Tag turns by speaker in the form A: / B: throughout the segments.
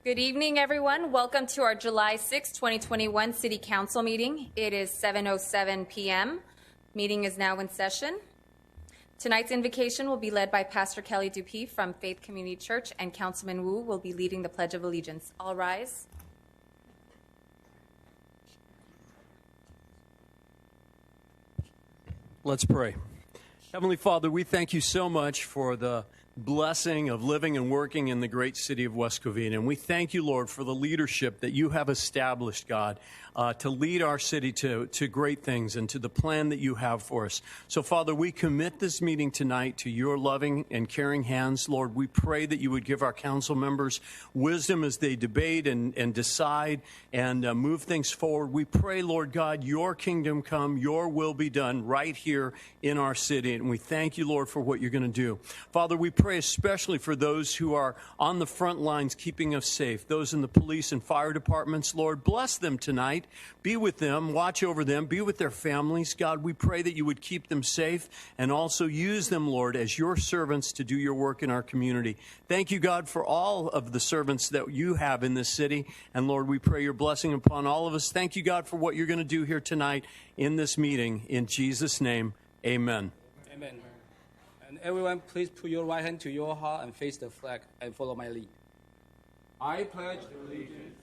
A: Good evening, everyone. Welcome to our July 6, 2021 City Council meeting. It is 7:07 p.m. Meeting is now in session. Tonight's invocation will be led by Pastor Kelly Dupuy from Faith Community Church, and Councilman Wu will be leading the Pledge of Allegiance. All rise.
B: Let's pray. Heavenly Father, we thank you so much for the blessing of living and working in the great city of West Covina. And we thank you, Lord, for the leadership that you have established, God, to lead our city to great things and to the plan that you have for us. So, Father, we commit this meeting tonight to your loving and caring hands. Lord, we pray that you would give our council members wisdom as they debate and decide and move things forward. We pray, Lord God, your kingdom come, your will be done right here in our city. And we thank you, Lord, for what you're going to do. Father, we pray especially for those who are on the front lines keeping us safe, those in the police and fire departments. Lord, bless them tonight. Be with them, watch over them, be with their families. God, we pray that you would keep them safe and also use them, Lord, as your servants to do your work in our community. Thank you, God, for all of the servants that you have in this city. And Lord, we pray your blessing upon all of us. Thank you, God, for what you're going to do here tonight in this meeting. In Jesus' name, amen.
C: Amen. And everyone, please put your right hand to your heart and face the flag and follow my lead.
D: I pledge allegiance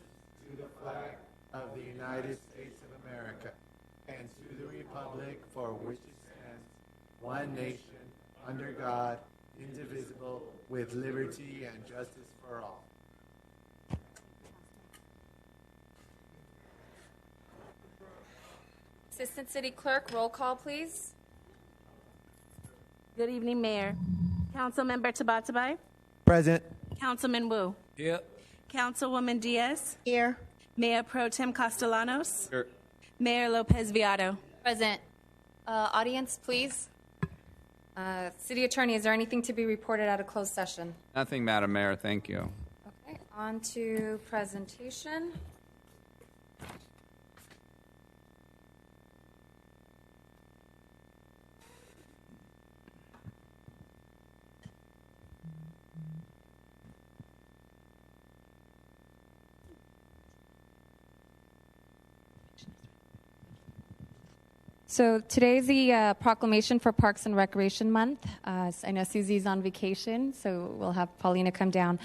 D: to the flag of the United States of America and to the republic for which it stands, one nation, under God, indivisible, with liberty and justice for all.
A: Assistant City Clerk, roll call, please.
E: Good evening, Mayor. Councilmember Tabatabai.
D: Present.
E: Councilman Wu.
C: Here.
E: Councilwoman Diaz.
F: Here.
E: Mayor Pro Tem Castellanos.
C: Here.
E: Mayor Lopez Viado.
A: Present. Audience, please. City Attorney, is there anything to be reported out of closed session?
G: Nothing, Madam Mayor. Thank you.
A: Okay, on to presentation. So today's the proclamation for Parks and Recreation Month. I know Susie's on vacation, so we'll have Paulina come down.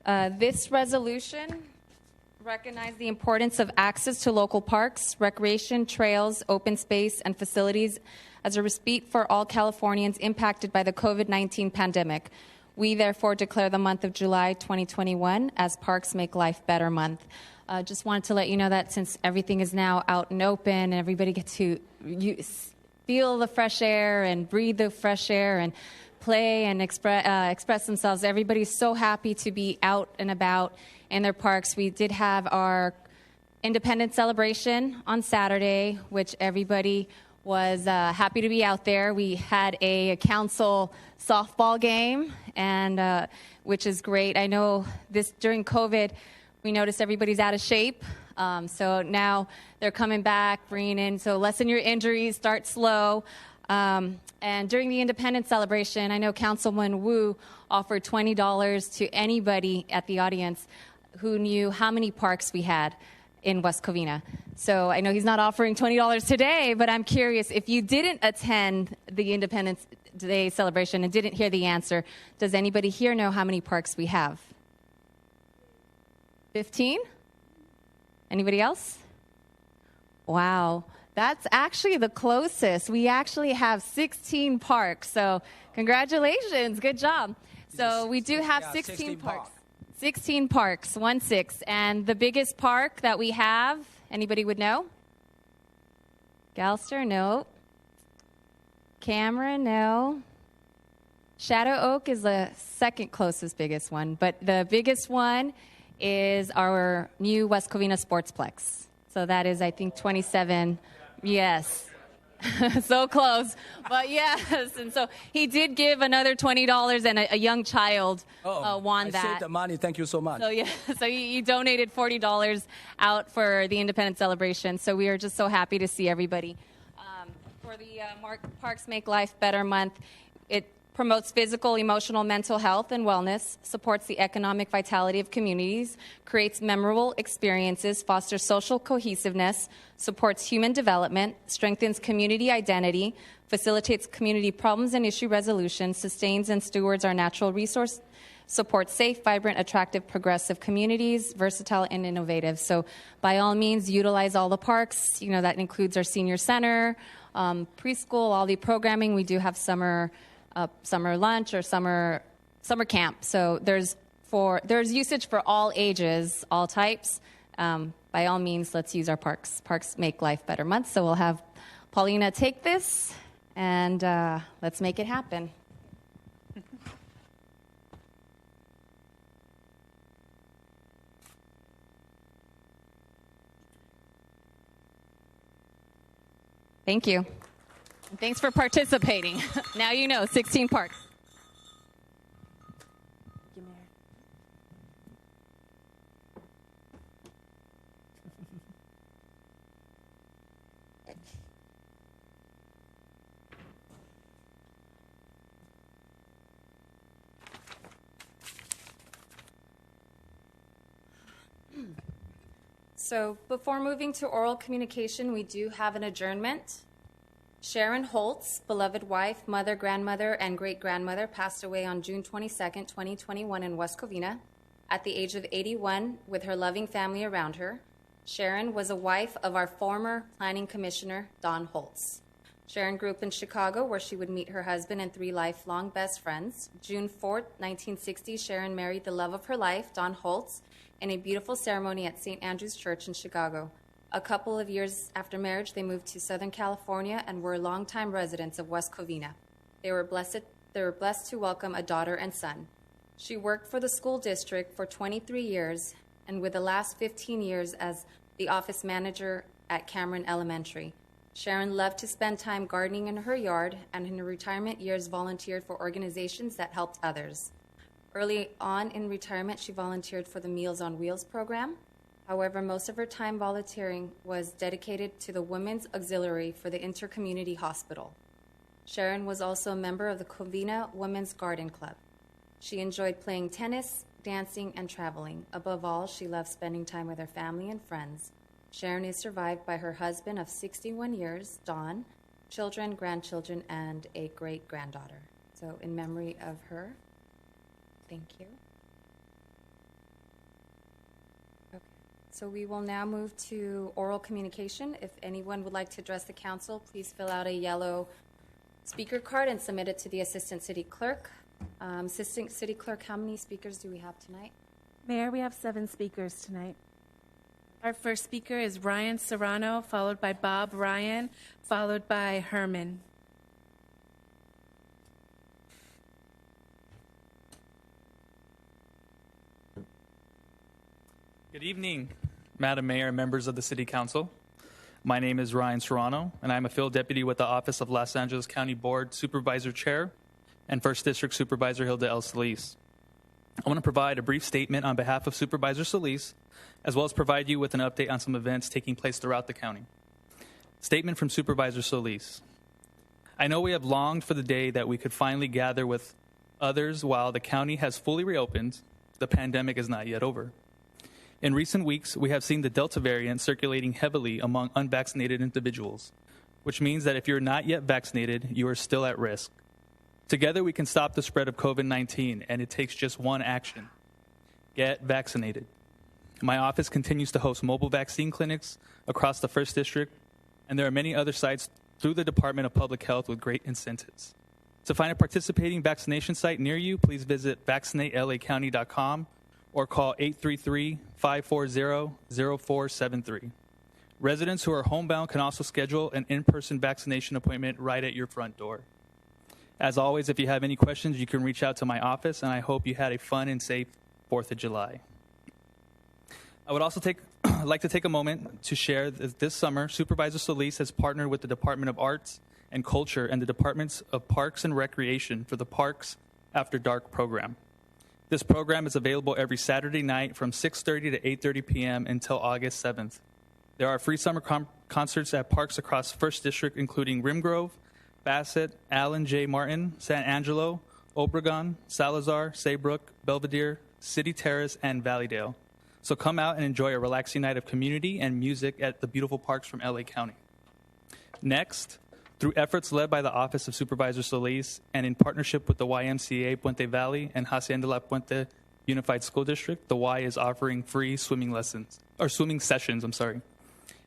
A: This resolution recognizes the importance of access to local parks, recreation, trails, open space, and facilities as a respite for all Californians impacted by the COVID-19 pandemic. We therefore declare the month of July 2021 as Parks Make Life Better Month. Just wanted to let you know that since everything is now out and open and everybody gets to feel the fresh air and breathe the fresh air and play and express themselves, everybody's so happy to be out and about in their parks. We did have our Independence celebration on Saturday, which everybody was happy to be out there. We had a council softball game, and which is great. I know during COVID, we noticed everybody's out of shape, so now they're coming back, bringing in, so lessen your injuries, start slow. And during the Independence celebration, I know Councilman Wu offered $20 to anybody at the audience who knew how many parks we had in West Covina. So I know he's not offering $20 today, but I'm curious, if you didn't attend the Independence Day celebration and didn't hear the answer, does anybody here know how many parks we have? 15? Anybody else? Wow, that's actually the closest. We actually have 16 parks, so congratulations, good job. So we do have 16 parks. 16 parks, 16. And the biggest park that we have, anybody would know? Galster, no. Cameron, no. Shadow Oak is the second closest biggest one, but the biggest one is our new West Covina Sportsplex. So that is, I think, 27. Yes. So close. But yes. And so he did give another $20, and a young child won that.
C: I saved the money. Thank you so much.
A: So, yeah. So he donated $40 out for the Independence celebration. So we are just so happy to see everybody. For the Parks Make Life Better Month, promotes physical, emotional, mental health and wellness, supports the economic vitality of communities, creates memorable experiences, fosters social cohesiveness, supports human development, strengthens community identity, facilitates community problems and issue resolution, sustains and stewards our natural resource, supports safe, vibrant, attractive, progressive communities, versatile, and innovative. So by all means, utilize all the parks. You know, that includes our senior center, preschool, all the programming. We do have summer lunch or summer camp. So there's usage for all ages, all types. By all means, let's use our parks. Parks make life better month. So we'll have Paulina take this, and let's make it happen. Thank you. And thanks for participating. Now you know, 16 parks. So before moving to oral communication, we do have an adjournment. Sharon Holtz, beloved wife, mother, grandmother, and great-grandmother, passed away on June 22nd, 2021 in West Covina at the age of 81 with her loving family around her. Sharon was a wife of our former planning commissioner, Don Holtz. Sharon grew up in Chicago, where she would meet her husband and 3 lifelong best friends. June 4th, 1960, Sharon married the love of her life, Don Holtz, in a beautiful ceremony at St. Andrew's Church in Chicago. A couple of years after marriage, they moved to Southern California and were longtime residents of West Covina. They were blessed to welcome a daughter and son. She worked for the school district for 23 years, and with the last 15 years as the office manager at Cameron Elementary. Sharon loved to spend time gardening in her yard, and in her retirement years volunteered for organizations that helped others. Early on in retirement, she volunteered for the Meals on Wheels program. However, most of her time volunteering was dedicated to the Women's Auxiliary for the Intercommunity Hospital. Sharon was also a member of the Covina Women's Garden Club. She enjoyed playing tennis, dancing, and traveling. Above all, she loved spending time with her family and friends. Sharon is survived by her husband of 61 years, Don, children, grandchildren, and a great-granddaughter. So in memory of her, thank you. Okay, so we will now move to oral communication. If anyone would like to address the council, please fill out a yellow speaker card and submit it to the Assistant City Clerk. Assistant City Clerk, how many speakers do we have tonight?
E: Mayor, we have 7 speakers tonight. Our first speaker is Ryan Serrano, followed by Bob Ryan, followed by Herman.
F: Good evening, Madam Mayor and members of the City Council. My name is Ryan Serrano, and I'm a field deputy with the Office of Los Angeles County Board Supervisor Chair and 1st District Supervisor Hilda L. Solis. I want to provide a brief statement on behalf of Supervisor Solis, as well as provide you with an update on some events taking place throughout the county. Statement from Supervisor Solis. I know we have longed for the day that we could finally gather with others. While the county has fully reopened, the pandemic is not yet over. In recent weeks, we have seen the Delta variant circulating heavily among unvaccinated individuals, which means that if you're not yet vaccinated, you are still at risk. Together, we can stop the spread of COVID-19, and it takes just one action. Get vaccinated. My office continues to host mobile vaccine clinics across the 1st District, and there are many other sites through the Department of Public Health with great incentives. To find a participating vaccination site near you, please visit vaccinatelacounty.com or call 833-540-0473. Residents who are homebound can also schedule an in-person vaccination appointment right at your front door. As always, if you have any questions, you can reach out to my office, and I hope you had a fun and safe 4th of July. I would also like to take a moment to share that this summer, Supervisor Solis has partnered with the Department of Arts and Culture and the Departments of Parks and Recreation for the Parks After Dark program. This program is available every Saturday night from 6:30 to 8:30 p.m. until August 7th. There are free summer concerts at parks across 1st District, including Rimgrove, Bassett, Allen J. Martin, San Angelo, Obregon, Salazar, Saybrook, Belvedere, City Terrace, and Valleydale. So come out and enjoy a relaxing night of community and music at the beautiful parks from LA County. Next, through efforts led by the Office of Supervisor Solis and in partnership with the YMCA Puente Valley and Hacienda La Puente Unified School District, the Y is offering free swimming sessions.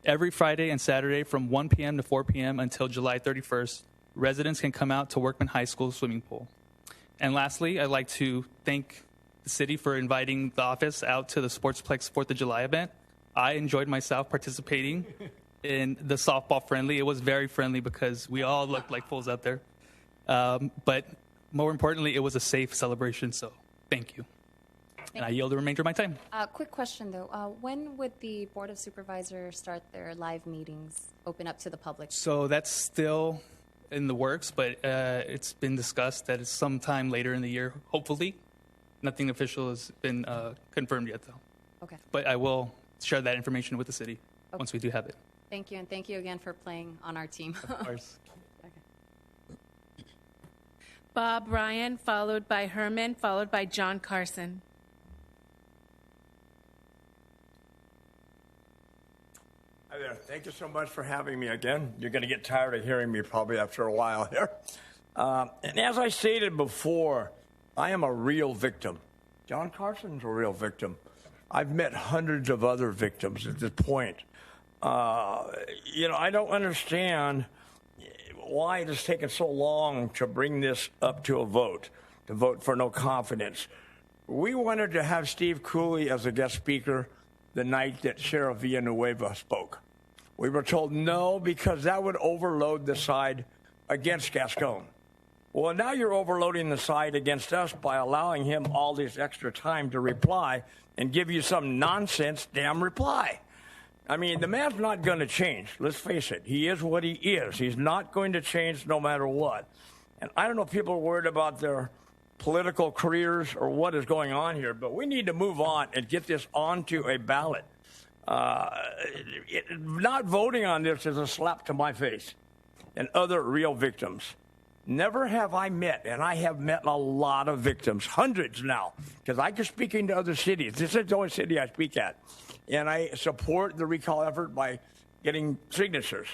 F: Every Friday and Saturday from 1 p.m. to 4 p.m. until July 31st, residents can come out to Workman High School swimming pool. And lastly, I'd like to thank the city for inviting the office out to the Sportsplex 4th of July event. I enjoyed myself participating in the softball friendly. It was very friendly because we all looked like fools out there. But more importantly, it was a safe celebration, so thank you. And I yield the remainder of my time.
A: Quick question, though. When would the Board of Supervisors start their live meetings, open up to the public?
F: So that's still in the works, but it's been discussed that it's sometime later in the year, hopefully. Nothing official has been confirmed yet, though.
A: Okay.
F: But I will share that information with the city once we do have it.
A: Thank you, and thank you again for playing on our team.
F: Of course.
A: Okay.
E: Bob Ryan, followed by Herman, followed by John Carson.
H: Hi there. Thank you so much for having me again. You're going to get tired of hearing me probably after a while here. And as I stated before, I am a real victim. John Carson's a real victim. I've met hundreds of other victims at this point. I don't understand why it has taken so long to bring this up to a vote, to vote for no confidence. We wanted to have Steve Cooley as a guest speaker the night that Sheriff Villanueva spoke. We were told no, because that would overload the side against Gascon. Well, now you're overloading the side against us by allowing him all this extra time to reply and give you some nonsense damn reply. I mean, the man's not going to change. Let's face it. He is what he is. He's not going to change no matter what. And I don't know if people are worried about their political careers or what is going on here, but we need to move on and get this onto a ballot. Not voting on this is a slap to my face and other real victims. Never have I met, and I have met a lot of victims, hundreds now, because I could speak into other cities. This is the only city I speak at. And I support the recall effort by getting signatures.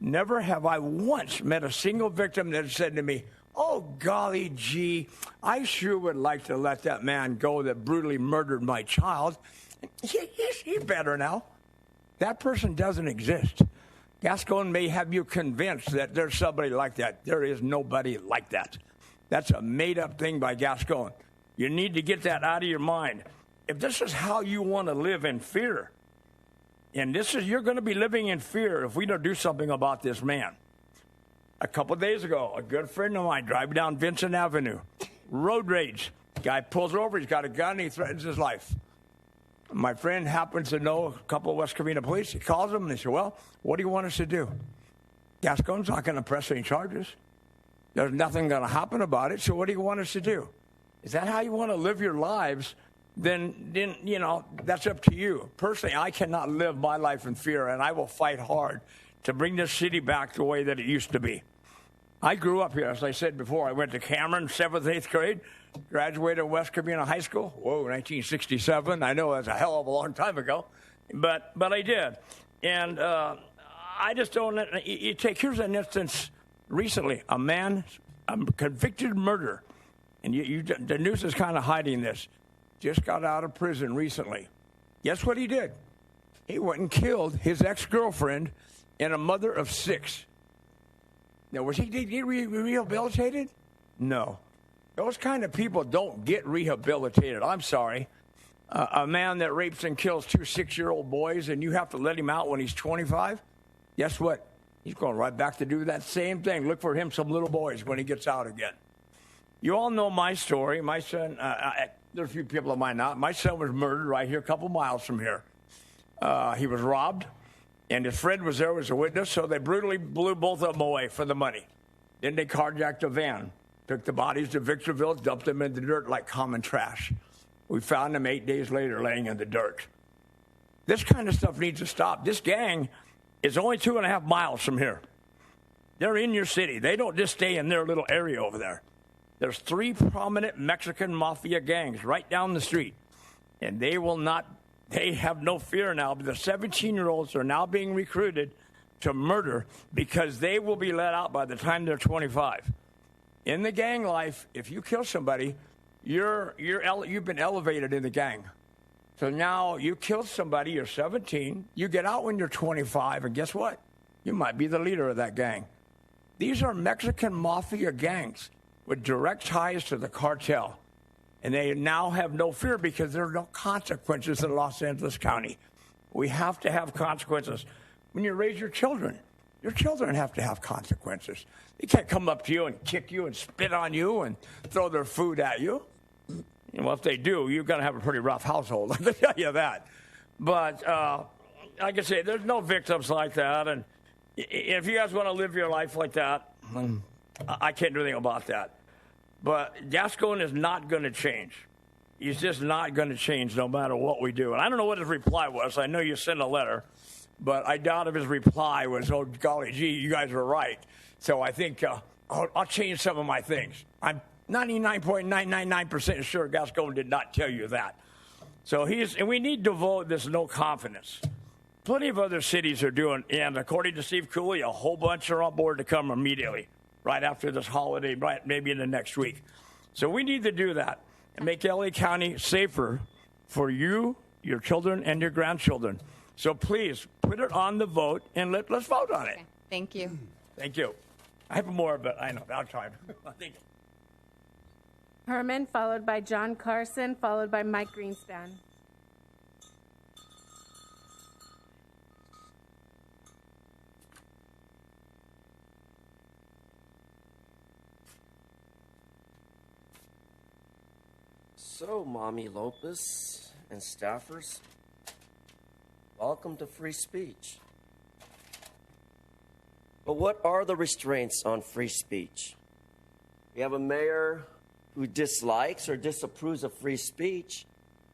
H: Never have I once met a single victim that said to me, oh, golly gee, I sure would like to let that man go that brutally murdered my child. He's better now. That person doesn't exist. Gascon may have you convinced that there's somebody like that. There is nobody like that. That's a made-up thing by Gascon. You need to get that out of your mind. If this is how you want to live in fear, and you're going to be living in fear if we don't do something about this man. A couple days ago, a good friend of mine driving down Vincent Avenue, road rage. Guy pulls over, he's got a gun, and he threatens his life. My friend happens to know a couple of West Covina police. He calls them, and they say, well, what do you want us to do? Gascon's not going to press any charges. There's nothing going to happen about it, so what do you want us to do? Is that how you want to live your lives? Then that's up to you. Personally, I cannot live my life in fear, and I will fight hard to bring this city back the way that it used to be. I grew up here, as I said before. I went to Cameron, 7th, 8th grade, graduated West Covina High School. Whoa, 1967. I know that's a hell of a long time ago, but I did. And I just don't, here's an instance recently, a man, a convicted murderer, and the news is kind of hiding this, just got out of prison recently. Guess what he did? He went and killed his ex-girlfriend and a mother of 6. Now, was he rehabilitated? No. Those kind of people don't get rehabilitated. I'm sorry. A man that rapes and kills 2 6-year-old boys, and you have to let him out when he's 25? Guess what? He's going right back to do that same thing. Look for him some little boys when he gets out again. You all know my story. My son, there's a few people that might not. My son was murdered right here a couple miles from here. He was robbed. And his friend was there as a witness, so they brutally blew both of them away for the money. Then they carjacked a van, took the bodies to Victorville, dumped them in the dirt like common trash. We found them 8 days later laying in the dirt. This kind of stuff needs to stop. This gang is only 2.5 miles from here. They're in your city. They don't just stay in their little area over there. There's 3 prominent Mexican mafia gangs right down the street. And they have no fear now. The 17-year-olds are now being recruited to murder because they will be let out by the time they're 25. In the gang life, if you kill somebody, you've been elevated in the gang. So now you killed somebody, you're 17, you get out when you're 25, and guess what? You might be the leader of that gang. These are Mexican mafia gangs with direct ties to the cartel. And they now have no fear because there are no consequences in Los Angeles County. We have to have consequences. When you raise your children have to have consequences. They can't come up to you and kick you and spit on you and throw their food at you. Well, if they do, you're going to have a pretty rough household. I can tell you that. But like I say, there's no victims like that. And if you guys want to live your life like that, I can't do anything about that. But Gascon is not going to change. He's just not going to change no matter what we do. And I don't know what his reply was. I know you sent a letter, but I doubt if his reply was, oh, golly gee, you guys were right. So I think I'll change some of my things. I'm 99.999% sure Gascon did not tell you that. So and we need to vote this no confidence. Plenty of other cities are doing, and according to Steve Cooley, a whole bunch are on board to come immediately, right after this holiday, right, maybe in the next week. So we need to do that and make LA County safer for you, your children, and your grandchildren. So please put it on the vote and let's vote on it.
A: Okay. Thank you.
H: Thank you. I have more, but I know, now time. I think.
E: Herman, followed by John Carson, followed by Mike Greenspan.
I: So, Mommy Lopez and staffers, welcome to free speech. But what are the restraints on free speech? We have a mayor who dislikes or disapproves of free speech.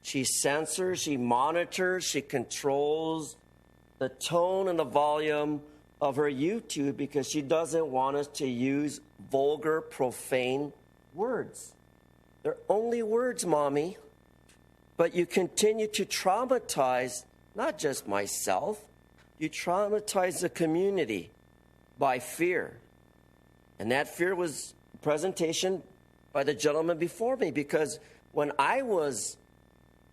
I: She censors, she monitors, she controls the tone and the volume of her YouTube because she doesn't want us to use vulgar, profane words. They're only words, Mommy. But you continue to traumatize not just myself, you traumatize the community by fear. And that fear was a presentation by the gentleman before me, because when I was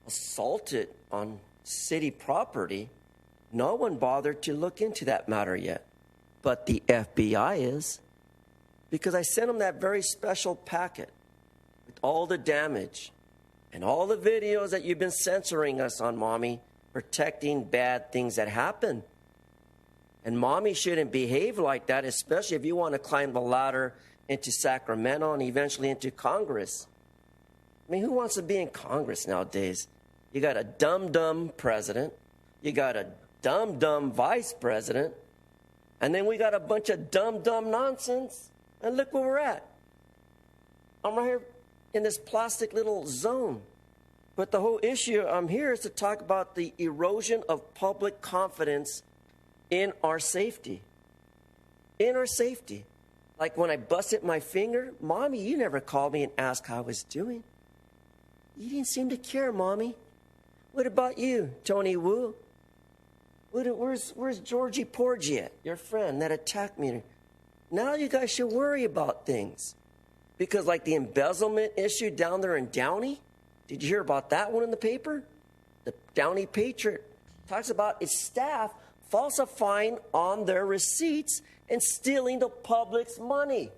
I: assaulted on city property, no one bothered to look into that matter yet. But the FBI is, because I sent them that very special packet with all the damage and all the videos that you've been censoring us on, Mommy, protecting bad things that happen. And Mommy shouldn't behave like that, especially if you want to climb the ladder into Sacramento and eventually into Congress. I mean, who wants to be in Congress nowadays? You got a dumb president, you got a dumb vice president, and then we got a bunch of dumb nonsense. And look where we're at. I'm right here in this plastic little zone. But the whole issue I'm here is to talk about the erosion of public confidence in our safety. In our safety. Like when I busted my finger, Mommy, you never called me and asked how I was doing. You didn't seem to care, Mommy. What about you, Tony Wu? Where's Georgie Porgy at, your friend that attacked me? Now you guys should worry about things. Because like the embezzlement issue down there in Downey, did you hear about that one in the paper? The Downey Patriot talks about its staff falsifying on their receipts and stealing the public's money.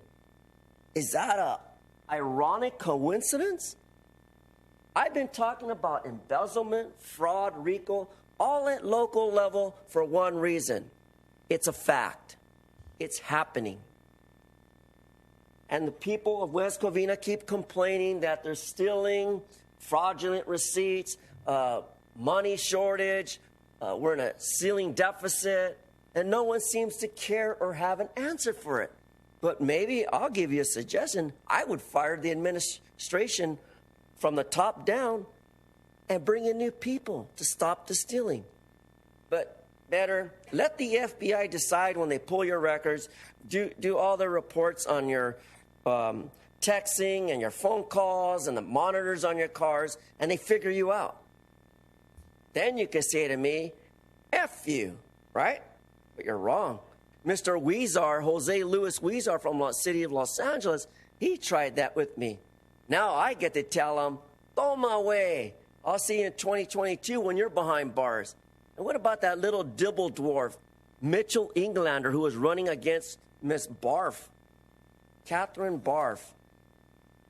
I: Is that a ironic coincidence? I've been talking about embezzlement, fraud, RICO, all at local level for one reason. It's a fact. It's happening. And the people of West Covina keep complaining that they're stealing, fraudulent receipts, money shortage, we're in a ceiling deficit, and no one seems to care or have an answer for it. But maybe I'll give you a suggestion. I would fire the administration from the top down and bring in new people to stop the stealing. But better. Let the FBI decide when they pull your records, do all the reports on your texting and your phone calls and the monitors on your cars, and they figure you out. Then you can say to me, F you, right? But you're wrong. Mr. Huizar, Jose Luis Huizar from the city of Los Angeles, he tried that with me. Now I get to tell him, toma way. I'll see you in 2022 when you're behind bars. And what about that little dibble dwarf, Mitchell Englander, who was running against Miss Barf, Catherine Barf?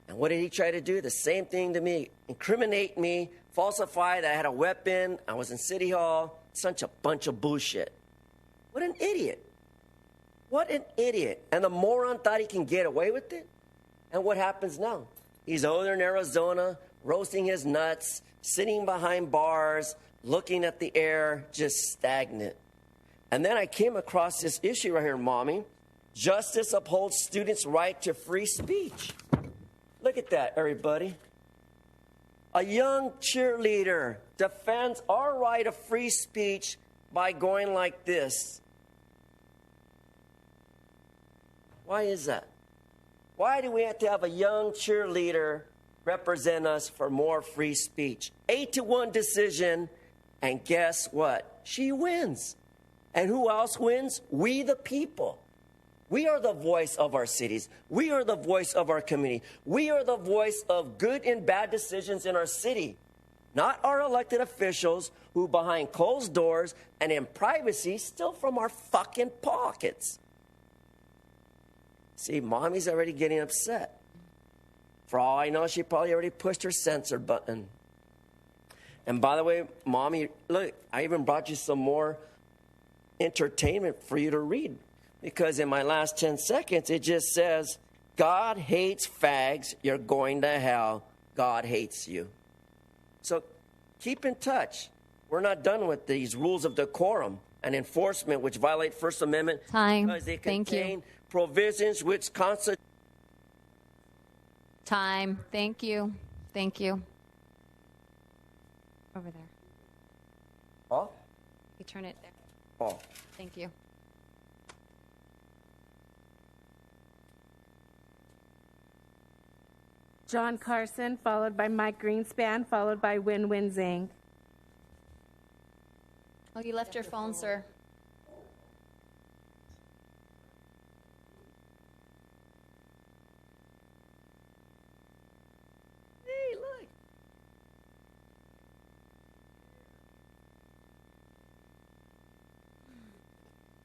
I: And what did he try to do? The same thing to me. Incriminate me, falsify that I had a weapon, I was in City Hall. Such a bunch of bullshit. What an idiot. What an idiot. And the moron thought he can get away with it? And what happens now? He's over there in Arizona, roasting his nuts, sitting behind bars, looking at the air, just stagnant. And then I came across this issue right here, Mommy. Justice upholds students' right to free speech. Look at that, everybody. A young cheerleader defends our right of free speech by going like this. Why is that? Why do we have to have a young cheerleader represent us for more free speech? 8-1 decision, and guess what? She wins. And who else wins? We the people. We are the voice of our cities. We are the voice of our community. We are the voice of good and bad decisions in our city. Not our elected officials who behind closed doors and in privacy steal from our fucking pockets. See, Mommy's already getting upset. For all I know, she probably already pushed her censor button. And by the way, Mommy, look, I even brought you some more entertainment for you to read. Because in my last 10 seconds, it just says, God hates fags, you're going to hell. God hates you. So keep in touch. We're not done with these rules of decorum and enforcement which violate First Amendment.
A: Time.
I: Because they
A: Thank
I: contain
A: you.
I: provisions which constitute.
A: Time. Thank you. Thank you. Over there.
I: Oh?
A: You turn it there.
I: Oh.
A: Thank you.
E: John Carson, followed by Mike Greenspan, followed by Win-Win Zhang.
A: Oh, you left your phone, sir.
I: Hey, look.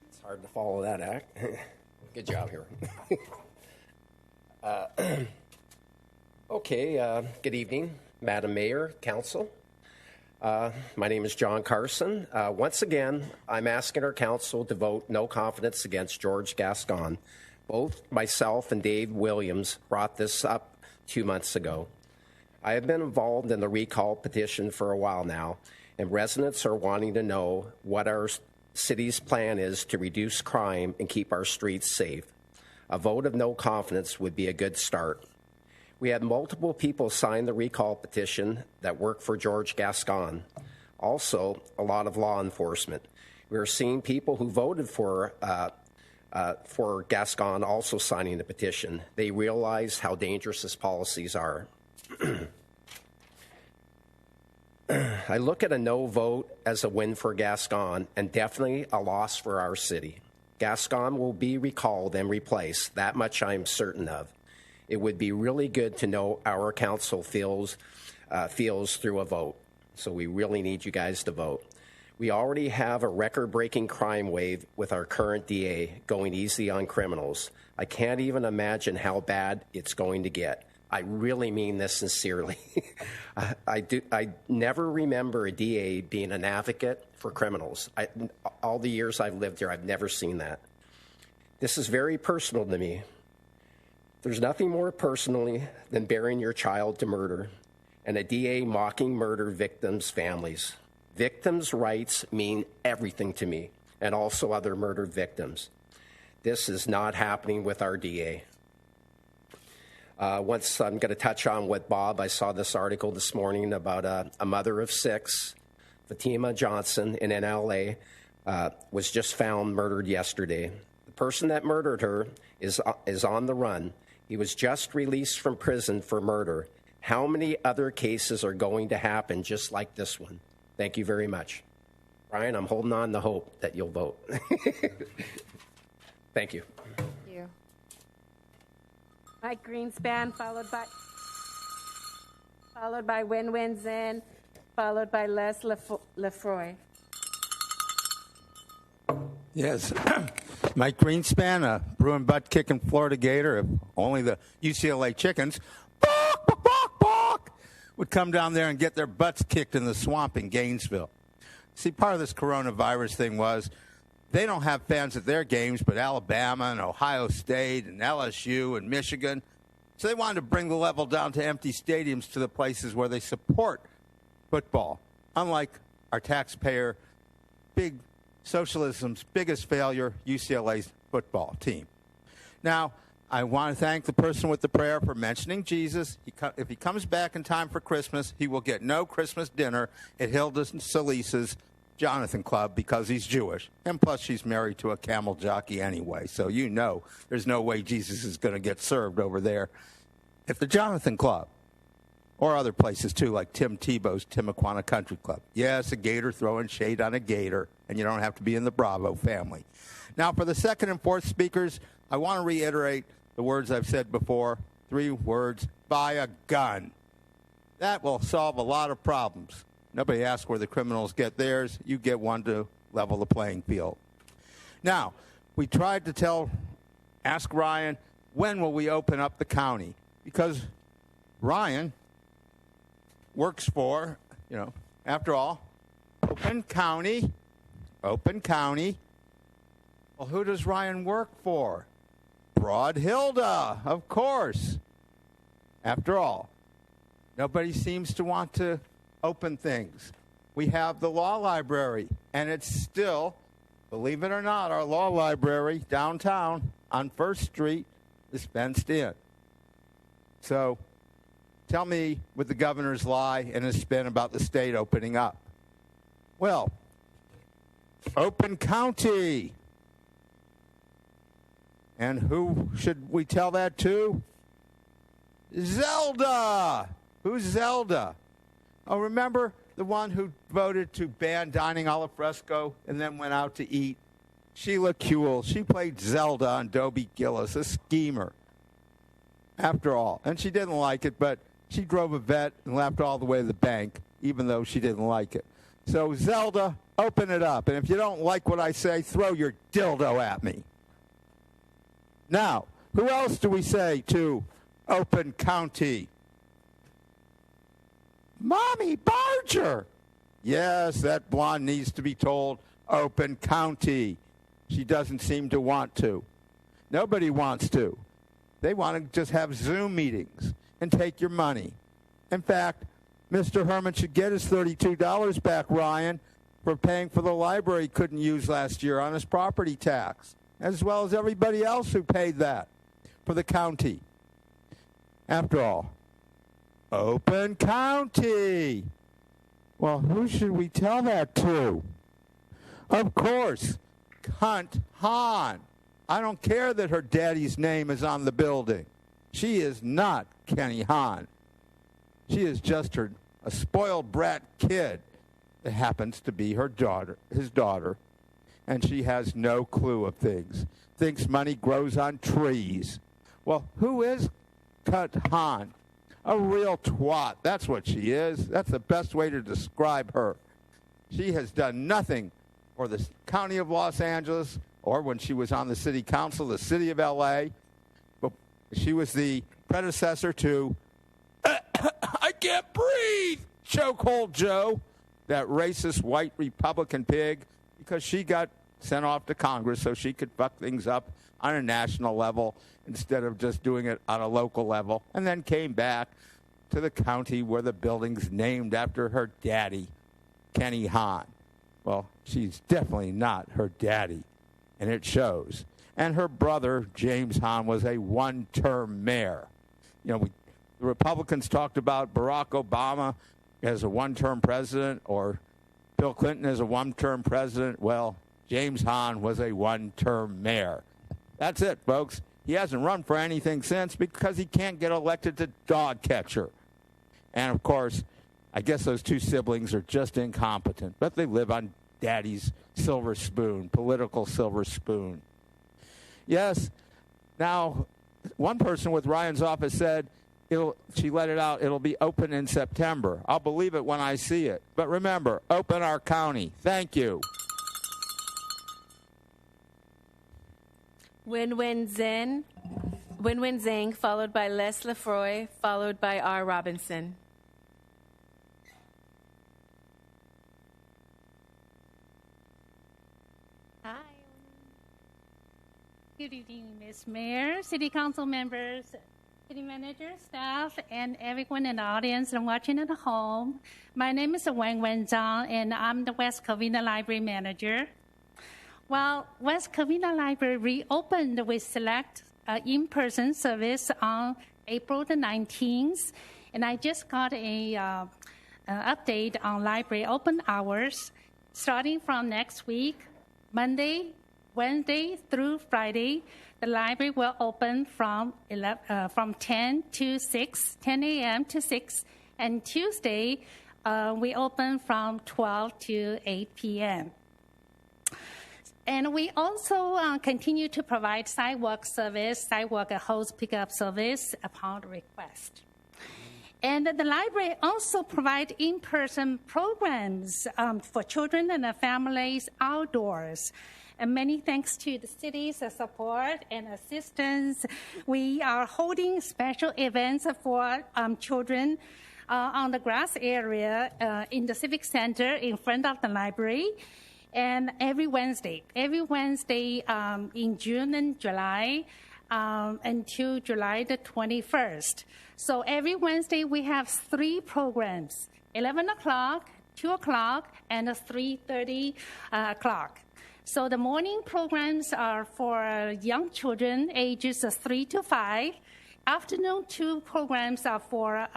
J: It's hard to follow that act. Good job here. Okay, good evening, Madam Mayor, Council. My name is John Carson. Once again, I'm asking our council to vote no confidence against George Gascon. Both myself and Dave Williams brought this up 2 months ago. I have been involved in the recall petition for a while now, and residents are wanting to know what our city's plan is to reduce crime and keep our streets safe. A vote of no confidence would be a good start. We had multiple people sign the recall petition that work for George Gascon. Also, a lot of law enforcement. We are seeing people who voted for Gascon also signing the petition. They realize how dangerous his policies are. I look at a no vote as a win for Gascon and definitely a loss for our city. Gascon will be recalled and replaced. That much I'm certain of. It would be really good to know our council feels through a vote. So we really need you guys to vote. We already have a record-breaking crime wave with our current DA going easy on criminals. I can't even imagine how bad it's going to get. I really mean this sincerely. I never remember a DA being an advocate for criminals. All the years I've lived here, I've never seen that. This is very personal to me. There's nothing more personally than burying your child to murder and a DA mocking murder victims' families. Victims' rights mean everything to me and also other murdered victims. This is not happening with our DA. Once I'm going to touch on what Bob, I saw this article this morning about a mother of 6, Fatima Johnson in LA, was just found murdered yesterday. The person that murdered her is on the run. He was just released from prison for murder. How many other cases are going to happen just like this one? Thank you very much. Brian, I'm holding on to hope that you'll vote. Thank you.
A: Thank you.
E: Mike Greenspan, followed by Win-Win Zinn, followed by Les Lefroy.
K: Yes. Mike Greenspan, a Bruin butt-kicking Florida Gator, if only the UCLA chickens would come down there and get their butts kicked in the swamp in Gainesville. See, part of this coronavirus thing was they don't have fans at their games, but Alabama and Ohio State and LSU and Michigan. So they wanted to bring the level down to empty stadiums to the places where they support football. Unlike our taxpayer, big socialism's biggest failure, UCLA's football team. Now, I want to thank the person with the prayer for mentioning Jesus. If he comes back in time for Christmas, he will get no Christmas dinner at Hilda Salisa's Jonathan Club because he's Jewish. And plus, she's married to a camel jockey anyway. So you know there's no way Jesus is going to get served over there at the Jonathan Club. Or other places, too, like Tim Tebow's Timuquana Country Club. Yes, a gator throwing shade on a gator, and you don't have to be in the Bravo family. Now, for the second and fourth speakers, I want to reiterate the words I've said before. 3 words: buy a gun. That will solve a lot of problems. Nobody asks where the criminals get theirs. You get one to level the playing field. Now, we tried to ask Ryan, when will we open up the county? Because Ryan works for, after all, Open County. Open County. Well, who does Ryan work for? Broad Hilda, of course. After all, nobody seems to want to open things. We have the law library, and it's still, believe it or not, our law library downtown on First Street is fenced in. So tell me with the governor's lie and his spin about the state opening up. Well, Open County. And who should we tell that to? Zelda. Who's Zelda? Oh, remember the one who voted to ban dining al fresco and then went out to eat? Sheila Kuehl. She played Zelda on Dobie Gillis, a schemer. After all. And she didn't like it, but she drove a vet and left all the way to the bank, even though she didn't like it. So, Zelda, open it up. And if you don't like what I say, throw your dildo at me. Now, who else do we say to Open County? Mommy Barger. Yes, that blonde needs to be told Open County. She doesn't seem to want to. Nobody wants to. They want to just have Zoom meetings and take your money. In fact, Mr. Herman should get his $32 back, Ryan, for paying for the library he couldn't use last year on his property tax, as well as everybody else who paid that for the county. After all, Open County. Well, who should we tell that to? Of course, Cunt Hahn. I don't care that her daddy's name is on the building. She is not Kenny Hahn. She is just a spoiled brat kid that happens to be his daughter, and she has no clue of things. Thinks money grows on trees. Well, who is Cunt Hahn? A real twat. That's what she is. That's the best way to describe her. She has done nothing for the county of Los Angeles, or when she was on the city council, the city of L.A. But she was the predecessor to I can't breathe, Chokehold Joe, that racist white Republican pig, because she got sent off to Congress so she could fuck things up on a national level instead of just doing it on a local level, and then came back to the county where the building's named after her daddy, Kenny Hahn. Well, she's definitely not her daddy, and it shows. And her brother, James Hahn, was a one-term mayor. You know, the Republicans talked about Barack Obama as a one-term president or Bill Clinton as a one-term president. Well, James Hahn was a one-term mayor. That's it, folks. He hasn't run for anything since because he can't get elected to dog catcher. And, of course, I guess those two siblings are just incompetent, but they live on daddy's silver spoon, political silver spoon. Yes, now, one person with Ryan's office said, she let it out, it'll be open in September. I'll believe it when I see it. But remember, open our county. Thank you.
E: Wen Zhang, followed by Les Lefroy, followed by R. Robinson.
L: Hi. Good evening, Ms. Mayor, City Council members, City Manager, staff, and everyone in the audience and watching at home. My name is Wen Zhang, and I'm the West Covina Library Manager. Well, West Covina Library reopened with select in-person service on April the 19th, and I just got an update on library open hours. Starting from next week, Monday, Wednesday through Friday, the library will open from 10 to 6, 10 a.m. to 6, and Tuesday we open from 12 to 8 p.m. And we also continue to provide sidewalk hose pickup service upon request. And the library also provides in-person programs for children and their families outdoors. And many thanks to the city's support and assistance, we are holding special events for children on the grass area in the Civic Center in front of the library. And every Wednesday in June and July until July the 21st. So every Wednesday we have 3 programs, 11 o'clock, 2 o'clock, and 3:30 o'clock. So the morning programs are for young children ages 3 to 5. Afternoon 2 programs are for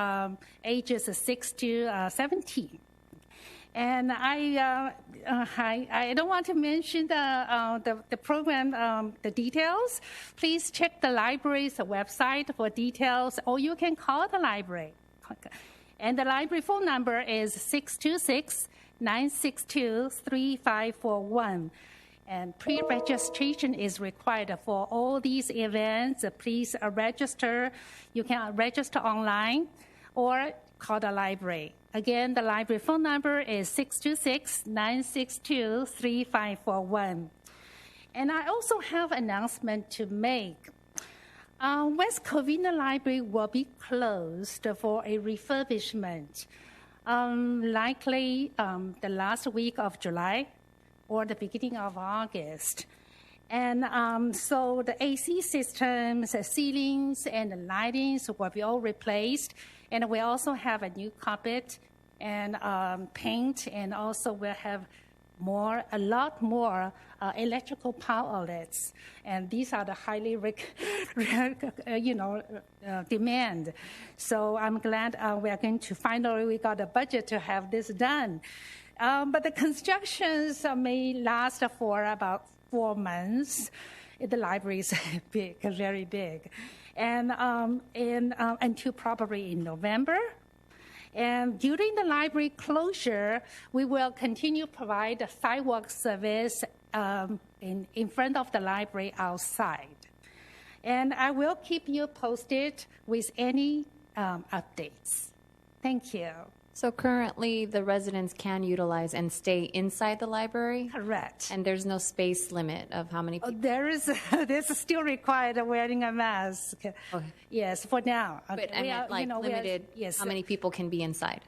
L: ages 6 to 17. And I don't want to mention the program, the details. Please check the library's website for details, or you can call the library. And the library phone number is 626-962-3541. And pre-registration is required for all these events. Please register. You can register online or call the library. Again, the library phone number is 626-962-3541. And I also have an announcement to make. West Covina Library will be closed for a refurbishment, likely the last week of July or the beginning of August. And so the AC systems, the ceilings, and the lightings will be all replaced. And we also have a new carpet and paint, and also we'll have a lot more electrical power outlets. And these are the highly demand. So I'm glad we are going to finally got a budget to have this done. But the constructions may last for about 4 months. The library is big, very big. And until probably in November. And during the library closure, we will continue to provide a sidewalk service in front of the library outside. And I will keep you posted with any updates. Thank you.
A: So currently, the residents can utilize and stay inside the library?
L: Correct.
A: And there's no space limit of how many people?
L: There's still required wearing a mask. Okay. Yes, for now.
A: But I meant limited,
L: yes.
A: How many people can be inside?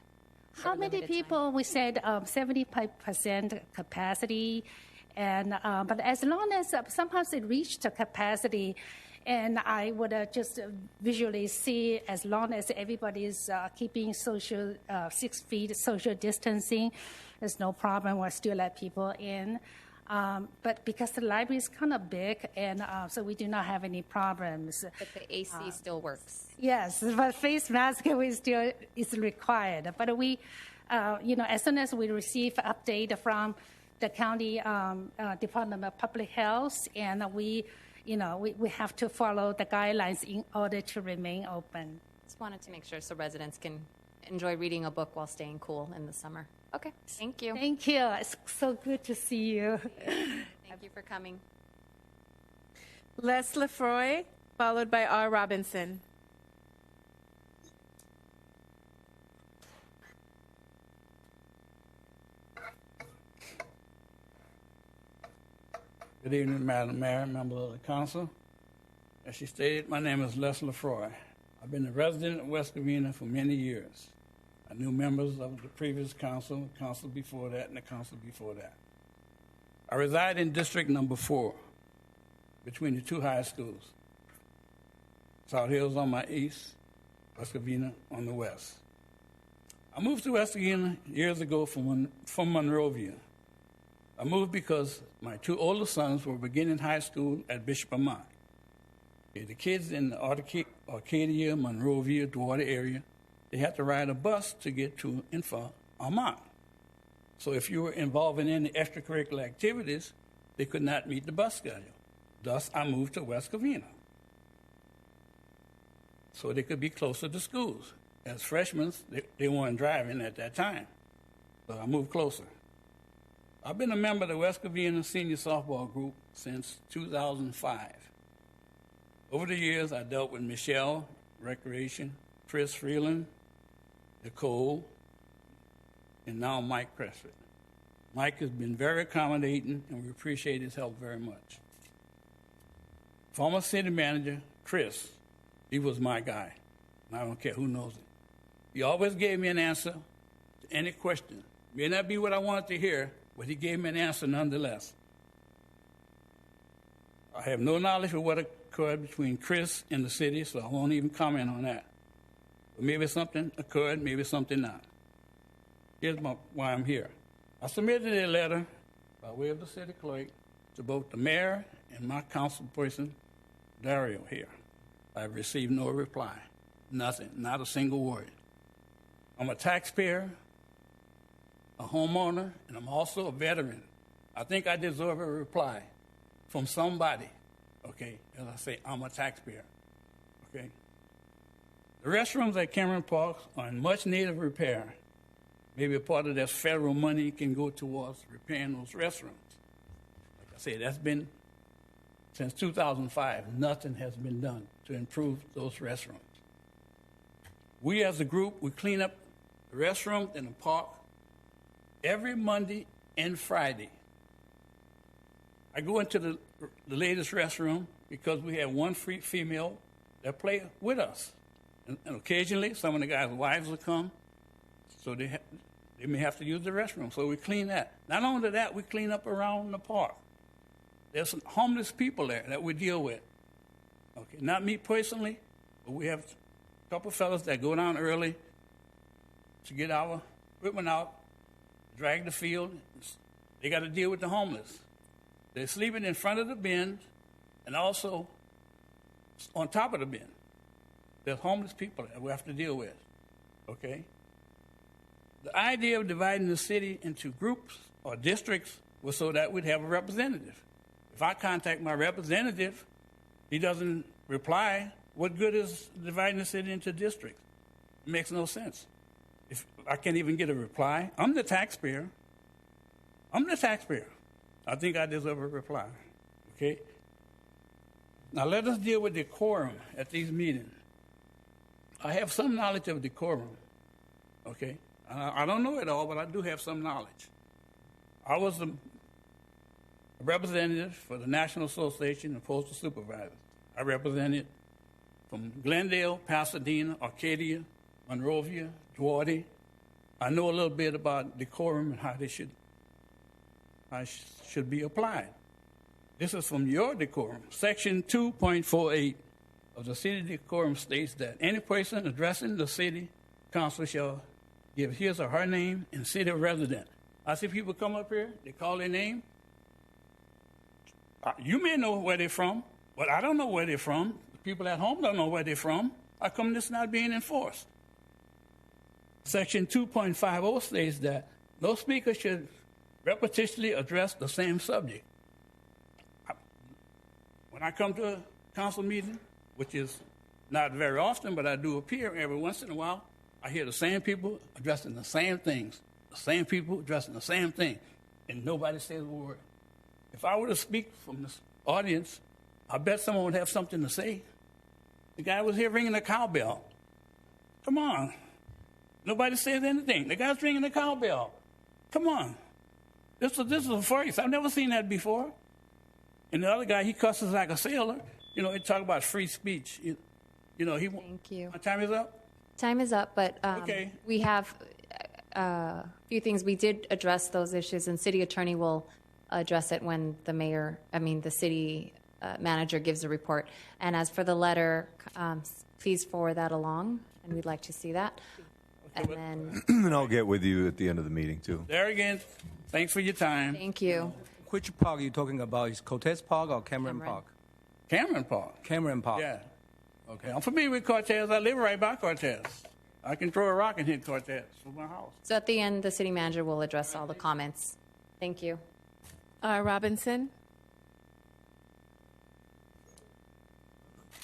L: How many people? We said 75% capacity. And but as long as sometimes it reached the capacity, and I would just visually see as long as everybody is keeping 6 feet social distancing, there's no problem. We'll still let people in. But because the library is kind of big, and so we do not have any problems.
A: But the AC still works.
L: Yes, but face mask is required. But we, as soon as we receive update from the county Department of Public Health, and we have to follow the guidelines in order to remain open.
A: Just wanted to make sure so residents can enjoy reading a book while staying cool in the summer. Okay, thank you.
L: Thank you. It's so good to see you.
A: Thank you for coming.
E: Les Lefroy, followed by R. Robinson.
M: Good evening, Madam Mayor, members of the council. As she stated, my name is Les Lefroy. I've been a resident of West Covina for many years. I knew members of the previous council, the council before that, and the council before that. I reside in District Number 4, between the two high schools. South Hills on my east, West Covina on the west. I moved to West Covina years ago from Monrovia. I moved because my two older sons were beginning high school at Bishop Amat. The kids in the Arcadia, Monrovia, Duarte area, they had to ride a bus to get to and from Amat. So if you were involved in any extracurricular activities, they could not meet the bus schedule. Thus, I moved to West Covina so they could be closer to schools. As freshmen, they weren't driving at that time, so I moved closer. I've been a member of the West Covina Senior Softball Group since 2005. Over the years, I dealt with Michelle, Recreation, Chris Freeland, Nicole, and now Mike Crescent. Mike has been very accommodating, and we appreciate his help very much. Former city manager, Chris, he was my guy, and I don't care who knows it. He always gave me an answer to any question. May not be what I wanted to hear, but he gave me an answer nonetheless. I have no knowledge of what occurred between Chris and the city, so I won't even comment on that. But maybe something occurred, maybe something not. Here's why I'm here. I submitted a letter by way of the city clerk to both the mayor and my council person, Dario, here. I've received no reply, nothing, not a single word. I'm a taxpayer, a homeowner, and I'm also a veteran. I think I deserve a reply from somebody, okay? As I say, I'm a taxpayer, okay? The restrooms at Cameron Park are in much need of repair. Maybe a part of that federal money can go towards repairing those restrooms. Like I say, that's been since 2005. Nothing has been done to improve those restrooms. We as a group, we clean up the restrooms in the park every Monday and Friday. I go into the latest restroom because we have one free female that play with us. And occasionally, some of the guys' wives will come, so they may have to use the restroom. So we clean that. Not only that, we clean up around the park. There's some homeless people there that we deal with. Okay, not me personally, but we have a couple fellas that go down early to get our equipment out, drag the field. They got to deal with the homeless. They're sleeping in front of the bins and also on top of the bin. There's homeless people that we have to deal with, okay? The idea of dividing the city into groups or districts was so that we'd have a representative. If I contact my representative, he doesn't reply, what good is dividing the city into districts? It makes no sense. If I can't even get a reply, I'm the taxpayer. I think I deserve a reply, okay? Now let us deal with decorum at these meetings. I have some knowledge of decorum, okay? I don't know it all, but I do have some knowledge. I was a representative for the National Association of Postal Supervisors. I represented from Glendale, Pasadena, Arcadia, Monrovia, Duarte. I know a little bit about decorum and how they should be applied. This is from your decorum. Section 2.48 of the city decorum states that any person addressing the city council shall give his or her name and city of residence. I see people come up here, they call their name. You may know where they're from, but I don't know where they're from. The people at home don't know where they're from. How come this is not being enforced? Section 2.50 states that no speaker should repetitiously address the same subject. When I come to a council meeting, which is not very often, but I do appear every once in a while, I hear the same people addressing the same things, the same people addressing the same thing, and nobody says a word. If I were to speak from this audience, I bet someone would have something to say. The guy was here ringing the cowbell. Come on. Nobody says anything. The guy's ringing the cowbell. Come on. This is a first. I've never seen that before. And the other guy, he cusses like a sailor. You know, he talk about free speech. You know, he.
A: Thank you.
M: My time is up?
A: Time is up, but
M: Okay.
A: we have a few things. We did address those issues, and city attorney will address it when the city manager gives a report. And as for the letter, please forward that along, and we'd like to see that.
M: Okay,
A: and then,
N: And I'll get with you at the end of the meeting, too.
M: There again, thanks for your time.
A: thank you.
C: Which park are you talking about? Is Cortez Park or Cameron Park?
M: Cameron Park.
C: Cameron Park.
M: Yeah. Okay. I'm familiar with Cortez. I live right by Cortez. I can throw a rock and hit Cortez from my house.
A: So at the end, the city manager will address all the comments. Thank you.
E: Robinson.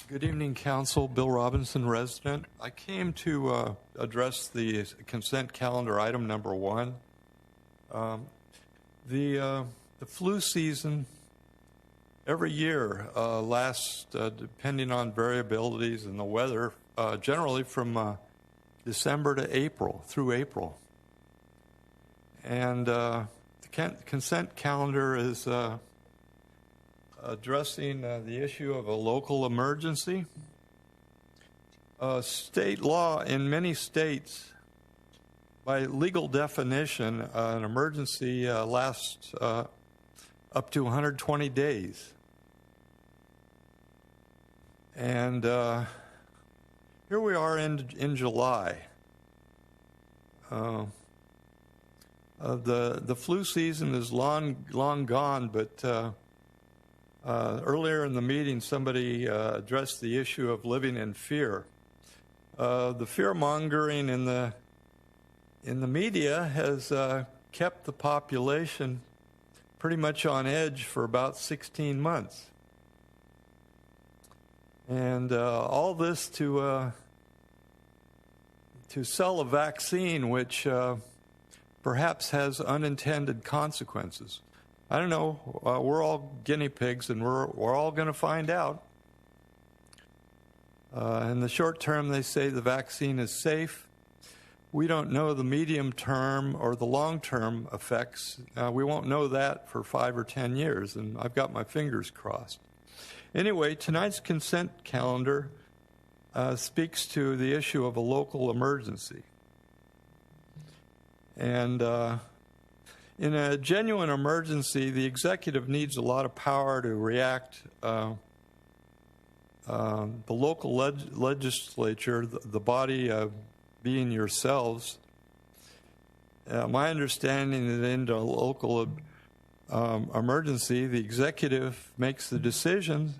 O: Good evening, Council. Bill Robinson, resident. I came to address the consent calendar item number 1. The flu season every year lasts, depending on variabilities in the weather, generally from December to April, through April. And the consent calendar is addressing the issue of a local emergency. State law in many states, by legal definition, an emergency lasts up to 120 days. And here we are in July. The flu season is long gone, but earlier in the meeting, somebody addressed the issue of living in fear. The fear-mongering in the media has kept the population pretty much on edge for about 16 months. And all this to sell a vaccine which perhaps has unintended consequences. I don't know. We're all guinea pigs, and we're all going to find out. In the short term, they say the vaccine is safe. We don't know the medium term or the long term effects. We won't know that for 5 or 10 years, and I've got my fingers crossed. Anyway, tonight's consent calendar speaks to the issue of a local emergency. And in a genuine emergency, the executive needs a lot of power to react. The local legislature, the body being yourselves, my understanding is that in a local emergency, the executive makes the decision,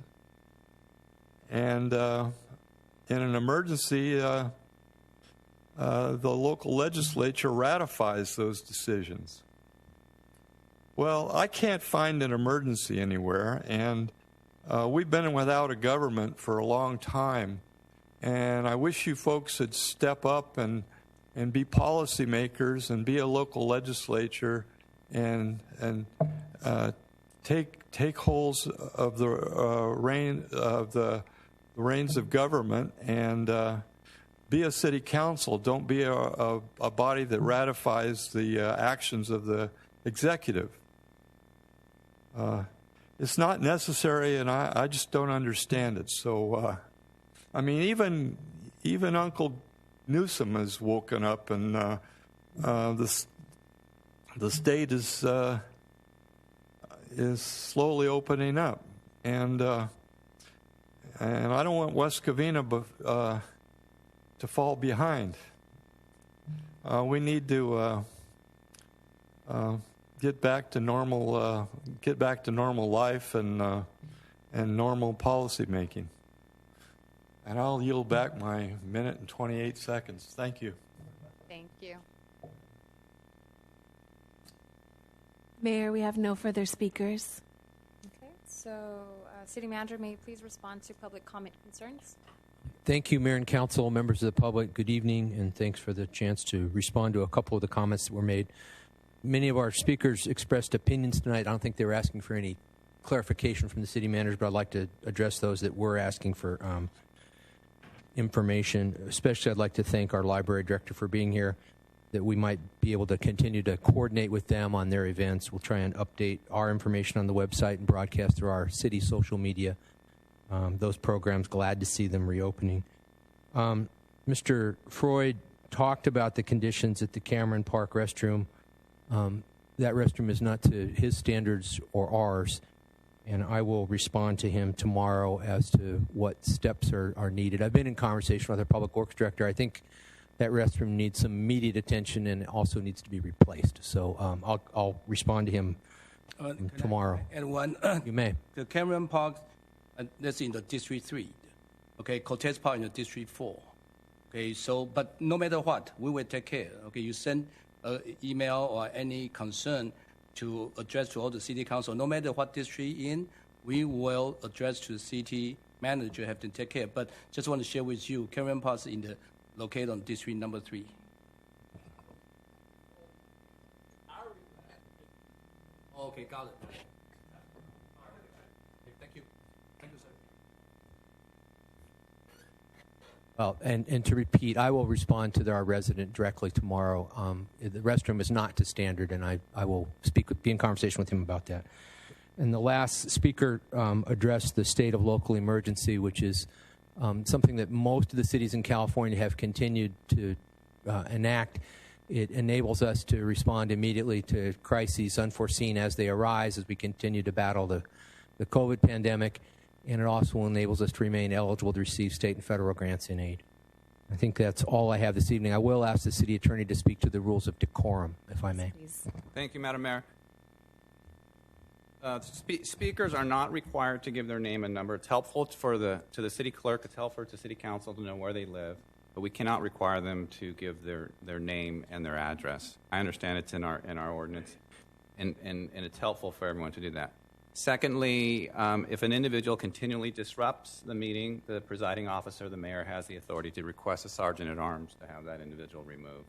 O: and in an emergency, the local legislature ratifies those decisions. Well, I can't find an emergency anywhere, and we've been without a government for a long time, and I wish you folks would step up and be policymakers and be a local legislature and take holds of the reins of government and be a city council. Don't be a body that ratifies the actions of the executive. It's not necessary, and I just don't understand it. So, I mean, even Uncle Newsom has woken up, and the state is slowly opening up, and I don't want West Covina to fall behind. We need to get back to normal life and normal policy making. And I'll yield back my minute and 28 seconds. Thank you.
A: Thank you.
E: Mayor, we have no further speakers.
A: Okay, so City Manager, may you please respond to public comment concerns?
P: Thank you, Mayor and Council, members of the public. Good evening, and thanks for the chance to respond to a couple of the comments that were made. Many of our speakers expressed opinions tonight. I don't think they were asking for any clarification from the city manager, but I'd like to address those that were asking for information. Especially, I'd like to thank our library director for being here, that we might be able to continue to coordinate with them on their events. We'll try and update our information on the website and broadcast through our city social media. Those programs, glad to see them reopening. Mr. Freud talked about the conditions at the Cameron Park restroom. That restroom is not to his standards or ours, and I will respond to him tomorrow as to what steps are needed. I've been in conversation with our public works director. I think that restroom needs some immediate attention and also needs to be replaced. So I'll respond to him tomorrow.
C: And one,
P: you may.
C: The Cameron Park, that's in the District 3. Okay, Cortez Park in the District 4. Okay, so, but no matter what, we will take care. Okay, you send an email or any concern to address to all the city council. No matter what district in, we will address to the city manager, have to take care. But just want to share with you, Cameron Park is located on District number 3. Okay, got it. Thank you. Thank you, sir.
P: Well, and to repeat, I will respond to our resident directly tomorrow. The restroom is not to standard, and I will be in conversation with him about that. And the last speaker addressed the state of local emergency, which is something that most of the cities in California have continued to enact. It enables us to respond immediately to crises unforeseen as they arise as we continue to battle the COVID pandemic, and it also enables us to remain eligible to receive state and federal grants in aid. I think that's all I have this evening. I will ask the city attorney to speak to the rules of decorum, if I may.
G: Thank you, Madam Mayor. Speakers are not required to give their name and number. It's helpful to the city clerk. It's helpful to city council to know where they live, but we cannot require them to give their name and their address. I understand it's in our ordinance, and it's helpful for everyone to do that. Secondly, if an individual continually disrupts the meeting, the presiding officer, the mayor, has the authority to request a sergeant-at-arms to have that individual removed.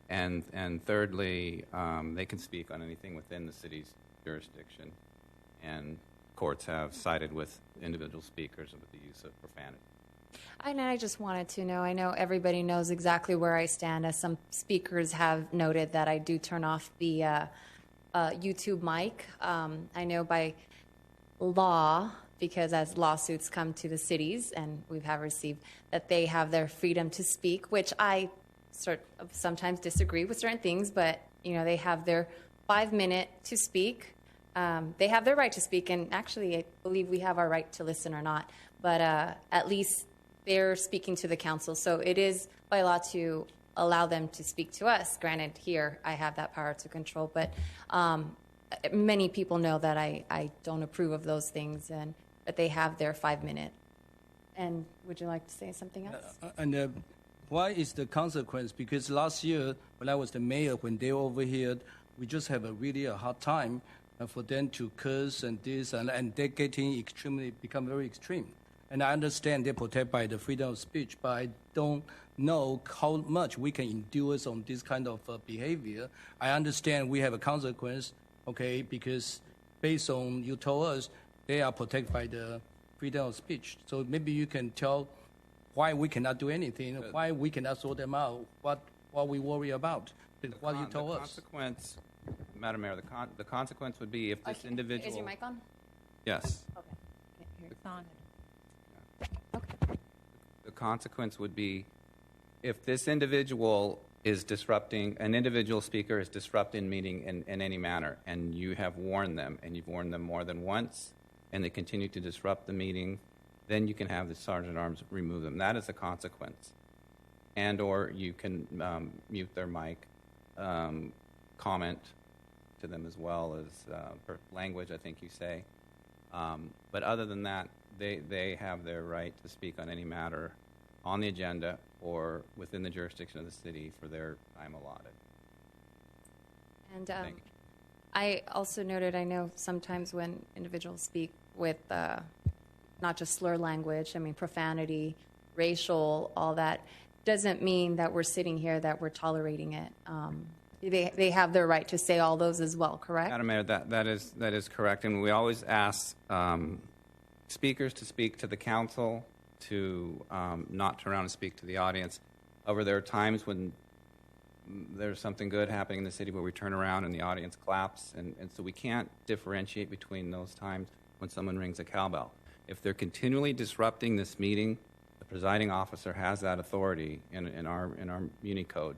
G: And thirdly, they can speak on anything within the city's jurisdiction, and courts have sided with individual speakers with the use of profanity.
A: And I just wanted to know, I know everybody knows exactly where I stand, as some speakers have noted that I do turn off the YouTube mic. I know by law, because as lawsuits come to the cities, and we have received, that they have their freedom to speak, which I sometimes disagree with certain things, but they have their 5 minutes to speak. They have their right to speak, and actually I believe we have our right to listen or not, but at least they're speaking to the council. So it is by law to allow them to speak to us. Granted, here I have that power to control, but many people know that I don't approve of those things, and that they have their 5 minutes. And would you like to say something else?
C: Why is the consequence? Because last year, when I was the mayor, when they were over here, we just have a hard time for them to curse and this, and they're getting become very extreme. And I understand they're protected by the freedom of speech, but I don't know how much we can endure on this kind of behavior. I understand we have a consequence, okay, because based on you told us, they are protected by the freedom of speech. So maybe you can tell why we cannot do anything, why we cannot sort them out, what we worry about, what you told us.
G: Consequence, Madam Mayor, the consequence would be if this individual...
A: Is your mic on?
G: Yes.
A: Okay. It's on.
G: The consequence would be if this individual is disrupting, an individual speaker is disrupting meeting in any manner, and you have warned them, and you've warned them more than once, and they continue to disrupt the meeting, then you can have the sergeant-at-arms remove them. That is a consequence. And or you can mute their mic, comment to them as well as per language, I think you say. But other than that, they have their right to speak on any matter on the agenda or within the jurisdiction of the city for their time allotted.
A: And I also noted, I know sometimes when individuals speak with not just slur language, I mean profanity, racial, all that, doesn't mean that we're sitting here that we're tolerating it. They have their right to say all those as well, correct?
G: Madam Mayor, that is correct, and we always ask speakers to speak to the council, to not turn around and speak to the audience. However, there are times when there's something good happening in the city where we turn around and the audience claps, and so we can't differentiate between those times when someone rings a cowbell. If they're continually disrupting this meeting, the presiding officer has that authority in our Muni code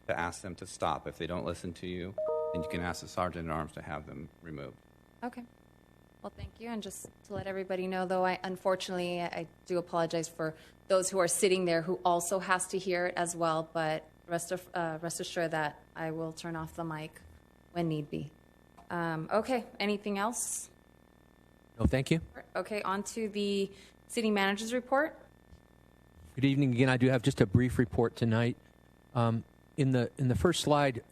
G: to ask them to stop. If they don't listen to you, then you can ask the sergeant at arms to have them removed.
A: Okay. Well, thank you. And just to let everybody know, though, unfortunately, I do apologize for those who are sitting there who also has to hear it as well, but rest assured that I will turn off the mic when need be. Okay, anything else?
P: No, thank you.
A: Okay, on to the city manager's report.
P: Good evening again. I do have just a brief report tonight. In the first slide,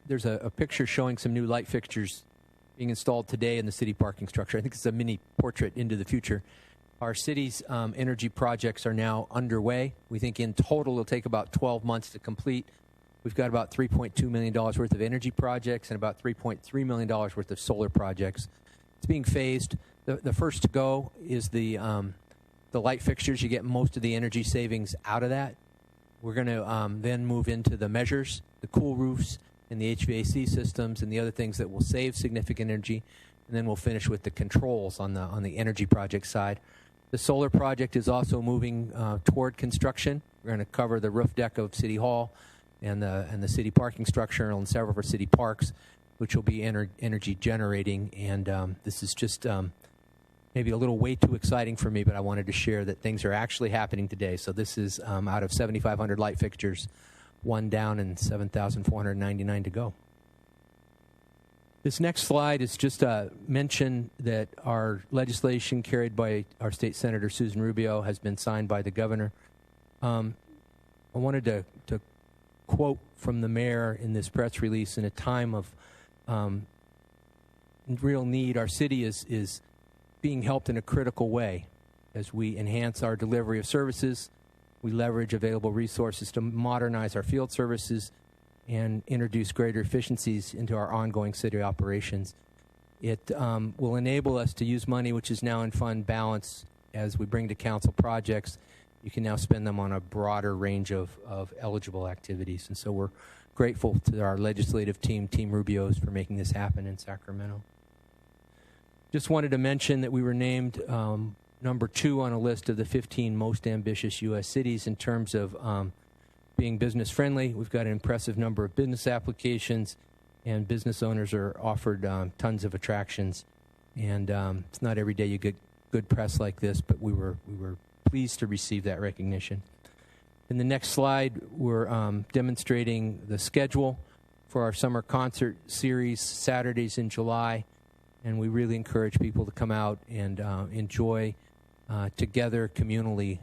P: there's a picture showing some new light fixtures being installed today in the city parking structure. I think it's a mini portrait into the future. Our city's energy projects are now underway. We think in total it'll take about 12 months to complete. We've got about $3.2 million worth of energy projects and about $3.3 million worth of solar projects. It's being phased. The first to go is the light fixtures. You get most of the energy savings out of that. We're going to then move into the measures, the cool roofs, and the HVAC systems, and the other things that will save significant energy. And then we'll finish with the controls on the energy project side. The solar project is also moving toward construction. We're going to cover the roof deck of City Hall and the city parking structure and several of our city parks, which will be energy generating. And this is just maybe a little way too exciting for me, but I wanted to share that things are actually happening today. So this is out of 7,500 light fixtures, one down and 7,499 to go. This next slide is just a mention that our legislation carried by our state senator, Susan Rubio, has been signed by the governor. I wanted to quote from the mayor in this press release. In a time of real need, our city is being helped in a critical way as we enhance our delivery of services. We leverage available resources to modernize our field services and introduce greater efficiencies into our ongoing city operations. It will enable us to use money which is now in fund balance as we bring to council projects. You can now spend them on a broader range of eligible activities. And so we're grateful to our legislative team, Team Rubio's, for making this happen in Sacramento. Just wanted to mention that we were named number 2 on a list of the 15 most ambitious U.S. cities in terms of being business friendly. We've got an impressive number of business applications, and business owners are offered tons of attractions. And it's not every day you get good press like this, but we were pleased to receive that recognition. In the next slide, we're demonstrating the schedule for our summer concert series, Saturdays in July, and we really encourage people to come out and enjoy together communally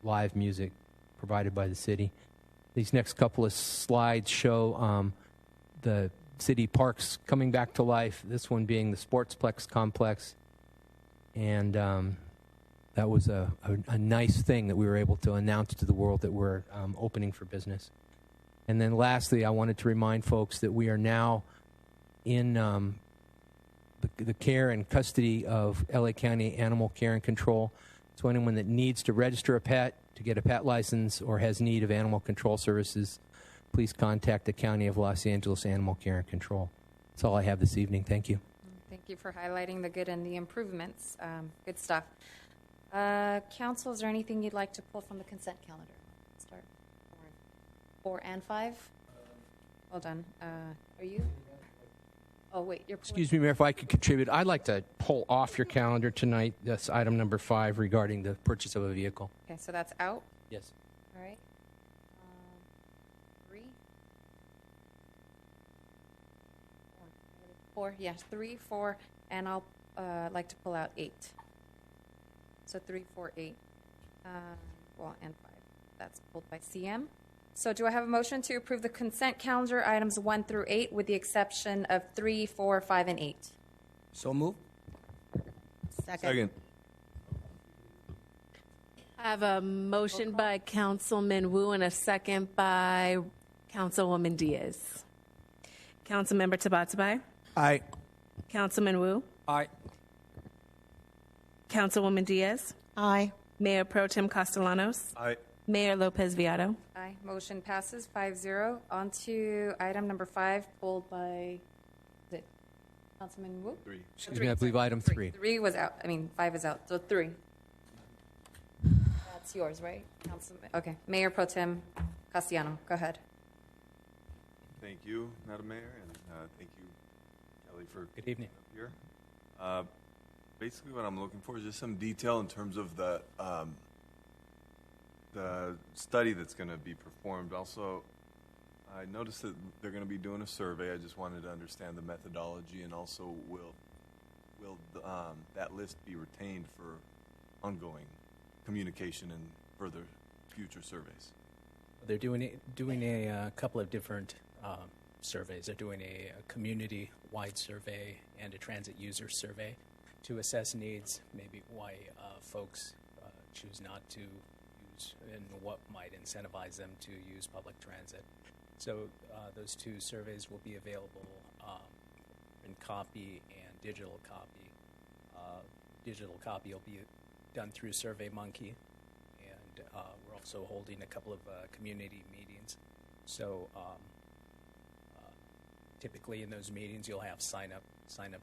P: live music provided by the city. These next couple of slides show the city parks coming back to life, this one being the Sportsplex complex. And that was a nice thing that we were able to announce to the world that we're opening for business. And then lastly, I wanted to remind folks that we are now in the care and custody of LA County Animal Care and Control. So anyone that needs to register a pet, to get a pet license, or has need of animal control services, please contact the County of Los Angeles Animal Care and Control. That's all I have this evening. Thank you.
A: Thank you for highlighting the good and the improvements. Good stuff. Council, is there anything you'd like to pull from the consent calendar? Start 4 and 5. Well done. Are you? Oh, wait. You're
P: Excuse me, Mayor, if I could contribute. I'd like to pull off your calendar tonight. That's item number 5 regarding the purchase of a vehicle.
A: Okay, so that's out?
P: Yes.
A: All right. 3? 4, yes. 3, 4, and I'll like to pull out 8. So 3, 4, 8. Well, and 5. That's pulled by CM. So do I have a motion to approve the consent calendar items 1 through 8 with the exception of 3, 4, 5, and 8?
C: So move.
N: Second.
E: I have a motion by Councilman Wu and a second by Councilwoman Diaz. Councilmember Tabatabai?
C: Aye.
E: Councilman Wu?
C: Aye.
E: Councilwoman Diaz?
Q: Aye.
E: Mayor Pro Tem Castellanos?
N: Aye.
E: Mayor Lopez Viado?
A: Aye. Motion passes 5-0. On to item number 5, pulled by, is it Councilman Wu?
N: 3.
P: Excuse me, I believe item 3.
A: 3 was out. 5 is out. So 3. That's yours, right? Councilman. Okay. Mayor Pro Tem Castellano, go ahead.
N: Thank you, Madam Mayor, and thank you, Kelly, for
P: Good evening.
N: coming up here. Basically, what I'm looking for is just some detail in terms of the study that's going to be performed. Also, I noticed that they're going to be doing a survey. I just wanted to understand the methodology, and also will that list be retained for ongoing communication and further future surveys?
R: They're doing a couple of different surveys. They're doing a community-wide survey and a transit user survey to assess needs, maybe why folks choose not to use and what might incentivize them to use public transit. So those 2 surveys will be available in copy and digital copy. Digital copy will be done through SurveyMonkey, and we're also holding a couple of community meetings. So typically in those meetings, you'll have sign up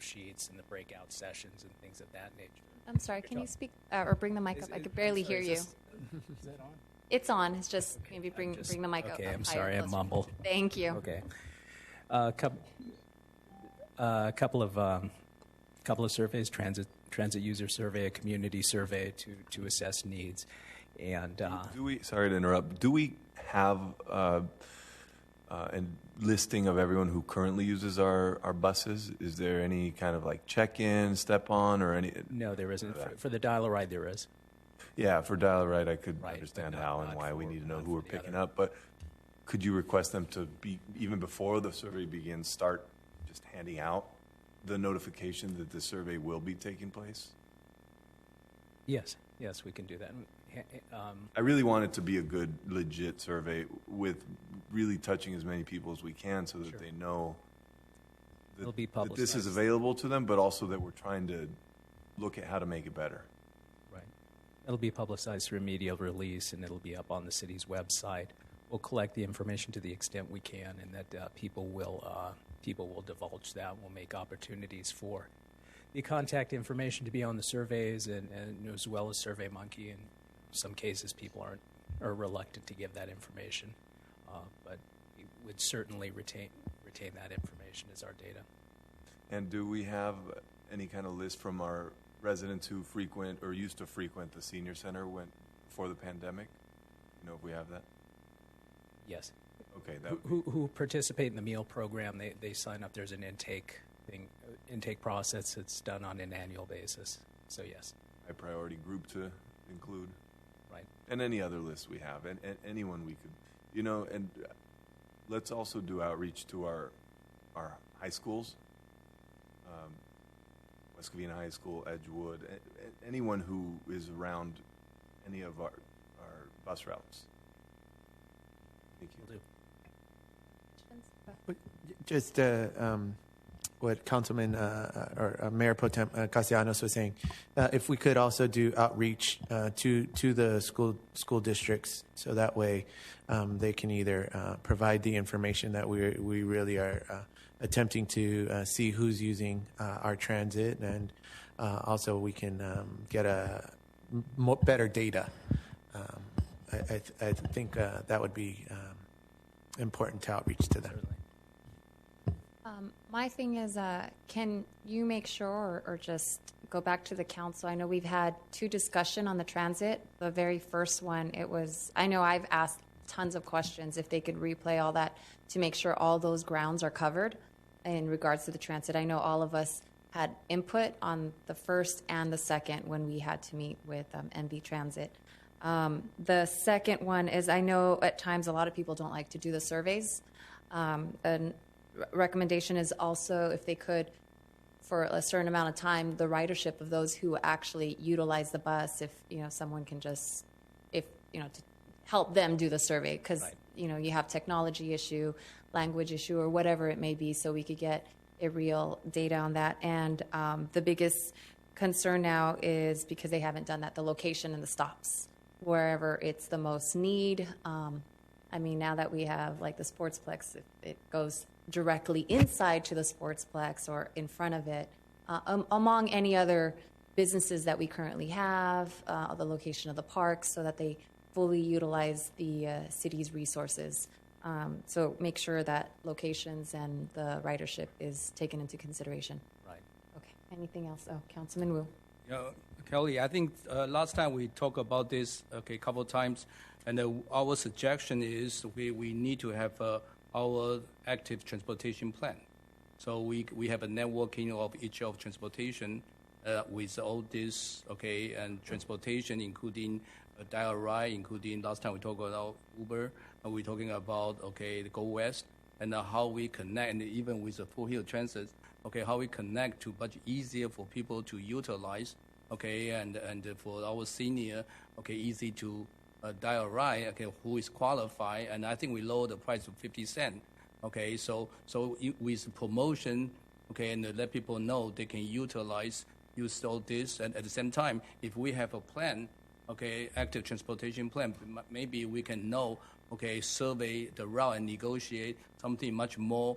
R: sheets and the breakout sessions and things of that nature.
A: I'm sorry, can you speak or bring the mic up? I could barely hear you.
R: Is that on?
A: It's on. It's just maybe bring the mic up.
R: Okay, I'm
A: higher,
R: sorry, I
A: closer.
R: mumbled.
A: Thank you.
R: Okay. Couple of surveys: transit user survey, a community survey to assess needs, and
N: do we? Sorry to interrupt. Do we have a listing of everyone who currently uses our buses? Is there any kind of like check-in, step-on, or any?
R: No, there isn't. For the dial-a-ride, there is.
N: Yeah, for dial-a-ride, I could understand how and why we need to know who we're picking up. But could you request them to be, even before the survey begins, start just handing out the notification that the survey will be taking place?
R: Yes, we can do that.
N: I really want it to be a good, legit survey with really touching as many people as we can so that they know
R: It'll be
N: that this is
R: publicized.
N: available to them, but also that we're trying to look at how to make it better.
R: Right. It'll be publicized through a media release, and it'll be up on the city's website. We'll collect the information to the extent we can, and that people will divulge that. We'll make opportunities for the contact information to be on the surveys, and as well as SurveyMonkey. In some cases, people are reluctant to give that information, but we would certainly retain that information as our data.
N: And do we have any kind of list from our residents who frequent or used to frequent the senior center before the pandemic? You know if we have that?
R: Yes.
N: Okay.
R: Who participate in the meal program? They sign up. There's an intake process that's done on an annual basis. So yes.
N: High priority group to include.
R: Right.
N: And any other lists we have, and anyone we could, and let's also do outreach to our high schools, West Covina High School, Edgewood, anyone who is around any of our bus routes. Thank you.
S: Just what Councilman or Mayor Pro Tem Castellanos was saying, if we could also do outreach to the school districts, so that way they can either provide the information that we really are attempting to see who's using our transit, and also we can get a better data. I think that would be important to outreach to them.
A: My thing is, can you make sure or just go back to the council? I know we've had 2 discussions on the transit. The very first one, I know I've asked tons of questions if they could replay all that to make sure all those grounds are covered in regards to the transit. I know all of us had input on the first and the second when we had to meet with MV Transit. The second one is, I know at times a lot of people don't like to do the surveys. A recommendation is also, if they could, for a certain amount of time, the ridership of those who actually utilize the bus, if someone can just, to help them do the survey, because you have technology issue, language issue, or whatever it may be, so we could get a real data on that. And the biggest concern now is, because they haven't done that, the location and the stops, wherever it's the most need. Now that we have like the Sportsplex, it goes directly inside to the Sportsplex or in front of it, among any other businesses that we currently have, the location of the parks, so that they fully utilize the city's resources. So make sure that locations and the ridership is taken into consideration.
C: Right.
A: Okay. Anything else? Oh, Councilman Wu.
C: Kelly, I think last time we talked about this a couple of times, and our suggestion is we need to have our active transportation plan. So we have a networking of each of transportation with all this, and transportation, including dial ride, including last time we talked about Uber, and we're talking about, the Go West, and how we connect, and even with the Full Hill Transit, how we connect to much easier for people to utilize, and for our senior, easy to dial ride, who is qualified, and I think we lower the price to 50 cents. So with promotion, and let people know they can use all this, and at the same time, if we have a plan, active transportation plan, maybe we can know, survey the route and negotiate something much more,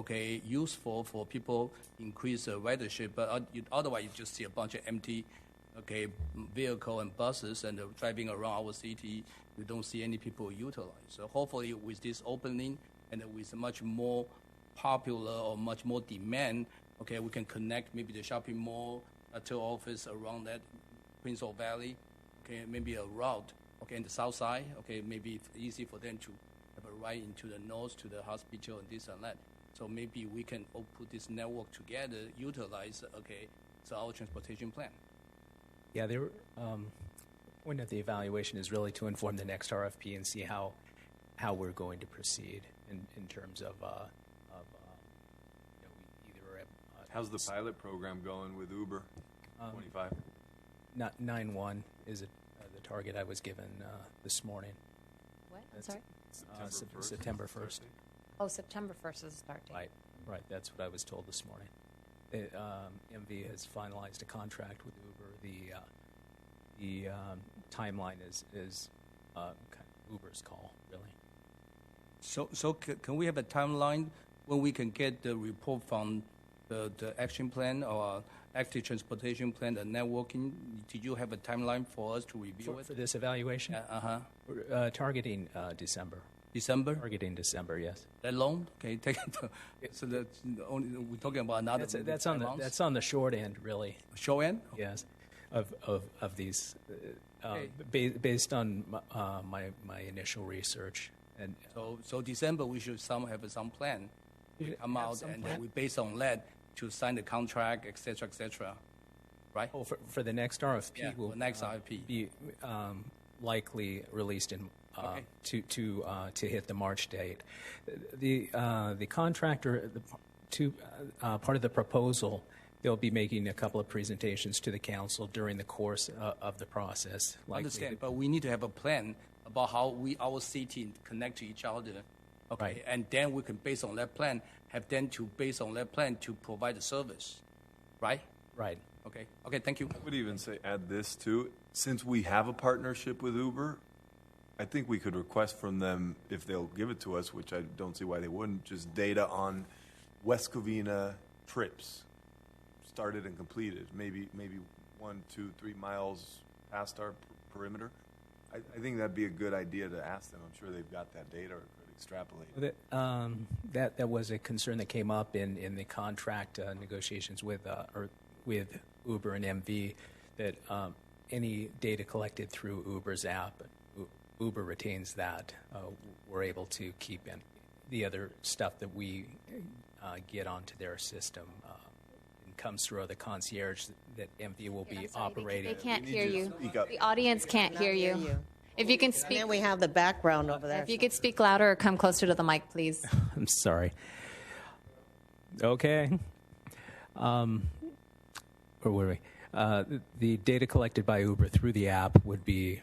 C: useful for people, increase the ridership. But otherwise, you just see a bunch of empty, vehicle and buses and driving around our city. You don't see any people utilize. So hopefully, with this opening and with much more popular or much more demand, we can connect maybe the shopping mall to office around that Prince of Valley. Maybe a route, in the south side, maybe it's easy for them to have a ride into the north to the hospital and this and that. So maybe we can all put this network together, utilize, so our transportation plan.
R: Yeah, point of the evaluation is really to inform the next RFP and see how we're going to proceed in terms of either.
N: How's the pilot program going with Uber? 25.
R: 9-1 is the target I was given this morning.
A: What? I'm sorry?
R: September 1st.
A: Oh, September 1st is the start date.
R: Right. That's what I was told this morning. MV has finalized a contract with Uber. The timeline is kind of Uber's call, really.
C: So can we have a timeline when we can get the report from the action plan or active transportation plan, the networking? Did you have a timeline for us to review it?
R: For this evaluation? We're targeting December.
C: December?
R: Targeting December, yes.
C: That long? Okay, so that's only, we're talking about another.
R: That's on the short end, really.
C: Short end?
R: Yes, of these, based on my initial research. And
C: so December we should have some plan. Come out and we based on that to sign the contract, et cetera, right?
R: Oh, for the next RFP,
C: will next RFP
R: be likely released in to hit the March date. The contractor, part of the proposal, they'll be making a couple of presentations to the council during the course of the process.
C: I understand, but we need to have a plan about how our city connect to each other.
R: Right.
C: And then we can, based on that plan, based on that plan to provide the service, right?
R: Right.
C: Okay, thank you.
N: I would even say add this too. Since we have a partnership with Uber, I think we could request from them, if they'll give it to us, which I don't see why they wouldn't, just data on West Covina trips, started and completed, maybe 1, 2, 3 miles past our perimeter. I think that'd be a good idea to ask them. I'm sure they've got that data or could extrapolate.
R: That was a concern that came up in the contract negotiations with Uber and MV, that any data collected through Uber's app, Uber retains that. We're able to keep in the other stuff that we get onto their system comes through, or the concierge that MV will be operating.
A: They can't hear you. The audience can't hear you. If you can speak.
Q: And then we have the background over there.
A: If you could speak louder or come closer to the mic, please.
R: I'm sorry. Okay. Where were we? The data collected by Uber through the app would be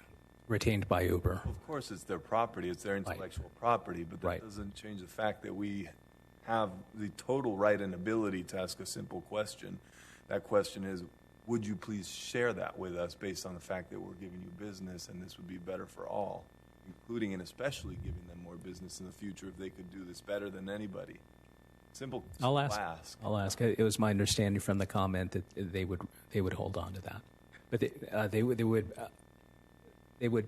R: retained by Uber.
N: Of course, it's their property, it's their intellectual property, but that doesn't change the fact that we have the total right and ability to ask a simple question. That question is, would you please share that with us based on the fact that we're giving you business and this would be better for all, including and especially giving them more business in the future if they could do this better than anybody? Simple
R: I'll
N: ask.
R: I'll ask. It was my understanding from the comment that they would hold on to that, but they would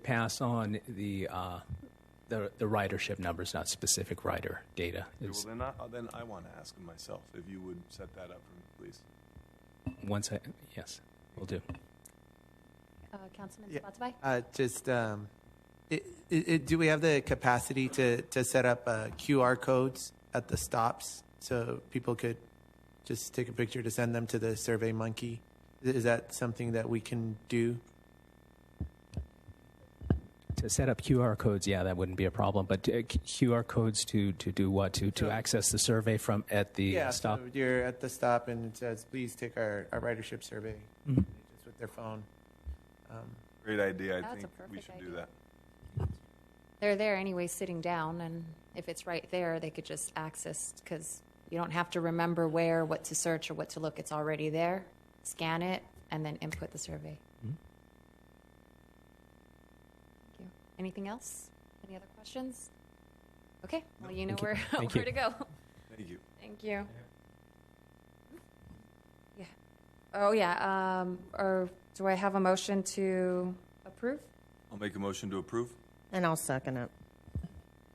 R: pass on the ridership numbers, not specific rider data.
N: Okay, well, then I want to ask them myself if you would set that up for me, please.
R: Yes, we'll do.
A: Councilman
S: Yeah.
A: Tabatabai?
S: Do we have the capacity to set up QR codes at the stops so people could just take a picture to send them to the Survey Monkey? Is that something that we can do?
R: To set up QR codes, yeah, that wouldn't be a problem. But QR codes to do what? To access the survey from at the stop?
S: So you're at the stop and it says, please take our ridership survey,
R: Mhm.
S: just with their phone.
N: Great idea. I
A: That's
N: think
A: a perfect
N: we should do
A: idea.
N: that.
A: They're there anyway, sitting down, and if it's right there, they could just access, because you don't have to remember what to search or what to look. It's already there. Scan it, and then input the survey.
R: Mhm.
A: Thank you. Anything else? Any other questions? Okay, well, you know
R: Thank you.
A: where,
R: Thank
A: where
R: you.
A: to go.
N: Thank you.
A: Thank you. Yeah. Oh, yeah. Or do I have a motion to approve?
N: I'll make a motion to approve.
Q: And I'll second it.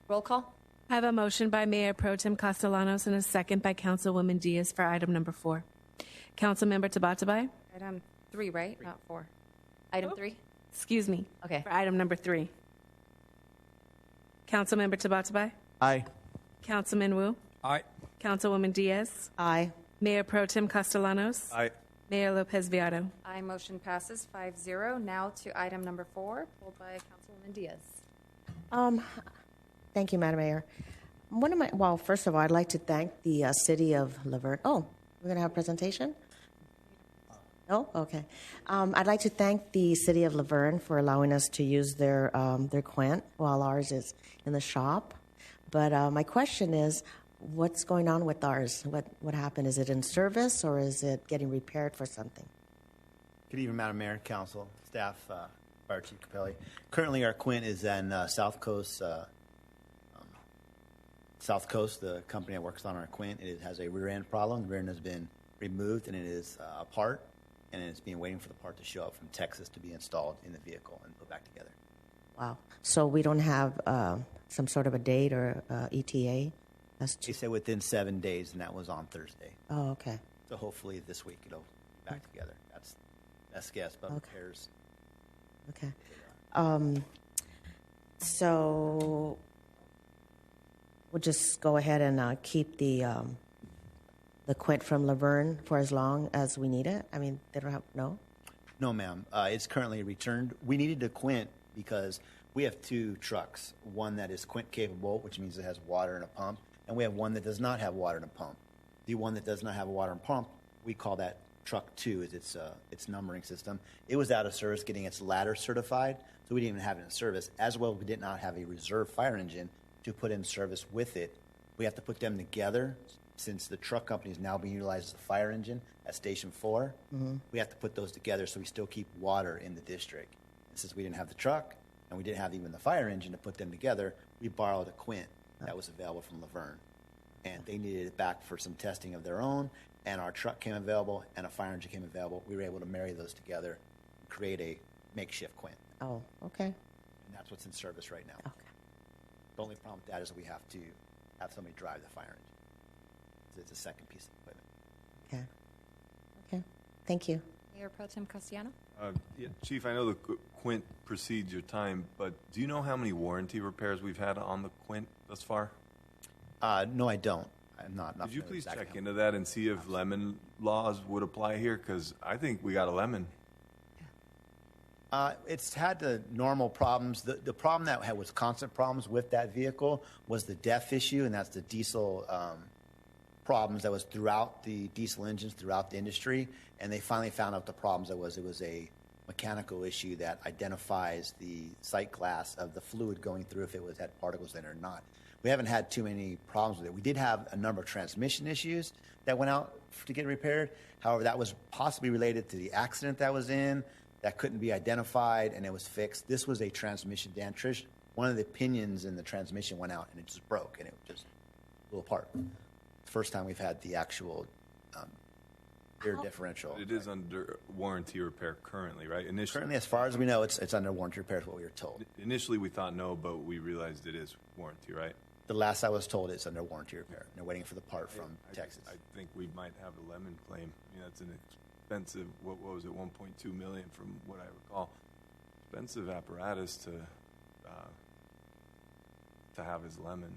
A: Roll call?
E: I have a motion by Mayor Pro Tem Castellanos and a second by Councilwoman Diaz for item number 4. Councilmember Tabatabai?
A: Item 3, right? Not 4. Item 3?
E: Excuse me.
A: Okay.
E: For item number 3. Councilmember Tabatabai?
S: Aye.
E: Councilman Wu?
H: Aye.
E: Councilwoman Diaz?
Q: Aye.
E: Mayor Pro Tem Castellanos?
N: Aye.
E: Mayor Lopez Viado?
A: Aye, motion passes 5-0. Now to item number 4, pulled by Councilwoman Diaz.
Q: Thank you, Madam Mayor. First of all, I'd like to thank the city of Laverne. Oh, we're going to have a presentation? No? Okay. I'd like to thank the city of Laverne for allowing us to use their Quint while ours is in the shop. But my question is, what's going on with ours? What happened? Is it in service or is it getting repaired for something?
T: Good evening, Madam Mayor, Council, staff, Fire Chief Capelli. Currently, our Quint is in South Coast. South Coast, the company that works on our Quint, it has a rear end problem. The rear end has been removed and it is apart, and it's been waiting for the part to show up from Texas to be installed in the vehicle and put back together.
Q: Wow. So we don't have some sort of a date or ETA?
T: They said within 7 days, and that was on Thursday.
Q: Oh, okay.
T: So hopefully this week it'll be back together. That's best guess, but repairs.
Q: Okay. So we'll just go ahead and keep the Quint from Laverne for as long as we need it? I mean, they don't have, no?
T: No, ma'am. It's currently returned. We needed a Quint because we have 2 trucks. One that is Quint capable, which means it has water and a pump, and we have one that does not have water and a pump. The one that does not have a water and pump, we call that Truck 2 is its numbering system. It was out of service getting its ladder certified, so we didn't even have it in service. As well, we did not have a reserve fire engine to put in service with it. We have to put them together. Since the truck company is now being utilized as a fire engine at Station 4, we have to put those together so we still keep water in the district. And since we didn't have the truck and we didn't have even the fire engine to put them together, we borrowed a Quint that was available from Laverne. And they needed it back for some testing of their own, and our truck came available and a fire engine came available. We were able to marry those together and create a makeshift Quint.
Q: Oh, okay.
T: And that's what's in service right now.
Q: Okay.
T: The only problem with that is we have to have somebody drive the fire engine. It's a second piece of equipment.
Q: Okay. Okay. Thank you.
A: Mayor Pro Tem Castellano?
N: Yeah, Chief, I know the Quint precedes your time, but do you know how many warranty repairs we've had on the Quint thus far?
T: No, I don't. I'm not
N: Could you
T: familiar
N: please
T: exactly
N: check into that and see if lemon laws would apply here? Because I think we got a lemon.
T: It's had the normal problems. The problem that had was constant problems with that vehicle was the DEF issue, and that's the diesel problems that was throughout the diesel engines throughout the industry. And they finally found out the problems it was a mechanical issue that identifies the sight glass of the fluid going through if it had particles in it or not. We haven't had too many problems with it. We did have a number of transmission issues that went out to get repaired. However, that was possibly related to the accident that was in, that couldn't be identified, and it was fixed. This was a transmission damage. One of the pinions in the transmission went out, and it just broke, and it just blew apart. The first time we've had the actual rear differential.
N: It is under warranty repair currently, right?
T: Currently, as far as we know, it's under warranty repair is what we were told.
N: Initially, we thought no, but we realized it is warranty, right?
T: The last I was told, it's under warranty repair. They're waiting for the part from Texas.
N: I think we might have a lemon claim. I mean, that's an expensive, what was it, 1.2 million from what I recall. Expensive apparatus to have as lemon.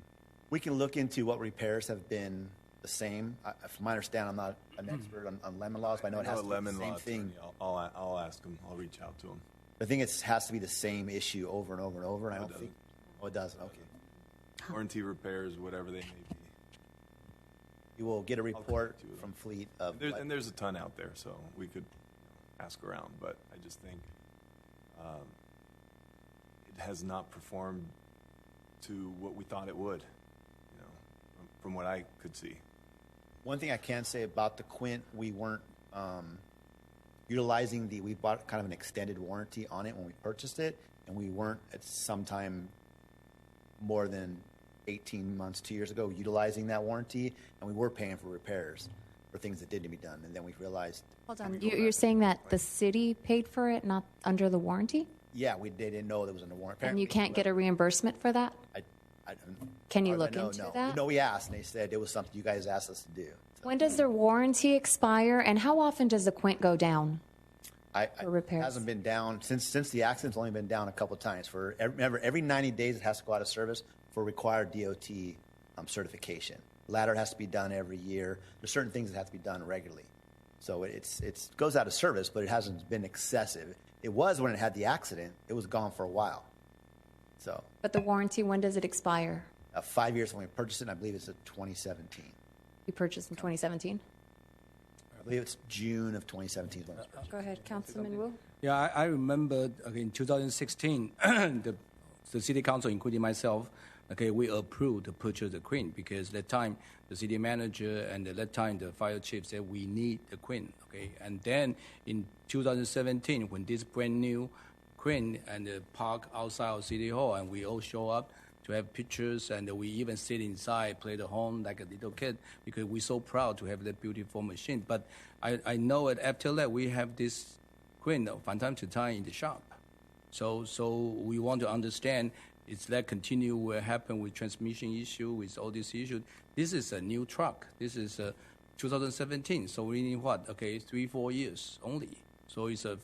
T: We can look into what repairs have been the same. From my understanding, I'm not an expert on lemon laws, but I know it has to be the same thing.
N: I'll ask him. I'll reach out to him.
T: I think it has to be the same issue over and over and over. And I don't think. Oh, it doesn't. Okay.
N: Warranty repairs, whatever they may be.
T: You will get a report from Fleet of.
N: And there's a ton out there, so we could ask around. But I just think it has not performed to what we thought it would. From what I could see.
T: One thing I can say about the Quint, we weren't utilizing we bought kind of an extended warranty on it when we purchased it, and we weren't at some time more than 18 months, 2 years ago, utilizing that warranty, and we were paying for repairs for things that didn't need to be done. And then we realized.
A: Hold on. You're saying that the city paid for it, not under the warranty?
T: Yeah, they didn't know that was under warranty.
A: And you can't get a reimbursement for that? Can you look into that?
T: No, we asked, and they said it was something you guys asked us to do.
A: When does their warranty expire, and how often does the Quint go down for repairs?
T: It hasn't been down since the accident's only been down a couple of times. Every 90 days it has to go out of service for required DOT certification. Ladder has to be done every year. There's certain things that have to be done regularly. So it goes out of service, but it hasn't been excessive. It was when it had the accident. It was gone for a while. So.
A: But the warranty, when does it expire?
T: 5 years when we purchased it, and I believe it's 2017.
A: You purchased in 2017?
T: I believe it's June of 2017 when it was purchased.
A: Go ahead, Councilman Wu.
C: Yeah, I remember in 2016, the city council, including myself, we approved to purchase the Quint because at that time the city manager and at that time the fire chief said we need the Quint. And then in 2017, when this brand new Quint and park outside of City Hall, and we all show up to have pictures, and we even sit inside, play the horn like a little kid because we're so proud to have that beautiful machine. But I know that after that we have this Quint from time to time in the shop. So we want to understand is that continue will happen with transmission issue, with all these issues. This is a new truck. This is 2017, so we need 3-4 years only. So it's a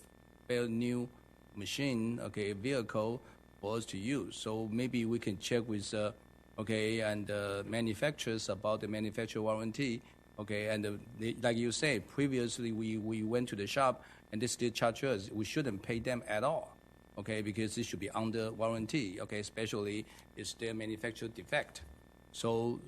C: fairly new machine, vehicle for us to use. So maybe we can check with, and manufacturers about the manufacturer warranty, and like you say, previously we went to the shop and they still charge us. We shouldn't pay them at all, because it should be under warranty, especially it's their manufacturer defect. So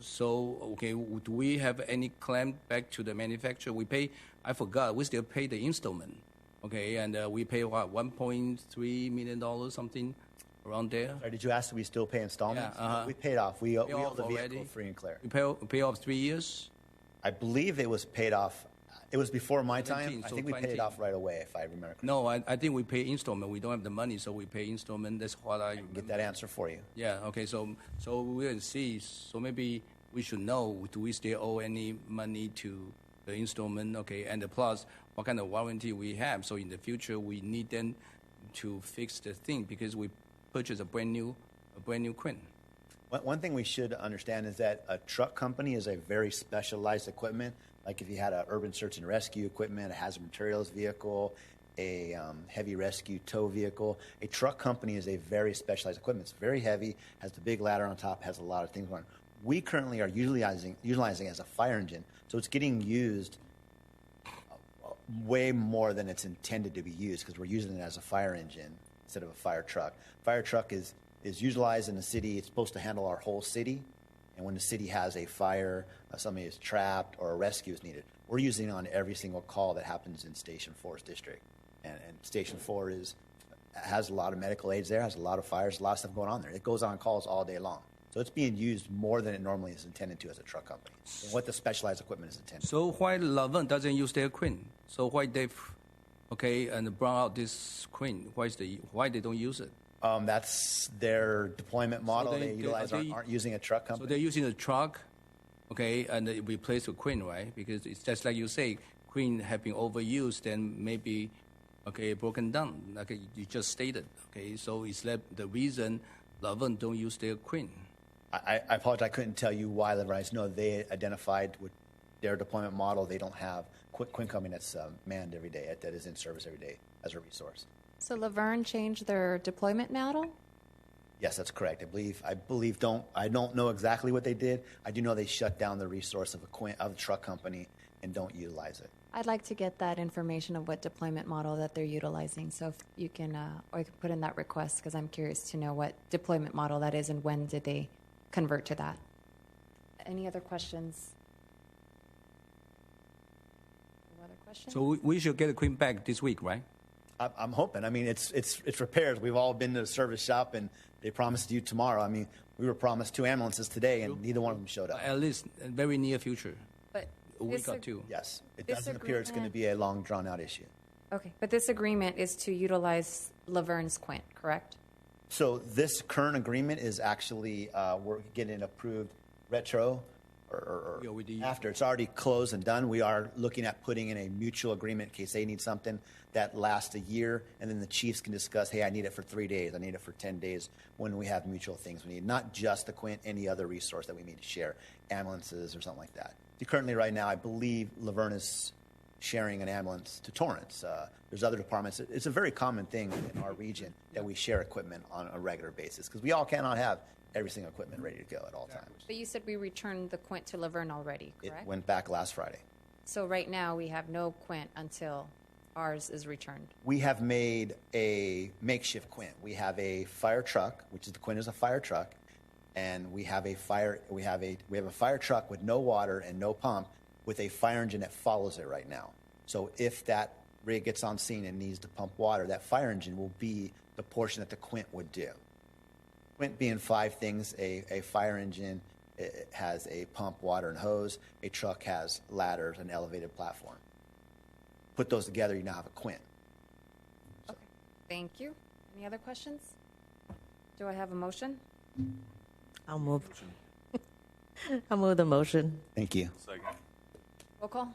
C: do we have any claim back to the manufacturer? We pay, I forgot, we still pay the installment. And we pay $1.3 million, something around there.
T: Sorry, did you ask if we still pay installments?
C: Yeah,
T: we paid off. We owe the vehicle
C: already.
T: free and clear.
C: We pay off 3 years?
T: I believe it was paid off. It was before my time. I think we
C: 20.
T: paid it off right away, if I remember correctly.
C: No, I think we pay installment. We don't have the money, so we pay installment. That's what I
T: can get that answer for you.
C: Yeah, so we'll see. So maybe we should know, do we still owe any money to the installment, and plus what kind of warranty we have. So in the future, we need them to fix the thing because we purchased a brand new Quint.
T: One thing we should understand is that a truck company is a very specialized equipment. Like if you had an urban search and rescue equipment, a hazard materials vehicle, a heavy rescue tow vehicle, a truck company is a very specialized equipment. It's very heavy, has the big ladder on top, has a lot of things going on. We currently are utilizing it as a fire engine, so it's getting used way more than it's intended to be used because we're using it as a fire engine instead of a fire truck. Fire truck is utilized in the city. It's supposed to handle our whole city. And when the city has a fire, somebody is trapped, or a rescue is needed, we're using it on every single call that happens in Station 4's district. And Station 4 has a lot of medical aids there, has a lot of fires, a lot of stuff going on there. It goes on calls all day long. So it's being used more than it normally is intended to as a truck company, and what the specialized equipment is intended.
C: So why Laverne doesn't use their queen? So why they've, and brought out this queen? Why they don't use it?
T: That's their deployment model. So they utilize aren't using a truck company.
C: So they're using a truck, and they replace the queen, right? Because it's just like you say, queen have been overused and maybe, broken down, like you just stated. So is that the reason Laverne don't use their queen?
T: I apologize. I couldn't tell you why Laverne. I just know they identified with their deployment model. They don't have queen coming that's manned every day, that is in service every day as a resource.
A: So Laverne changed their deployment model?
T: Yes, that's correct. I believe. I don't know exactly what they did. I do know they shut down the resource of a truck company and don't utilize it.
A: I'd like to get that information of what deployment model that they're utilizing. So if you can, or you can put in that request because I'm curious to know what deployment model that is and when did they convert to that. Any other questions? No other questions?
C: So we should get a queen back this week, right?
T: I'm hoping. I mean, it's repairs. We've all been to the service shop, and they promised you tomorrow. I mean, we were promised 2 ambulances today, and neither one of them showed up.
C: At least in very near future.
A: But
C: a week or two.
T: Yes. It doesn't appear it's going to be a long, drawn-out issue.
A: Okay, but this agreement is to utilize Laverne's Quint, correct?
T: So this current agreement is actually, we're getting approved retro or after. It's already closed and done. We are looking at putting in a mutual agreement in case they need something that lasts a year, and then the chiefs can discuss, hey, I need it for 3 days, I need it for 10 days, when we have mutual things we need. Not just the Quint, any other resource that we need to share, ambulances or something like that. Currently, right now, I believe Laverne is sharing an ambulance to Torrance. There's other departments. It's a very common thing in our region that we share equipment on a regular basis because we all cannot have every single equipment ready to go at all times.
A: But you said we returned the Quint to Laverne already, correct?
T: It went back last Friday.
A: So right now we have no Quint until ours is returned.
T: We have made a makeshift Quint. We have a fire truck, which is the Quint is a fire truck, and we have a fire truck with no water and no pump with a fire engine that follows it right now. So if that rig gets on scene and needs to pump water, that fire engine will be the portion that the Quint would do. Quint being 5 things: a fire engine, it has a pump, water, and hose. A truck has ladders and elevated platform. Put those together, you now have a Quint.
A: Okay, thank you. Any other questions? Do I have a motion?
Q: I'll move. I'll move the motion.
T: Thank you.
N: Second.
A: Roll call.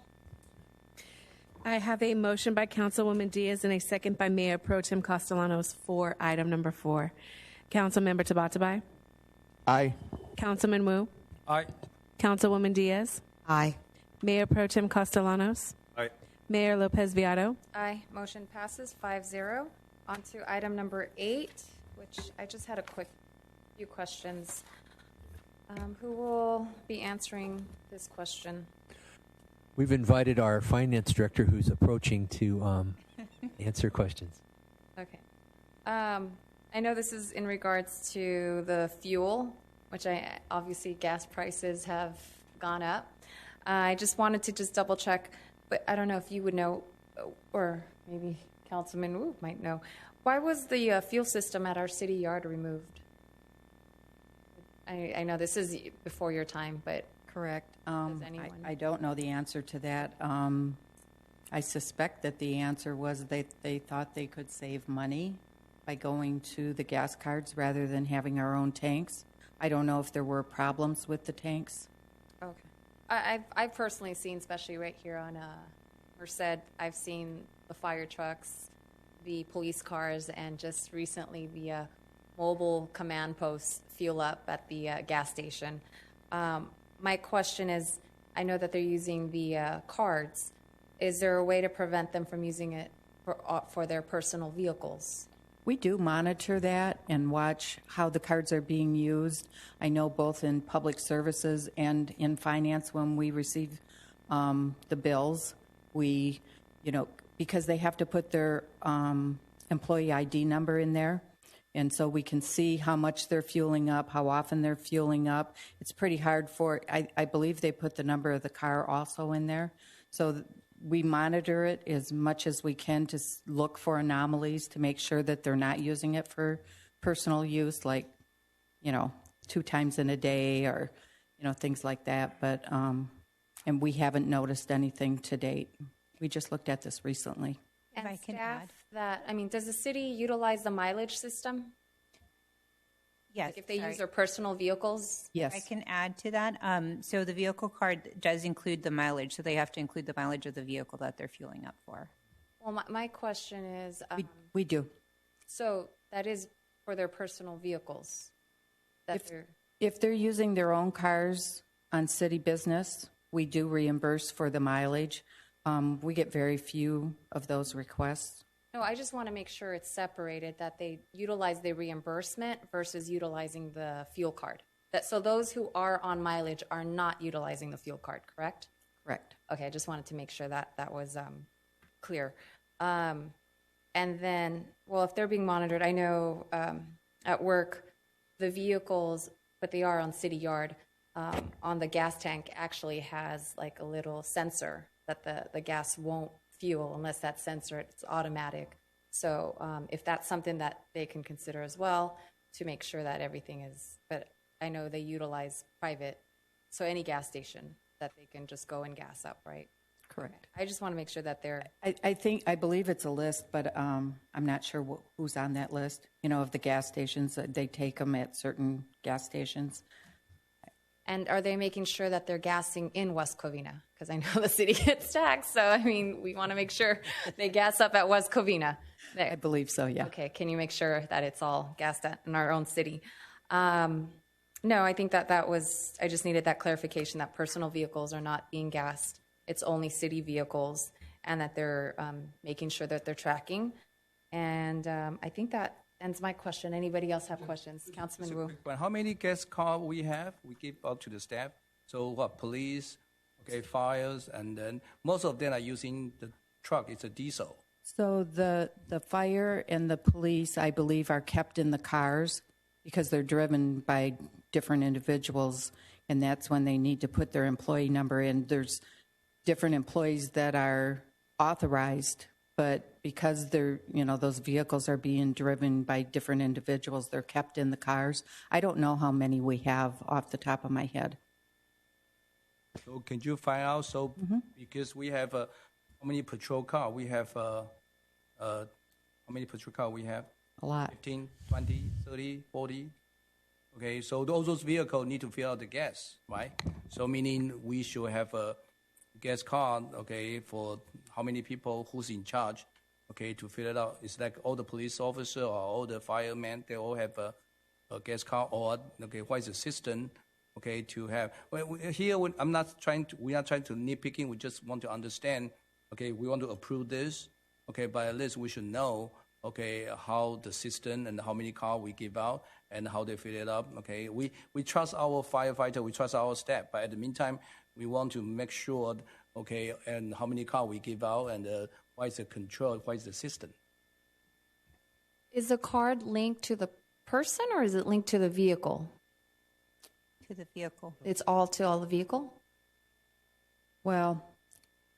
E: I have a motion by Councilwoman Diaz and a second by Mayor Pro Tem Castellanos for item number 4. Councilmember Tabatabai?
S: Aye.
E: Councilman Wu?
M: Aye.
E: Councilwoman Diaz?
Q: Aye.
E: Mayor Pro Tem Castellanos?
N: Aye.
E: Mayor Lopez Viado?
A: Aye. Motion passes 5-0. On to item number 8, which I just had a quick few questions. Who will be answering this question?
P: We've invited our finance director who's approaching to answer questions.
A: Okay. I know this is in regards to the fuel, which obviously gas prices have gone up. I just wanted to just double check, but I don't know if you would know, or maybe Councilman Wu might know. Why was the fuel system at our city yard removed? I know this is before your time, but
U: correct.
A: does anyone?
U: I don't know the answer to that. I suspect that the answer was they thought they could save money by going to the gas cards rather than having our own tanks. I don't know if there were problems with the tanks.
A: Okay. I've personally seen, especially right here on Merced, I've seen the fire trucks, the police cars, and just recently the mobile command posts fuel up at the gas station. My question is, I know that they're using the cards. Is there a way to prevent them from using it for their personal vehicles?
U: We do monitor that. and watch how the cards are being used. I know both in public services and in finance when we receive the bills, we, because they have to put their employee ID number in there. And so we can see how much they're fueling up, how often they're fueling up. It's pretty hard I believe they put the number of the car also in there. So we monitor it as much as we can to look for anomalies to make sure that they're not using it for personal use, like, 2 times in a day or, things like that. But, and we haven't noticed anything to date. We just looked at this recently.
A: And staff does the city utilize the mileage system?
B: Yes.
A: Like if they use their personal vehicles?
U: Yes.
B: I can add to that. So the vehicle card does include the mileage, so they have to include the mileage of the vehicle that they're fueling up for.
A: Well, my question is...
U: we do.
A: So that is for their personal vehicles?
U: If they're using their own cars on city business, we do reimburse for the mileage. We get very few of those requests.
A: No, I just want to make sure it's separated, that they utilize the reimbursement versus utilizing the fuel card. So those who are on mileage are not utilizing the fuel card, correct?
U: Correct.
A: Okay, I just wanted to make sure that was clear. And then, well, if they're being monitored, I know at work, the vehicles, but they are on city yard, on the gas tank actually has like a little sensor that the gas won't fuel unless that sensor, it's automatic. So if that's something that they can consider as well to make sure that everything is, but I know they utilize private, so any gas station that they can just go and gas up, right?
U: Correct.
A: I just want to make sure that they're...
U: I believe it's a list, but I'm not sure who's on that list, of the gas stations. They take them at certain gas stations.
A: And are they making sure that they're gassing in West Covina? Because I know the city gets taxed, so we want to make sure they gas up at West Covina.
U: I believe so, yeah.
A: Okay, can you make sure that it's all gassed at in our own city? No, I think that was, I just needed that clarification that personal vehicles are not being gassed. It's only city vehicles, and that they're making sure that they're tracking. And I think that ends my question. Anybody else have questions? Councilman Wu.
C: But how many gas cars we have? We give out to the staff. So what? Police, fires, and then most of them are using the truck. It's a diesel.
U: So the fire and the police, I believe, are kept in the cars because they're driven by different individuals, and that's when they need to put their employee number in. There's different employees that are authorized, but because they're, those vehicles are being driven by different individuals, they're kept in the cars. I don't know how many we have off the top of my head.
C: So can you find out? So because we have how many patrol car? We have how many patrol car we have?
U: A lot.
C: 15, 20, 30, 40. Okay, so all those vehicles need to fill out the gas, right? So meaning we should have a gas card, for how many people, who's in charge, to fill it out. It's like all the police officer or all the firemen, they all have a gas card, or what is the system, to have. Well, here we are not trying to nitpicking. We just want to understand. We want to approve this. But at least we should know. How the system and how many cars we give out and how they fill it up. We trust our firefighter, we trust our staff. But at the meantime, we want to make sure. And how many cars we give out and what is the control, what is the system.
A: Is the card linked to the person or is it linked to the vehicle?
B: To the vehicle.
A: It's all to all the vehicle?
U: Well,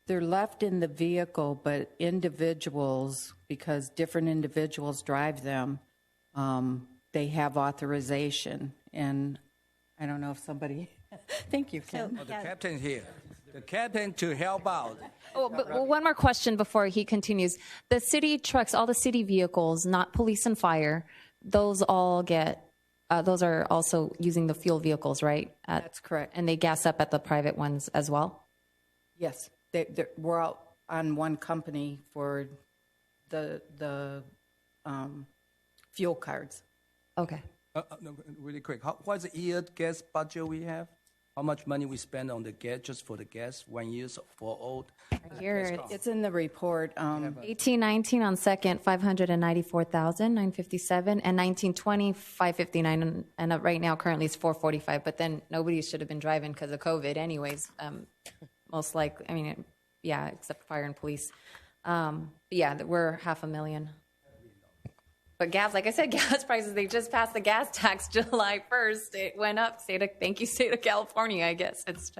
U: they're left in the vehicle, but individuals, because different individuals drive them, they have authorization. And I don't know if somebody... Thank you, Ken.
C: The captain here. The captain to help out.
A: But one more question before he continues. The city trucks, all the city vehicles, not police and fire, those all get... those are also using the fuel vehicles, right?
U: That's correct.
A: And they gas up at the private ones as well?
U: Yes. We're out on one company for the fuel cards.
A: Okay.
C: No, really quick. What's the year gas budget we have? how much money we spend on the gas, just for the gas, 1 year for old.
A: Here,
U: It's in the report.
A: 1819 on second, 594,957, and 1920, 559, and right now currently it's 445. But then nobody should have been driving because of COVID, anyways. Most likely, I mean, yeah, except fire and police. Yeah, we're $500,000. But gas, like I said, gas prices, they just passed the gas tax July 1st. It went up. Thank you, state of California, I guess. It's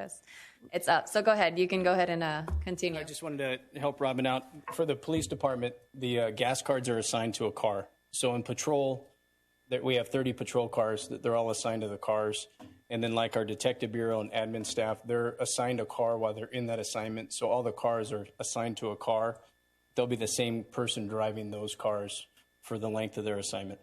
A: up. So go ahead. You can go ahead and continue.
D: I just wanted to help Robin out. For the police department, the gas cards are assigned to a car. So in patrol, we have 30 patrol cars. They're all assigned to the cars. And then like our detective bureau and admin staff, they're assigned a car while they're in that assignment. So all the cars are assigned to a car. They'll be the same person driving those cars for the length of their assignment.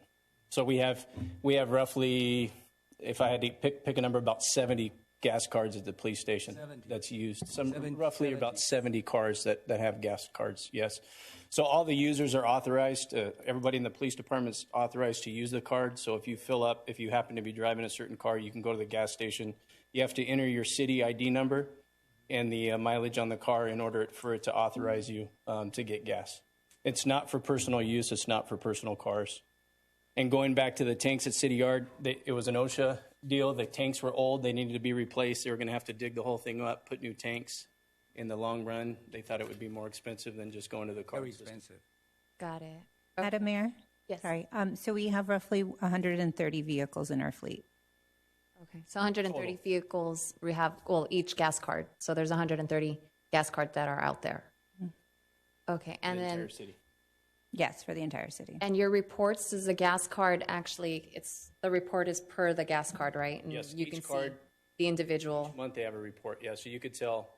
D: So we have roughly, if I had to pick a number, about 70 gas cards at the police station that's used. Roughly 70. About 70 cars that have gas cards, yes. So all the users are authorized, everybody in the police department is authorized to use the card. So if you fill up, if you happen to be driving a certain car, you can go to the gas station. You have to enter your city ID number and the mileage on the car in order for it to authorize you to get gas. It's not for personal use. It's not for personal cars. And going back to the tanks at City Yard, it was an OSHA deal. The tanks were old. They needed to be replaced. They were going to have to dig the whole thing up, put new tanks. In the long run, they thought it would be more expensive than just going to the car.
C: Very expensive.
A: Got it.
B: Madam Mayor?
A: Yes.
B: Sorry. So we have roughly 130 vehicles in our fleet.
A: Okay. So 130 vehicles, we have, well, each gas card. So there's 130 gas cards that are out there. Okay. And
D: the
A: then.
D: entire city.
B: Yes, for the entire city.
A: And your reports, does the gas card actually, the report is per the gas card, right? And
D: Yes,
A: you
D: each
A: can
D: card,
A: see the individual.
D: Each month they have a report, yeah. So you could tell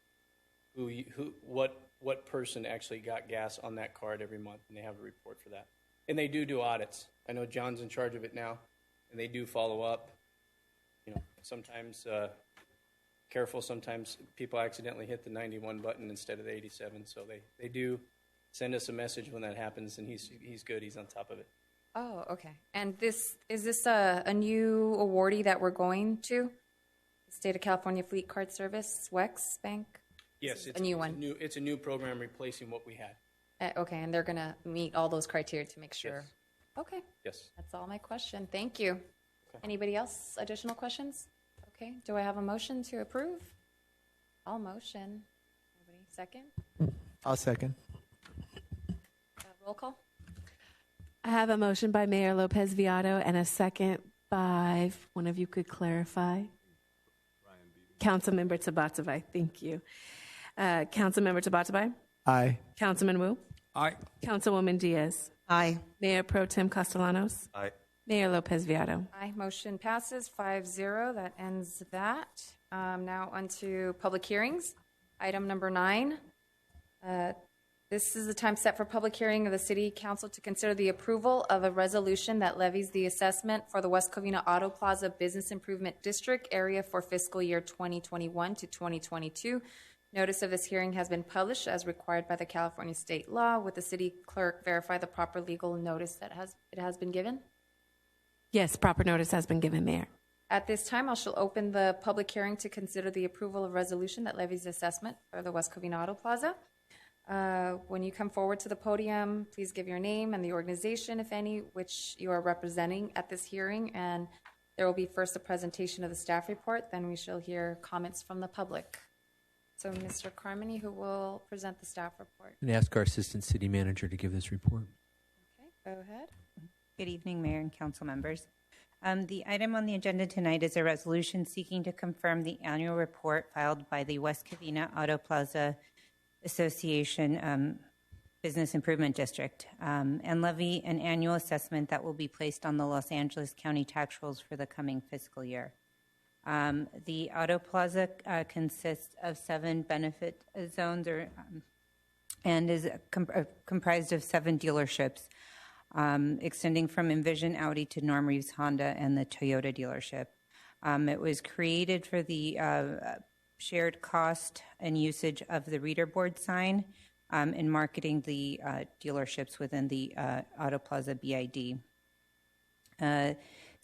D: what person actually got gas on that card every month, and they have a report for that. And they do audits. I know John's in charge of it now, and they do follow up. You know, sometimes careful, sometimes people accidentally hit the 91 button instead of the 87. So they do send us a message when that happens, and he's good. He's on top of it.
A: Oh, okay. And is this a new awardee that we're going to? The State of California Fleet Card Service, WEX Bank?
D: Yes,
A: it's a new one.
D: It's a new program replacing what we had.
A: Okay, and they're going to meet all those criteria to make sure.
D: Yes.
A: Okay.
D: Yes.
A: That's all my question. Thank you. Okay. Anybody else? Additional questions? Okay. Do I have a motion to approve? I'll motion. Anybody second?
S: I'll second.
A: Roll call.
E: I have a motion by Mayor Lopez Viado and a second by, if one of you could clarify. Councilmember Tabatabai. Thank you. Councilmember Tabatabai?
S: Aye.
E: Councilman Wu?
C: Aye.
E: Councilwoman Diaz?
Q: Aye.
E: Mayor Pro Tem Castellanos?
N: Aye.
E: Mayor Lopez Viado?
A: Aye. Motion passes 5-0. That ends that. Now on to public hearings. Item number 9. This is the time set for public hearing of the City Council to consider the approval of a resolution that levies the assessment for the West Covina Auto Plaza Business Improvement District area for fiscal year 2021 to 2022. Notice of this hearing has been published as required by the California state law. Would the city clerk verify the proper legal notice that it has been given?
E: Yes, proper notice has been given, Mayor.
A: At this time, I shall open the public hearing to consider the approval of resolution that levies the assessment for the West Covina Auto Plaza. When you come forward to the podium, please give your name and the organization, if any, which you are representing at this hearing. And there will be first a presentation of the staff report, then we shall hear comments from the public. So, Mr. Carmody, who will present the staff report?
P: And ask our Assistant City Manager to give this report.
A: Okay, go ahead.
B: Good evening, Mayor and council members. The item on the agenda tonight is a resolution seeking to confirm the annual report filed by the West Covina Auto Plaza Association Business Improvement District and levy an annual assessment that will be placed on the Los Angeles County tax rolls for the coming fiscal year. The Auto Plaza consists of 7 benefit zones and is comprised of 7 dealerships extending from Envision Audi to Norm Reeves Honda and the Toyota dealership. It was created for the shared cost and usage of the reader board sign in marketing the dealerships within the Auto Plaza BID.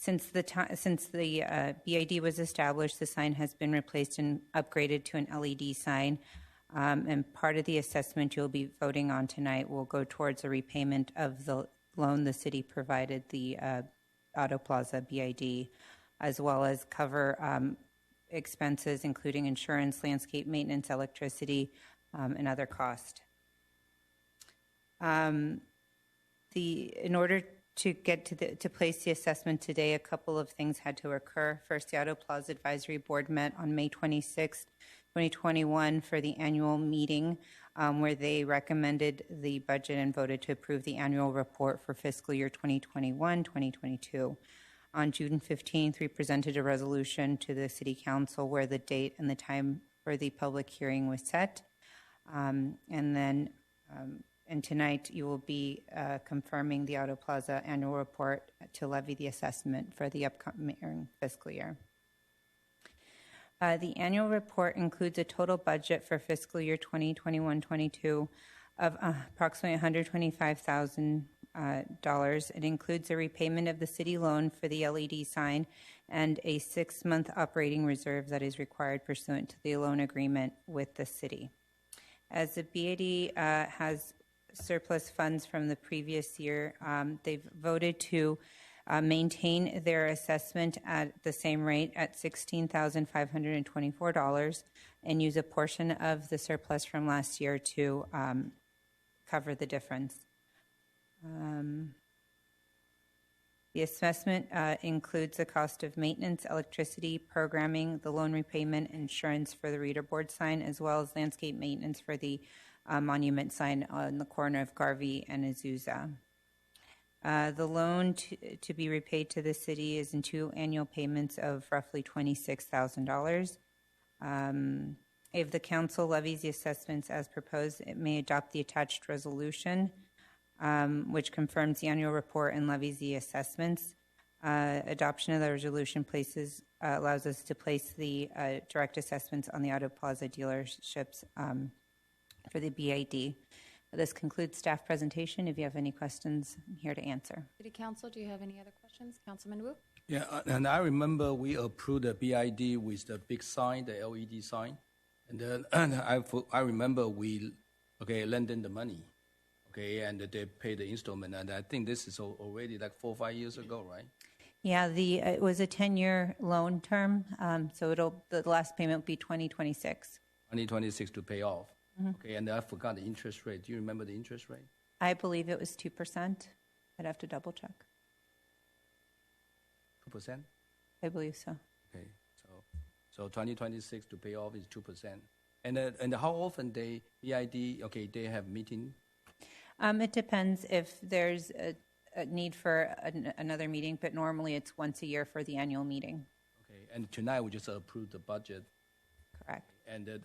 B: Since the BID was established, the sign has been replaced and upgraded to an LED sign. And part of the assessment you'll be voting on tonight will go towards a repayment of the loan the city provided the Auto Plaza BID, as well as cover expenses including insurance, landscape maintenance, electricity, and other costs. In order to get to place the assessment today, a couple of things had to occur. First, the Auto Plaza Advisory Board met on May 26, 2021 for the annual meeting where they recommended the budget and voted to approve the annual report for fiscal year 2021-2022. On June 15th, we presented a resolution to the City Council where the date and the time for the public hearing was set. And tonight you will be confirming the Auto Plaza annual report to levy the assessment for the upcoming fiscal year. The annual report includes a total budget for fiscal year 2021-22 of approximately $125,000. It includes a repayment of the city loan for the LED sign and a 6-month operating reserve that is required pursuant to the loan agreement with the city. As the BID has surplus funds from the previous year, they've voted to maintain their assessment at the same rate at $16,524 and use a portion of the surplus from last year to cover the difference. The assessment includes the cost of maintenance, electricity, programming, the loan repayment, insurance for the reader board sign, as well as landscape maintenance for the monument sign on the corner of Garvey and Azusa. The loan to be repaid to the city is in 2 annual payments of roughly $26,000. If the council levies the assessments as proposed, it may adopt the attached resolution, which confirms the annual report and levies the assessments. Adoption of the resolution allows us to place the direct assessments on the Auto Plaza dealerships for the BID. This concludes staff presentation. If you have any questions, I'm here to answer.
A: City Council, do you have any other questions? Councilman Wu?
C: Yeah, and I remember we approved the BID with the big sign, the LED sign. And then I remember we lent in the money, and they paid the installment. And I think this is already like 4 or 5 years ago, right?
B: Yeah, it was a 10-year loan term, so the last payment will be 2026.
C: 2026 to pay off.
B: Mhm.
C: Okay, and I forgot the interest rate. Do you remember the interest rate?
B: I believe it was 2%. I'd have to double check.
C: 2%?
B: I believe so.
C: Okay, so 2026 to pay off is 2%. And how often BID, they have meeting?
B: It depends if there's a need for another meeting, but normally it's once a year for the annual meeting.
C: Okay, and tonight we just approved the budget.
B: Correct.
C: And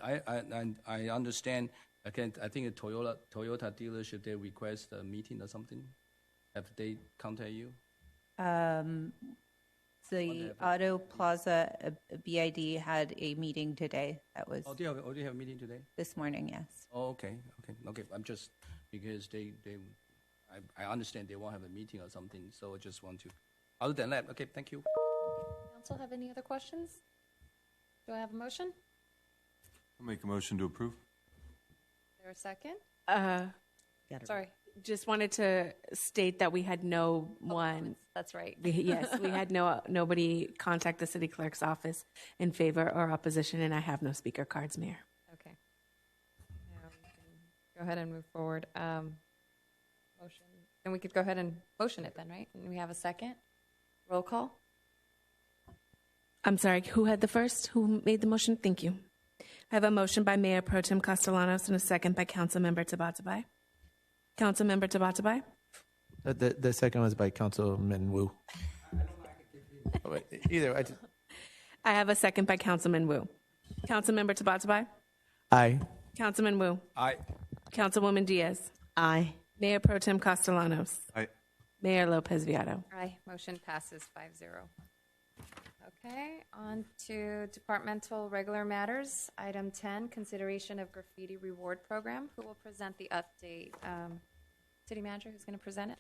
C: I understand. I think a Toyota dealership, they request a meeting or something. Have they contact you?
B: The Auto Plaza BID had a meeting today. That was.
C: Oh, they already have a meeting today?
B: This morning, yes.
C: Oh, okay. I'm just because I understand they won't have a meeting or something, so I just want to. Other than that, okay, thank you.
A: Council have any other questions? Do I have a motion?
N: I'll make a motion to approve.
A: Is there a second?
E: Sorry. Just wanted to state that we had no one.
A: That's right.
E: Yes, we had nobody contact the city clerk's office in favor or opposition, and I have no speaker cards, Mayor.
A: Okay. Now we can go ahead and move forward. Motion. And we could go ahead and motion it then, right? And we have a second. Roll call.
E: I'm sorry, who had the first? Who made the motion? Thank you. I have a motion by Mayor Pro Tem Castellanos and a second by Councilmember Tabatabai. Councilmember Tabatabai?
S: The second was by Councilman Wu. Either.
E: I have a second by Councilman Wu. Councilmember Tabatabai?
S: Aye.
E: Councilman Wu?
C: Aye.
E: Councilwoman Diaz?
Q: Aye.
E: Mayor Pro Tem Castellanos?
N: Aye.
E: Mayor Lopez Viado?
A: Aye. Motion passes 5-0. Okay, on to departmental regular matters. Item 10, consideration of graffiti reward program. Who will present the update? City manager, who's going to present it?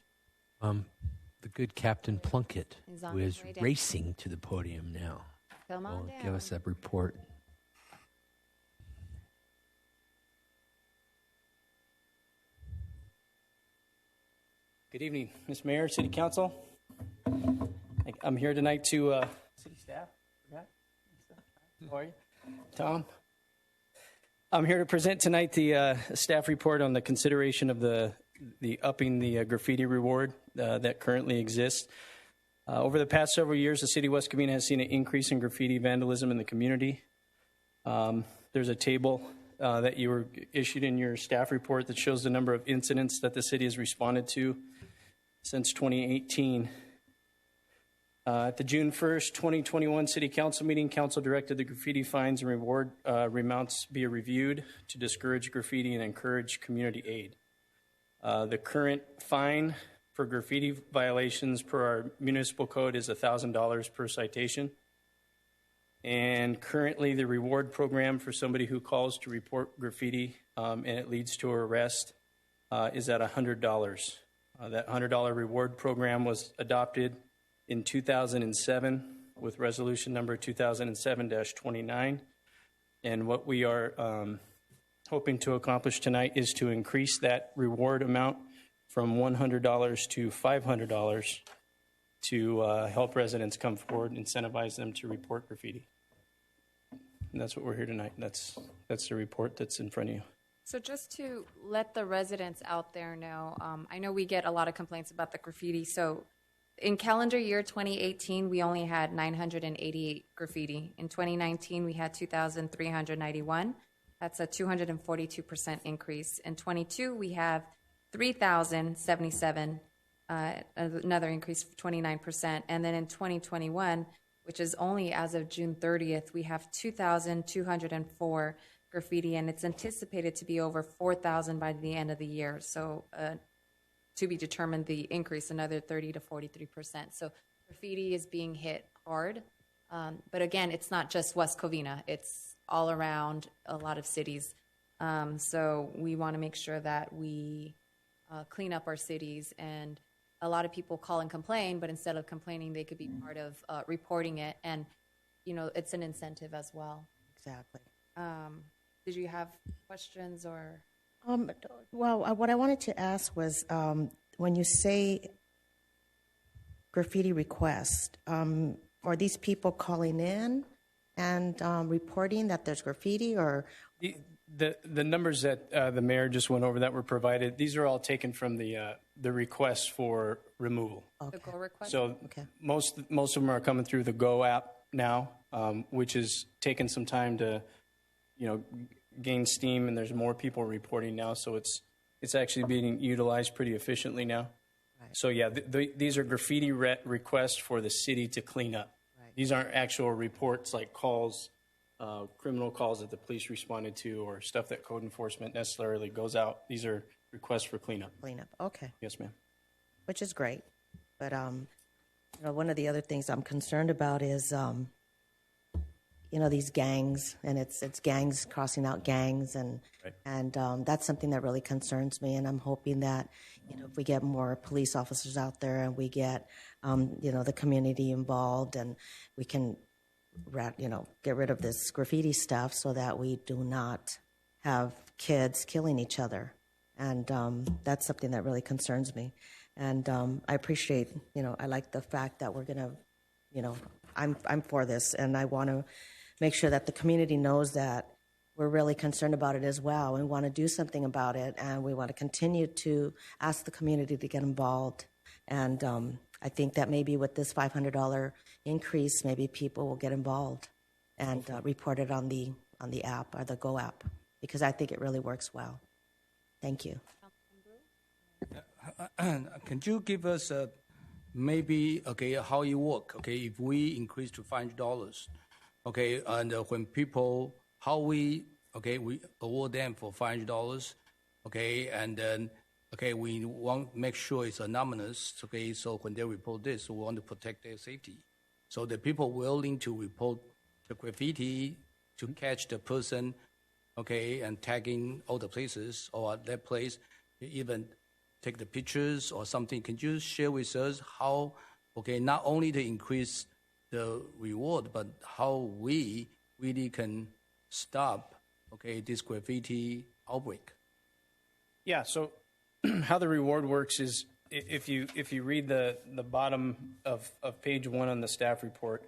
P: the good Captain Plunkett,
A: He's on
P: who
A: his
P: is
A: way down.
P: racing to the podium now.
A: Come on
P: Will
A: down.
P: give us a report.
D: Good evening, Ms. Mayor, City Council. I'm here tonight to city staff. How are you, Tom? I'm here to present tonight the staff report on the consideration of the upping the graffiti reward that currently exists. Over the past several years, the city of West Covina has seen an increase in graffiti vandalism in the community. There's a table that you were issued in your staff report that shows the number of incidents that the city has responded to since 2018. At the June 1st, 2021 City Council meeting, Council directed the graffiti fines and reward amounts be reviewed to discourage graffiti and encourage community aid. The current fine for graffiti violations per our municipal code is $1,000 per citation. And currently the reward program for somebody who calls to report graffiti and it leads to arrest is at $100. That $100 reward program was adopted in 2007 with resolution number 2007-29. And what we are hoping to accomplish tonight is to increase that reward amount from $100 to $500 to help residents come forward and incentivize them to report graffiti. And that's what we're here tonight. That's the report that's in front of you.
A: So just to let the residents out there know, I know we get a lot of complaints about the graffiti. So in calendar year 2018, we only had 988 graffiti. In 2019, we had 2,391. That's a 242% increase. In 22, we have 3,077, another increase of 29%. And then in 2021, which is only as of June 30th, we have 2,204 graffiti, and it's anticipated to be over 4,000 by the end of the year. So to be determined, the increase another 30 to 43%. So graffiti is being hit hard. But again, it's not just West Covina. It's all around a lot of cities. So we want to make sure that we clean up our cities. And a lot of people call and complain, but instead of complaining, they could be part of reporting it. And, you know, it's an incentive as well.
Q: Exactly.
A: Did you have questions or?
Q: Well, what I wanted to ask was when you say graffiti request, are these people calling in and reporting that there's graffiti, or?
D: The numbers that the mayor just went over that were provided, these are all taken from the requests for removal.
A: The Go request?
D: So most of them are coming through the Go app now, which has taken some time to, gain steam, and there's more people reporting now, so it's actually being utilized pretty efficiently now. Right. So yeah, these are graffiti requests for the city to clean up. Right. These aren't actual reports like calls, criminal calls that the police responded to, or stuff that code enforcement necessarily goes out. These are requests for cleanup.
Q: Cleanup, okay.
D: Yes, ma'am.
Q: Which is great, but one of the other things I'm concerned about is these gangs, and it's gangs crossing out gangs, and
D: right.
Q: and that's something that really concerns me. And I'm hoping that if we get more police officers out there, and we get the community involved, and we can get rid of this graffiti stuff, so that we do not have kids killing each other. And that's something that really concerns me. And I appreciate, I like the fact that we're gonna, I'm for this, and I want to make sure that the community knows that we're really concerned about it as well. We want to do something about it, and we want to continue to ask the community to get involved. And I think that maybe with this $500 increase, maybe people will get involved and report it on the app, or the Go app, because I think it really works well. Thank you.
C: Can you give us maybe how you work? If we increase to $500, and when people we award them for $500, and then we want to make sure it's anonymous. So when they report this, we want to protect their safety. So the people willing to report the graffiti to catch the person, and tagging all the places or that place, even take the pictures or something. Can you share with us how, okay, not only to increase the reward, but how we really can stop, okay, this graffiti outbreak?
D: Yeah, so how the reward works is if you read the bottom of page 1 on the staff report,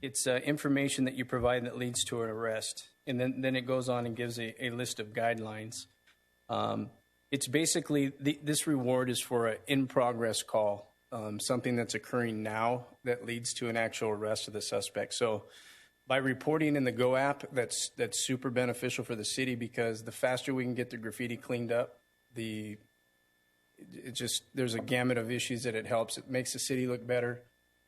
D: it's information that you provide that leads to an arrest. And then it goes on and gives a list of guidelines. It's basically, this reward is for an in-progress call, something that's occurring now that leads to an actual arrest of the suspect. So by reporting in the Go app, that's super beneficial for the city, because the faster we can get the graffiti cleaned up, there's a gamut of issues that it helps. It makes the city look better.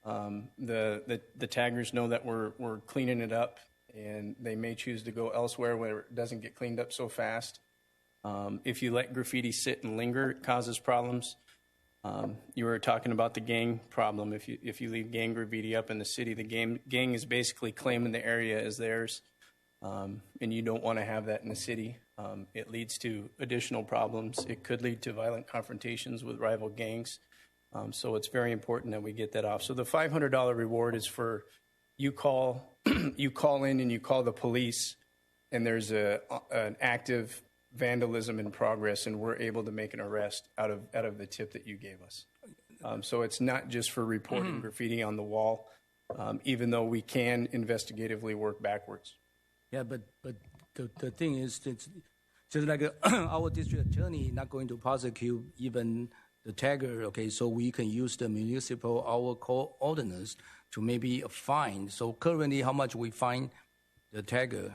D: The taggers know that we're cleaning it up, and they may choose to go elsewhere where it doesn't get cleaned up so fast. If you let graffiti sit and linger, it causes problems. You were talking about the gang problem. If you leave gang graffiti up in the city, the gang is basically claiming the area as theirs, and you don't want to have that in the city. It leads to additional problems. It could lead to violent confrontations with rival gangs. So it's very important that we get that off. So the $500 reward is for you call in and you call the police, and there's an active vandalism in progress, and we're able to make an arrest out of the tip that you gave us. So it's not just for reporting graffiti on the wall, even though we can investigatively work backwards.
C: Yeah, but the thing is, it's just like our district attorney not going to prosecute even the tagger, okay, so we can use the municipal our code ordinance to maybe a fine. So currently, how much we fine the tagger?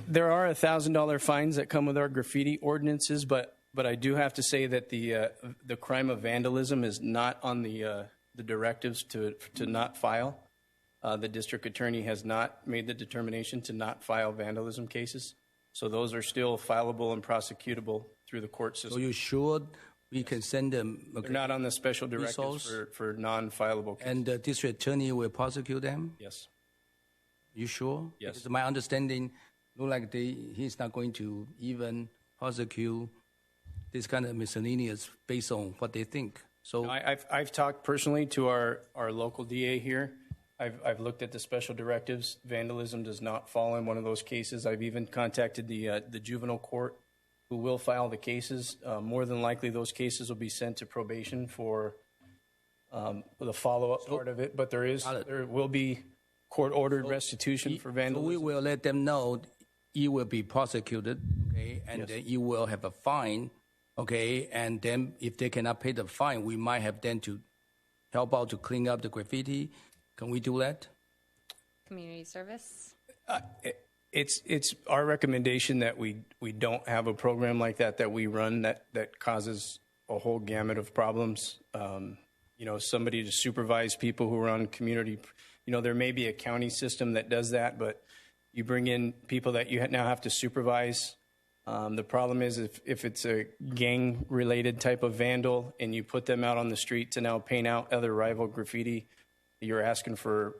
D: There are $1,000 fines that come with our graffiti ordinances, but I do have to say that the crime of vandalism is not on the directives to not file. The district attorney has not made the determination to not file vandalism cases, so those are still fileable and prosecutable through the court system.
C: So you sure we can send them? Okay,
D: they're not on the special directives for non-fileable cases.
C: And the district attorney will prosecute them?
D: Yes.
C: You sure?
D: Yes.
C: Because my understanding, look like he's not going to even prosecute this kind of miscellaneous based on what they think. So
D: no, I've talked personally to our local DA here. I've looked at the special directives. Vandalism does not fall in one of those cases. I've even contacted the juvenile court, who will file the cases. More than likely, those cases will be sent to probation for the follow-up part of it. But there will be court-ordered restitution for vandalism.
C: So we will let them know you will be prosecuted, okay, and
D: yes.
C: then you will have a fine, okay, and then if they cannot pay the fine, we might have them to help out to clean up the graffiti. Can we do that?
A: Community service?
D: It's our recommendation that we don't have a program like that we run that causes a whole gamut of problems. Somebody to supervise people who are on community. There may be a county system that does that, but you bring in people that you now have to supervise. The problem is if it's a gang-related type of vandal and you put them out on the street to now paint out other rival graffiti, you're asking for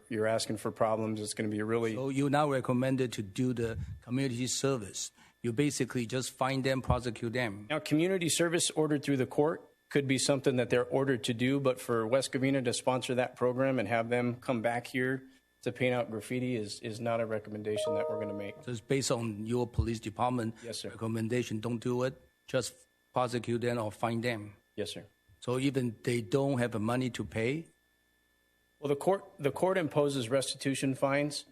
D: problems. It's going to be So
C: you're now recommended to do the community service. You basically just find them, prosecute them.
D: Now, community service ordered through the court could be something that they're ordered to do, but for West Covina to sponsor that program and have them come back here to paint out graffiti is not a recommendation that we're going to make.
C: So it's based on your police department recommendation. Don't do it. Just prosecute them or fine them.
D: Yes, sir.
C: So even they don't have the money to pay?
D: Well, the court imposes restitution fines,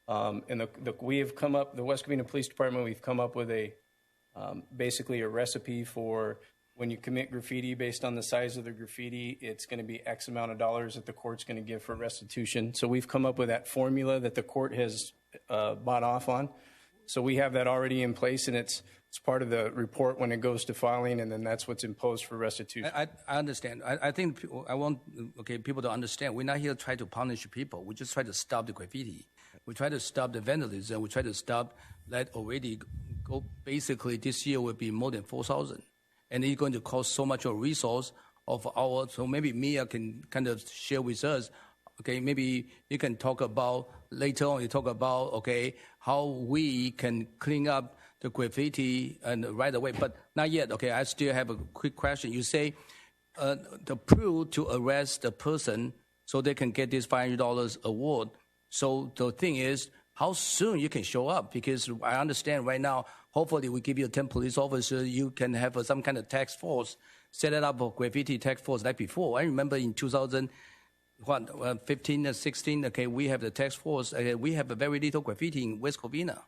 D: and we have come up. The West Covina Police Department, we've come up with basically a recipe for when you commit graffiti based on the size of the graffiti, it's going to be X amount of dollars that the court's going to give for restitution. So we've come up with that formula that the court has bought off on. So we have that already in place, and it's part of the report when it goes to filing, and then that's what's imposed for restitution.
C: I understand. I think I want people to understand. We're not here to try to punish people. We just try to stop the graffiti. We try to stop the vandalism. We try to stop that already go. Basically, this year will be more than 4,000. And it's going to cost so much of resource of our. So maybe Mia can kind of share with us. Okay, maybe you can talk about later on. You talk about how we can clean up the graffiti and right away, but not yet. Okay, I still have a quick question. You say the proof to arrest the person so they can get this $500 award. So the thing is, how soon you can show up? Because I understand right now, hopefully we give you 10 police officers, you can have some kind of task force, set it up a graffiti task force like before. I remember in 2015 and 16, okay, we have the task force. We have a very little graffiti in West Covina.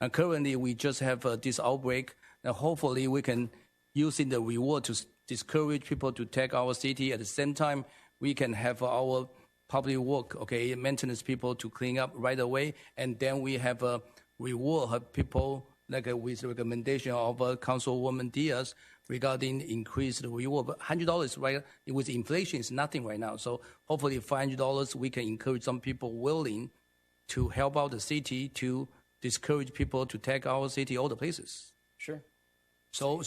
C: And currently we just have this outbreak. And hopefully we can use in the reward to discourage people to take our city. At the same time, we can have our public work, okay, maintenance people to clean up right away, and then we have a reward of people like with recommendation of Councilwoman Diaz regarding increased reward. But $100, right? With inflation, is nothing right now. So hopefully, $500 we can encourage some people willing to help out the city to discourage people to take our city all the places.
D: Sure.
C: So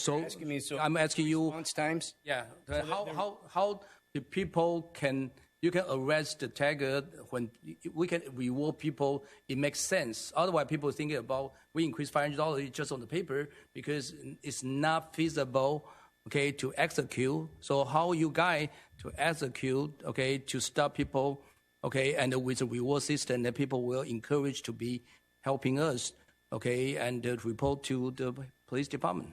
C: I'm asking you.
D: Response times.
C: Yeah. How the people can. You can arrest the tagger when we can reward people. It makes sense. Otherwise, people thinking about we increase $500 just on the paper because it's not feasible, okay, to execute. So how you guys to execute, okay, to stop people, okay, and with a reward system that people will encourage to be helping us, okay, and report to the police department.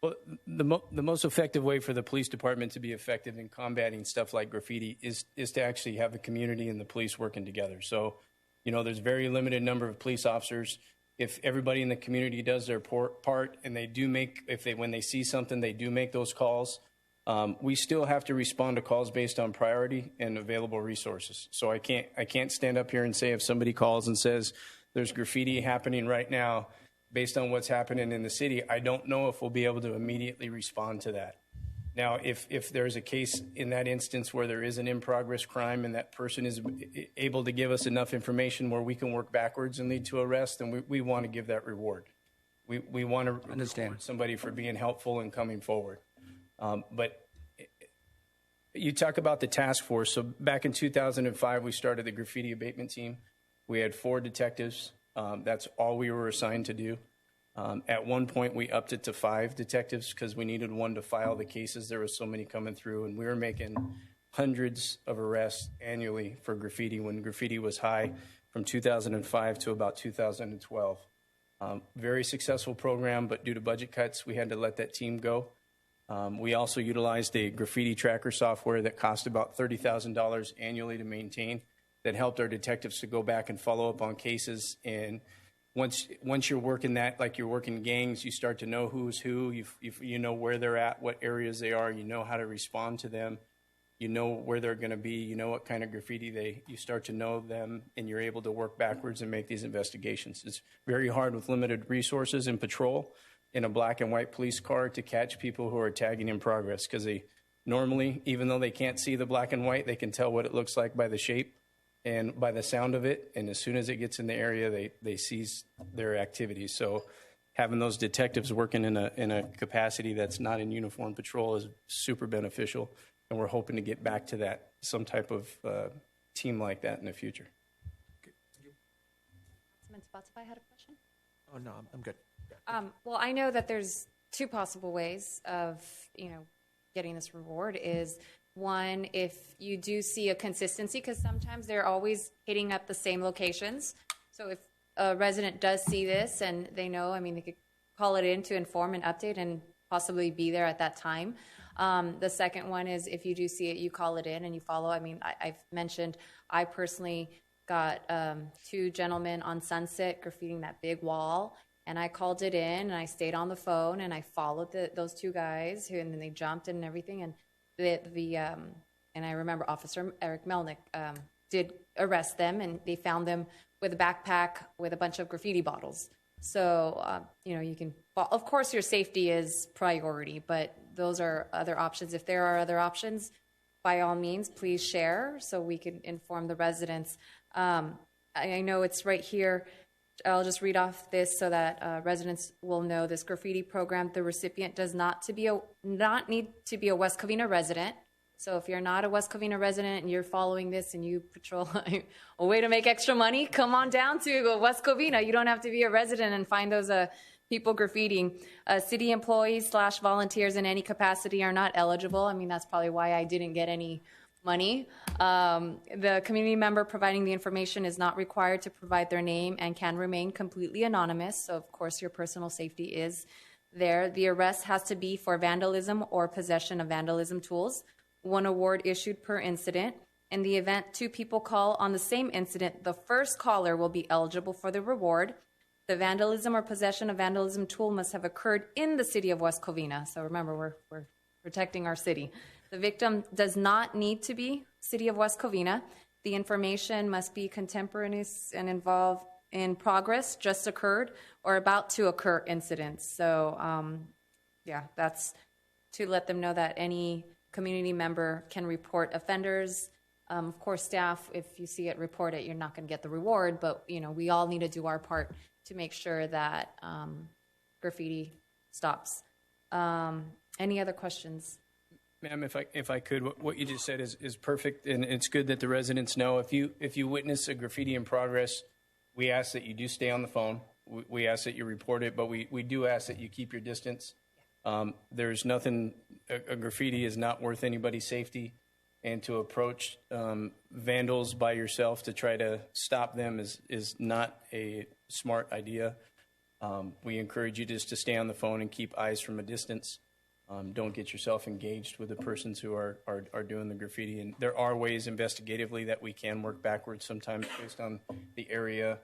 D: Well, the most effective way for the police department to be effective in combating stuff like graffiti is to actually have the community and the police working together. So, there's a very limited number of police officers. If everybody in the community does their part and they do when they see something, they do make those calls, we still have to respond to calls based on priority and available resources. So I can't stand up here and say if somebody calls and says there's graffiti happening right now, based on what's happening in the city, I don't know if we'll be able to immediately respond to that. Now, if there's a case in that instance where there is an in-progress crime and that person is able to give us enough information where we can work backwards and lead to arrest, then we want to give that reward. We want to understand somebody for being helpful and coming forward. But you talk about the task force. So back in 2005, we started the graffiti abatement team. We had 4 detectives. That's all we were assigned to do. At one point, we upped it to 5 detectives because we needed one to file the cases. There were so many coming through, and we were making hundreds of arrests annually for graffiti when graffiti was high from 2005 to about 2012. Very successful program, but due to budget cuts, we had to let that team go. We also utilized a graffiti tracker software that cost about $30,000 annually to maintain. That helped our detectives to go back and follow up on cases. And once you're working that, like you're working gangs, you start to know who's who. You know where they're at, what areas they are. You know how to respond to them. You know where they're going to be. You know what kind of graffiti you start to know them, and you're able to work backwards and make these investigations. It's very hard with limited resources in patrol in a black and white police car to catch people who are tagging in progress because they normally, even though they can't see the black and white, they can tell what it looks like by the shape and by the sound of it, and as soon as it gets in the area, they seize their activities. So having those detectives working in a capacity that's not in uniform patrol is super beneficial, and we're hoping to get back to that, some type of team like that in the future.
A: Councilman Tabatabai had a question?
S: Oh, no, I'm good.
A: Well, I know that there's 2 possible ways of, getting this reward is one, if you do see a consistency, because sometimes they're always hitting up the same locations. So if a resident does see this and they know, they could call it in to inform and update and possibly be there at that time. The second one is if you do see it, you call it in and you follow. I've mentioned I personally got 2 gentlemen on Sunset graffitiing that big wall. And I called it in and I stayed on the phone and I followed those 2 guys and then they jumped in and everything. And and I remember Officer Eric Melnick did arrest them, and they found them with a backpack with a bunch of graffiti bottles. So, you can, of course, your safety is priority, but those are other options. If there are other options, by all means, please share so we can inform the residents. I know it's right here. I'll just read off this so that residents will know this graffiti program. The recipient does not need to be a West Covina resident. So if you're not a West Covina resident and you're following this and you patrol a way to make extra money, come on down to West Covina. You don't have to be a resident and find those people graffitiing. City employees / volunteers in any capacity are not eligible. I mean, that's probably why I didn't get any money. The community member providing the information is not required to provide their name and can remain completely anonymous. So, of course, your personal safety is there. The arrest has to be for vandalism or possession of vandalism tools. 1 award issued per incident. In the event 2 people call on the same incident, the first caller will be eligible for the reward. The vandalism or possession of vandalism tool must have occurred in the city of West Covina. So remember, we're protecting our city. The victim does not need to be city of West Covina. The information must be contemporaneous and involve in progress, just occurred, or about to occur incidents. So, that's to let them know that any community member can report offenders. Of course, staff, if you see it, report it. You're not going to get the reward, but we all need to do our part to make sure that graffiti stops. Any other questions?
D: Ma'am, if I could, what you just said is perfect, and it's good that the residents know. If you witness a graffiti in progress, we ask that you do stay on the phone. We ask that you report it, but we do ask that you keep your distance. There's nothing. A graffiti is not worth anybody's safety, and to approach vandals by yourself to try to stop them is not a smart idea. We encourage you just to stay on the phone and keep eyes from a distance. Don't get yourself engaged with the persons who are doing the graffiti. And there are ways investigatively that we can work backwards sometimes based on the area,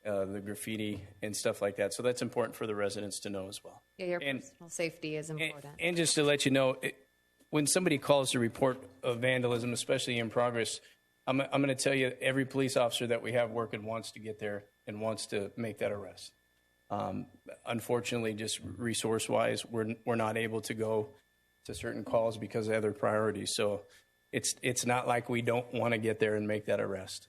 D: the graffiti, and stuff like that. So that's important for the residents to know as well.
A: Yeah, your personal safety is important.
D: And just to let you know, when somebody calls to report of vandalism, especially in progress, I'm going to tell you every police officer that we have working wants to get there and wants to make that arrest. Unfortunately, just resource-wise, we're not able to go to certain calls because of other priorities. So it's not like we don't want to get there and make that arrest.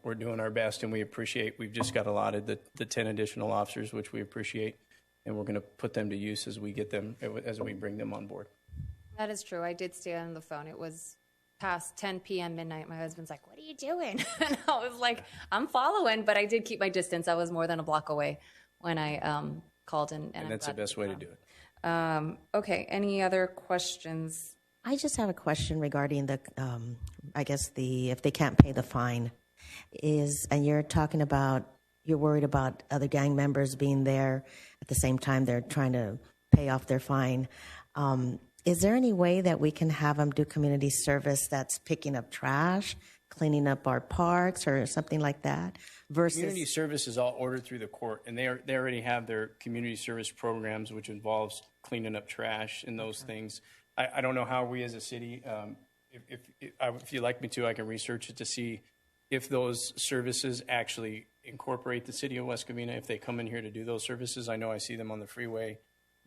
D: We're doing our best, and we appreciate. We've just got allotted the 10 additional officers, which we appreciate, and we're going to put them to use as we get them, as we bring them on board.
A: That is true. I did stay on the phone. It was past 10 p.m. midnight. My husband's like, "What are you doing?" And I was like, "I'm following," but I did keep my distance. I was more than a block away when I called and
D: that's the best way to do it.
A: Okay. Any other questions?
Q: I just have a question regarding the, if they can't pay the fine, and you're talking about, you're worried about other gang members being there at the same time they're trying to pay off their fine. Is there any way that we can have them do community service that's picking up trash, cleaning up our parks, or something like that? Versus
D: Community service is all ordered through the court, and they already have their community service programs, which involves cleaning up trash and those things. I don't know how we as a city, if you'd like me to, I can research it to see if those services actually incorporate the city of West Covina, if they come in here to do those services. I know I see them on the freeway.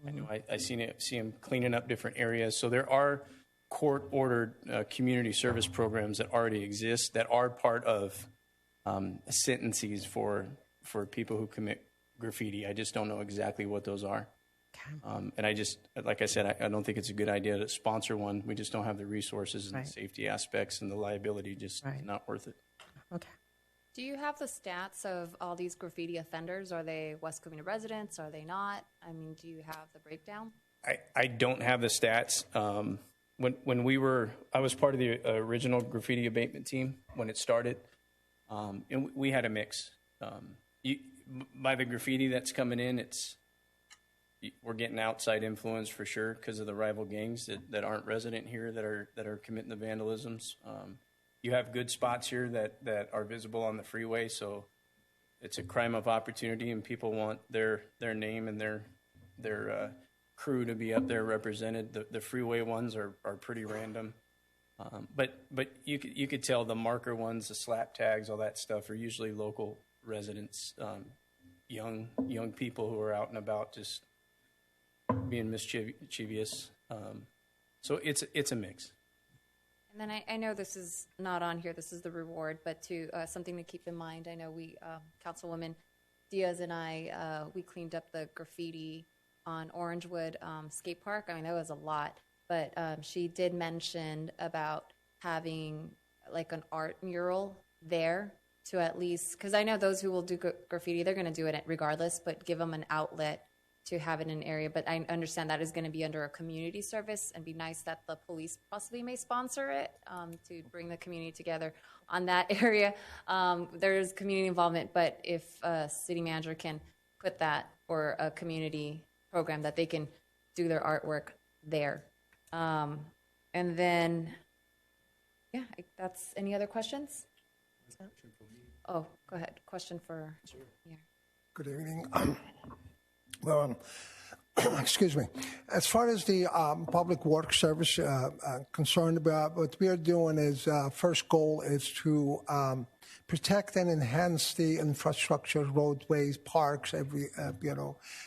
D: I know I see them cleaning up different areas. So there are court-ordered community service programs that already exist that are part of sentences for people who commit graffiti. I just don't know exactly what those are. And I just, like I said, I don't think it's a good idea to sponsor one. We just don't have the resources and the safety aspects, and the liability just is not worth it.
Q: Okay.
A: Do you have the stats of all these graffiti offenders? Are they West Covina residents? Are they not? I mean, do you have the breakdown?
D: I don't have the stats. When I was part of the original graffiti abatement team when it started, and we had a mix. By the graffiti that's coming in, we're getting outside influence for sure because of the rival gangs that aren't resident here that are committing the vandalisms. You have good spots here that are visible on the freeway, so it's a crime of opportunity, and people want their name and their crew to be up there represented. The freeway ones are pretty random, but you could tell the marker ones, the slap tags, all that stuff are usually local residents, young people who are out and about just being mischievous. So it's a mix.
A: And then I know this is not on here, this is the reward, but something to keep in mind. I know Councilwoman Diaz and I, we cleaned up the graffiti on Orangewood Skate Park. I mean, that was a lot, but she did mention about having like an art mural there to at least, because I know those who will do graffiti, they're going to do it regardless, but give them an outlet to have it in an area, but I understand that is going to be under a community service, and be nice that the police possibly may sponsor it to bring the community together on that area. There's community involvement, but if a city manager can put that, or a community program that they can do their artwork there. And then, yeah, that's, any other questions? Oh, go ahead. Question for, yeah.
F: Good evening. Well, excuse me. As far as the public works service concerned about, what we are doing is first goal is to protect and enhance the infrastructure, roadways, parks,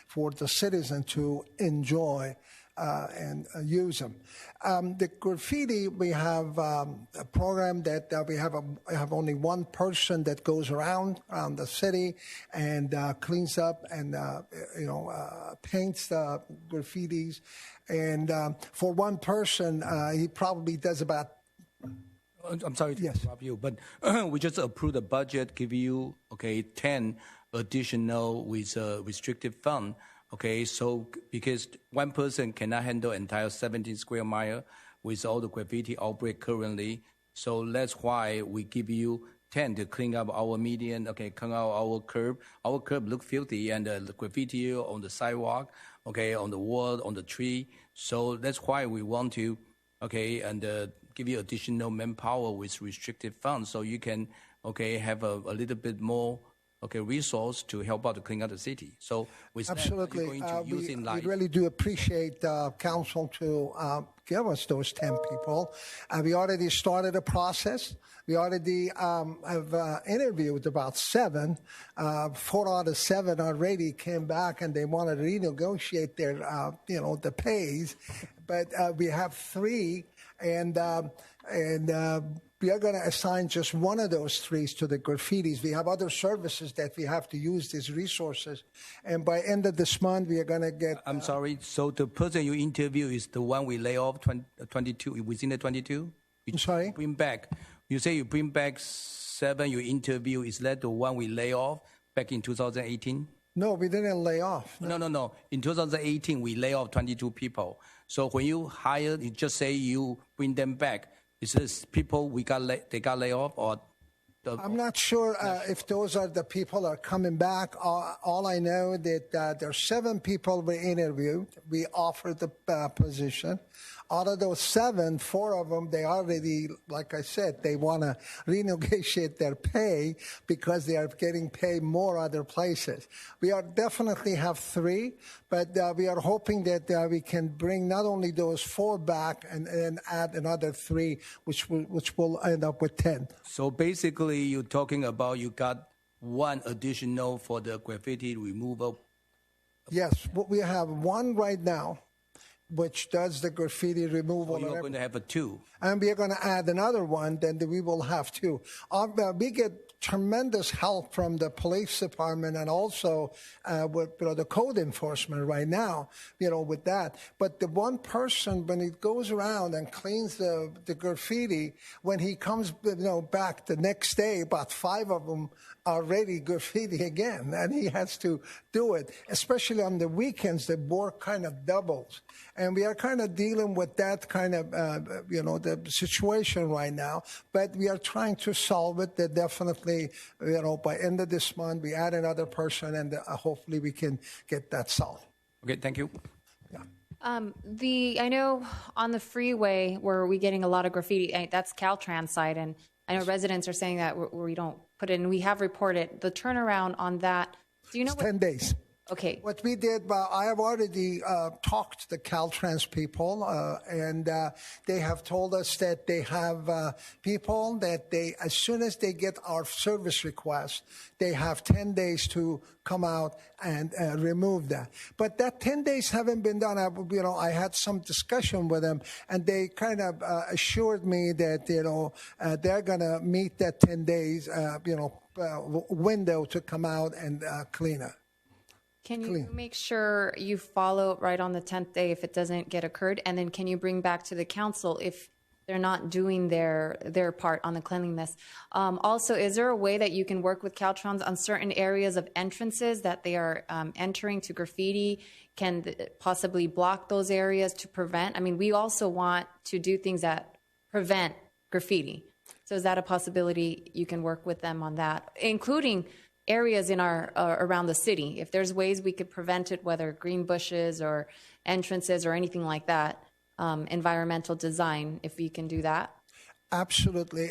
F: for the citizen to enjoy and use them. The graffiti, we have a program that we have only one person that goes around the city and cleans up and paints the graffitis. And for one person, he probably does about.
C: I'm sorry to interrupt you, but we just approved the budget, give you 10 additional with a restricted fund. Okay, so because one person cannot handle entire 17 square mile with all the graffiti outbreak currently, so that's why we give you 10 to clean up our median, clean out our curb. Our curb look filthy, and the graffiti on the sidewalk, on the wall, on the tree. So that's why we want to, give you additional manpower with restricted funds, so you can, have a little bit more resource to help out to clean up the city. So with
F: absolutely,
C: that,
F: we really do appreciate council to give us those 10 people. We already started a process. We already have interviewed about 7. 4 out of 7 already came back, and they want to renegotiate their, the pays. But we have 3, and we are going to assign just one of those 3 to the graffitis. We have other services that we have to use these resources. And by end of this month, we are going to get...
C: I'm sorry, so the person you interview is the one we lay off, 22, within the 22?
F: I'm sorry?
C: Bring back. You say you bring back 7 you interview. Is that the one we lay off back in 2018?
F: No, we didn't lay off.
C: No. In 2018, we lay off 22 people. So when you hire, you just say you bring them back. Is this people they got laid off, or?
F: I'm not sure if those are the people are coming back. All I know that there are 7 people we interviewed. We offered the position. Out of those 7, 4 of them, they already, like I said, they want to renegotiate their pay because they are getting paid more other places. We are definitely have 3, but we are hoping that we can bring not only those 4 back and add another 3, which will end up with 10.
C: So basically, you're talking about you got 1 additional for the graffiti removal.
F: Yes, we have 1 right now, which does the graffiti removal.
C: So you're going to have a 2.
F: And we are going to add another 1, then we will have 2. We get tremendous help from the police department and also with the code enforcement right now, with that. But the one person, when he goes around and cleans the graffiti, when he comes back the next day, about 5 of them are ready graffiti again, and he has to do it. Especially on the weekends, the work kind of doubles. And we are kind of dealing with that kind of, the situation right now. But we are trying to solve it. That definitely, by end of this month, we add another person, and hopefully we can get that solved.
C: Okay, thank you.
A: I know on the freeway where we're getting a lot of graffiti, that's Caltrans side, and I know residents are saying that we don't put it in. We have reported the turnaround on that. Do you know?
F: It's 10 days.
A: Okay.
F: What we did, I have already talked to the Caltrans people, and they have told us that they have people that as soon as they get our service request, they have 10 days to come out and remove that. But that 10 days haven't been done. I had some discussion with them, and they kind of assured me that, they're going to meet that 10 days, window to come out and clean it.
A: Can you make sure you follow right on the 10th day if it doesn't get occurred? And then can you bring back to the council if they're not doing their part on the cleanliness. Also, is there a way that you can work with Caltrans on certain areas of entrances that they are entering to graffiti? Can possibly block those areas to prevent? I mean, we also want to do things that prevent graffiti. So is that a possibility you can work with them on that, including areas in our around the city? If there's ways we could prevent it, whether green bushes or entrances or anything like that, environmental design, if we can do that.
F: Absolutely.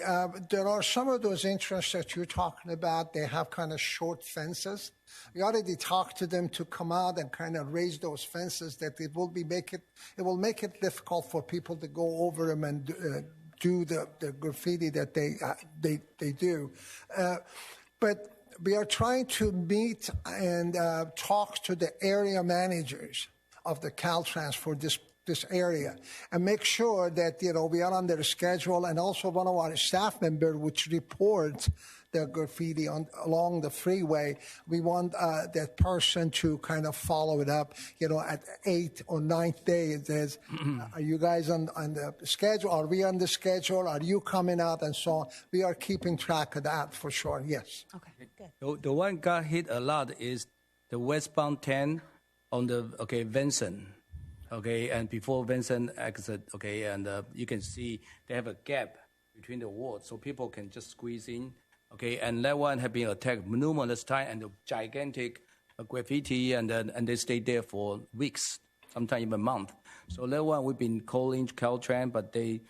F: There are some of those interests that you're talking about. They have kind of short fences. We already talked to them to come out and kind of raise those fences. That it will make it difficult for people to go over them and do the graffiti that they do. But we are trying to meet and talk to the area managers of the Caltrans for this area and make sure that we are on their schedule, and also one of our staff members which reports the graffiti along the freeway. We want that person to kind of follow it up, at 8th or 9th day. It says, are you guys on the schedule? Are we on the schedule? Are you coming out? And so on. We are keeping track of that for sure. Yes.
A: Okay, good.
C: The one got hit a lot is the westbound 10 on the Vincent. Okay, and before Vincent exit, and you can see they have a gap between the walls, so people can just squeeze in. Okay, and that one have been attacked numerous times, and the gigantic graffiti, and they stay there for weeks, sometimes even months. So that one we've been calling Caltrans, but they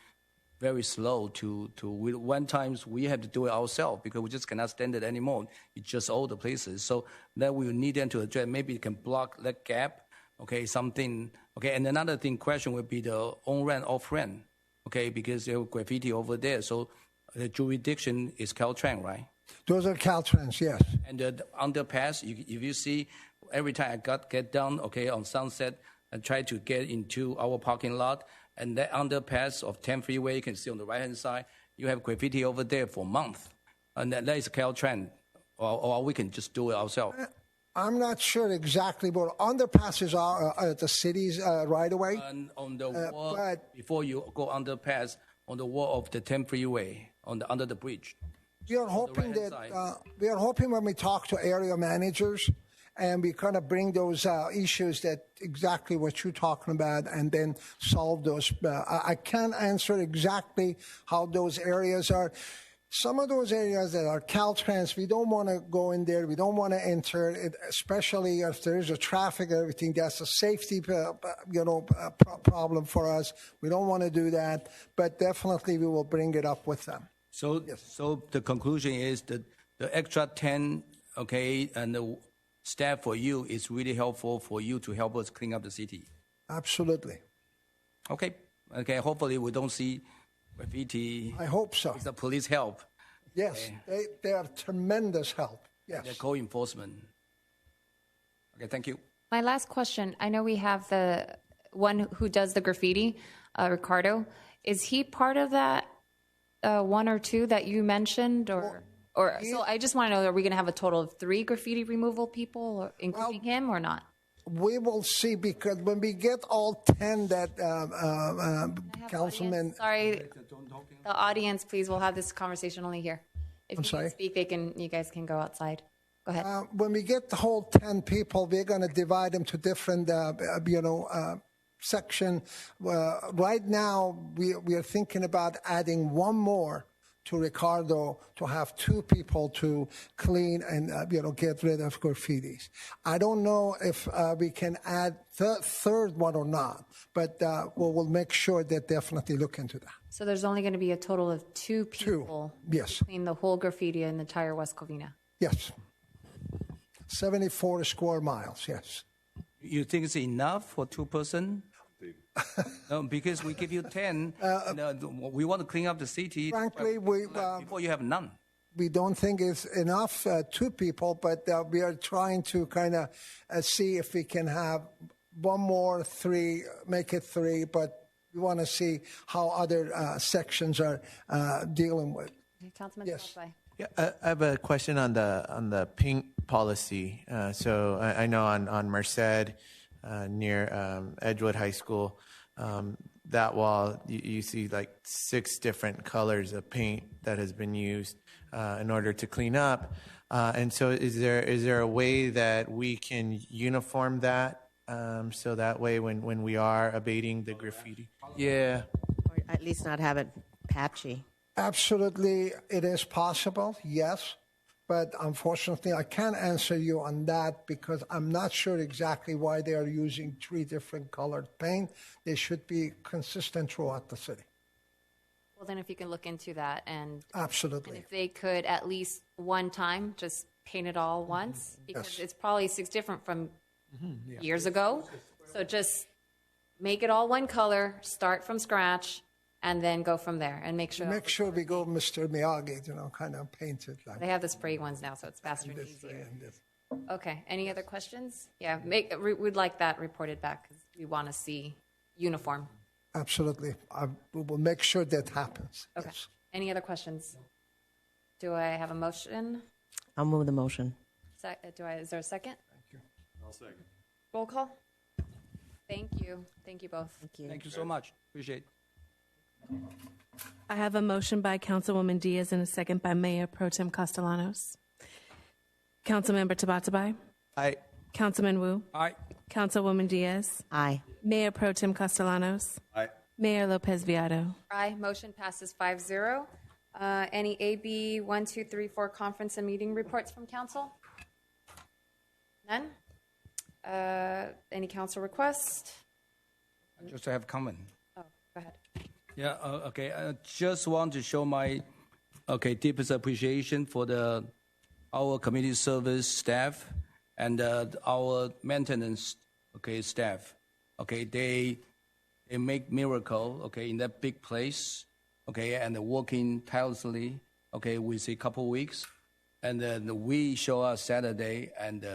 C: very slow to one times we have to do it ourselves because we just cannot stand it anymore. It's just all the places. So that we need them to address. Maybe it can block that gap. Okay, something. Okay, and another question would be the on-ramp, off-ramp. Okay, because there are graffiti over there. So the jurisdiction is Caltrans, right?
F: Those are Caltrans, yes.
C: And the underpass, if you see, every time I get down, on Sunset, and try to get into our parking lot, and that underpass of 10 freeway, you can see on the right-hand side, you have graffiti over there for months. And that is Caltrans, or we can just do it ourselves.
F: I'm not sure exactly, but underpasses are the city's right away.
C: And on the wall, before you go underpass, on the wall of the 10 freeway, under the bridge.
F: We are hoping when we talk to area managers, and we kind of bring those issues that exactly what you're talking about, and then solve those. I can't answer exactly how those areas are. Some of those areas that are Caltrans, we don't want to go in there. We don't want to enter it, especially if there is a traffic and everything. That's a safety, problem for us. We don't want to do that, but definitely we will bring it up with them.
C: So, yes. So the conclusion is that the extra 10, and the staff for you is really helpful for you to help us clean up the city.
F: Absolutely.
C: Okay. Hopefully we don't see graffiti.
F: I hope so.
C: With the police help.
F: Yes, they are tremendous help. Yes.
C: They're co-enforcement. Okay, thank you.
A: My last question, I know we have the one who does the graffiti, Ricardo. Is he part of that one or two that you mentioned? So I just want to know, are we going to have a total of 3 graffiti removal people, including him, or not?
F: We will see, because when we get all 10 that councilman...
A: Sorry, the audience, please, we'll have this conversation only here. If
F: I'm
A: you
F: sorry?
A: speak, you guys can go outside. Go ahead.
F: When we get the whole 10 people, we're going to divide them to different, section. Right now, we are thinking about adding one more to Ricardo, to have 2 people to clean and get rid of graffitis. I don't know if we can add the third one or not, but we'll make sure that definitely look into that.
A: So there's only going to be a total of 2 people
F: yes.
A: to clean the whole graffiti in the entire West Covina?
F: Yes. 74 square miles, yes.
C: You think it's enough for 2 person? No, because we give you 10, we want to clean up the city.
F: Frankly,
C: before you have none.
F: We don't think it's enough, 2 people, but we are trying to kind of see if we can have one more, 3, make it 3, but we want to see how other sections are dealing with.
A: Councilman
F: yes.
S: Yeah, I have a question on the pink policy. So I know on Merced near Edgewood High School, that wall, you see like 6 different colors of paint that has been used in order to clean up. And so is there a way that we can uniform that so that way when we are abating the graffiti? Yeah.
Q: Or at least not have it patchy.
F: Absolutely, it is possible, yes. But unfortunately, I can't answer you on that because I'm not sure exactly why they are using 3 different colored paint. They should be consistent throughout the city.
A: Well, then if you can look into that and
F: Absolutely.
A: and if they could at least one time just paint it all once, because
F: Yes.
A: it's probably 6 different from years ago. So just make it all one color, start from scratch, and then go from there and make sure.
F: Make sure we go Mr. Miyagi, kind of paint it like
A: They have the spray ones now, so it's faster and
F: this way
A: easier.
F: and this.
A: Okay. Any other questions? Yeah, we'd like that reported back because we want to see uniform.
F: Absolutely. We will make sure that happens.
A: Okay.
F: Yes.
A: Any other questions? Do I have a motion?
Q: I'll move the motion.
A: Is there a second?
N: I'll second.
A: Roll call. Thank you. Thank you both.
C: Thank you so much. Appreciate it.
E: I have a motion by Councilwoman Diaz and a second by Mayor Pro Tem Castellanos. Councilmember Tabatabai?
S: Aye.
E: Councilman Wu?
C: Aye.
E: Councilwoman Diaz?
Q: Aye.
E: Mayor Pro Tem Castellanos?
N: Aye.
E: Mayor Lopez Viado?
A: Aye. Motion passes 5-0. Any AB 1, 2, 3, 4 conference and meeting reports from council? None? Any council requests?
C: Just to have comment.
A: Oh, go ahead.
C: Yeah, okay. I just want to show my deepest appreciation for our community service staff and our maintenance staff. They make miracle in that big place and working tirelessly with a couple weeks, and then we show up Saturday and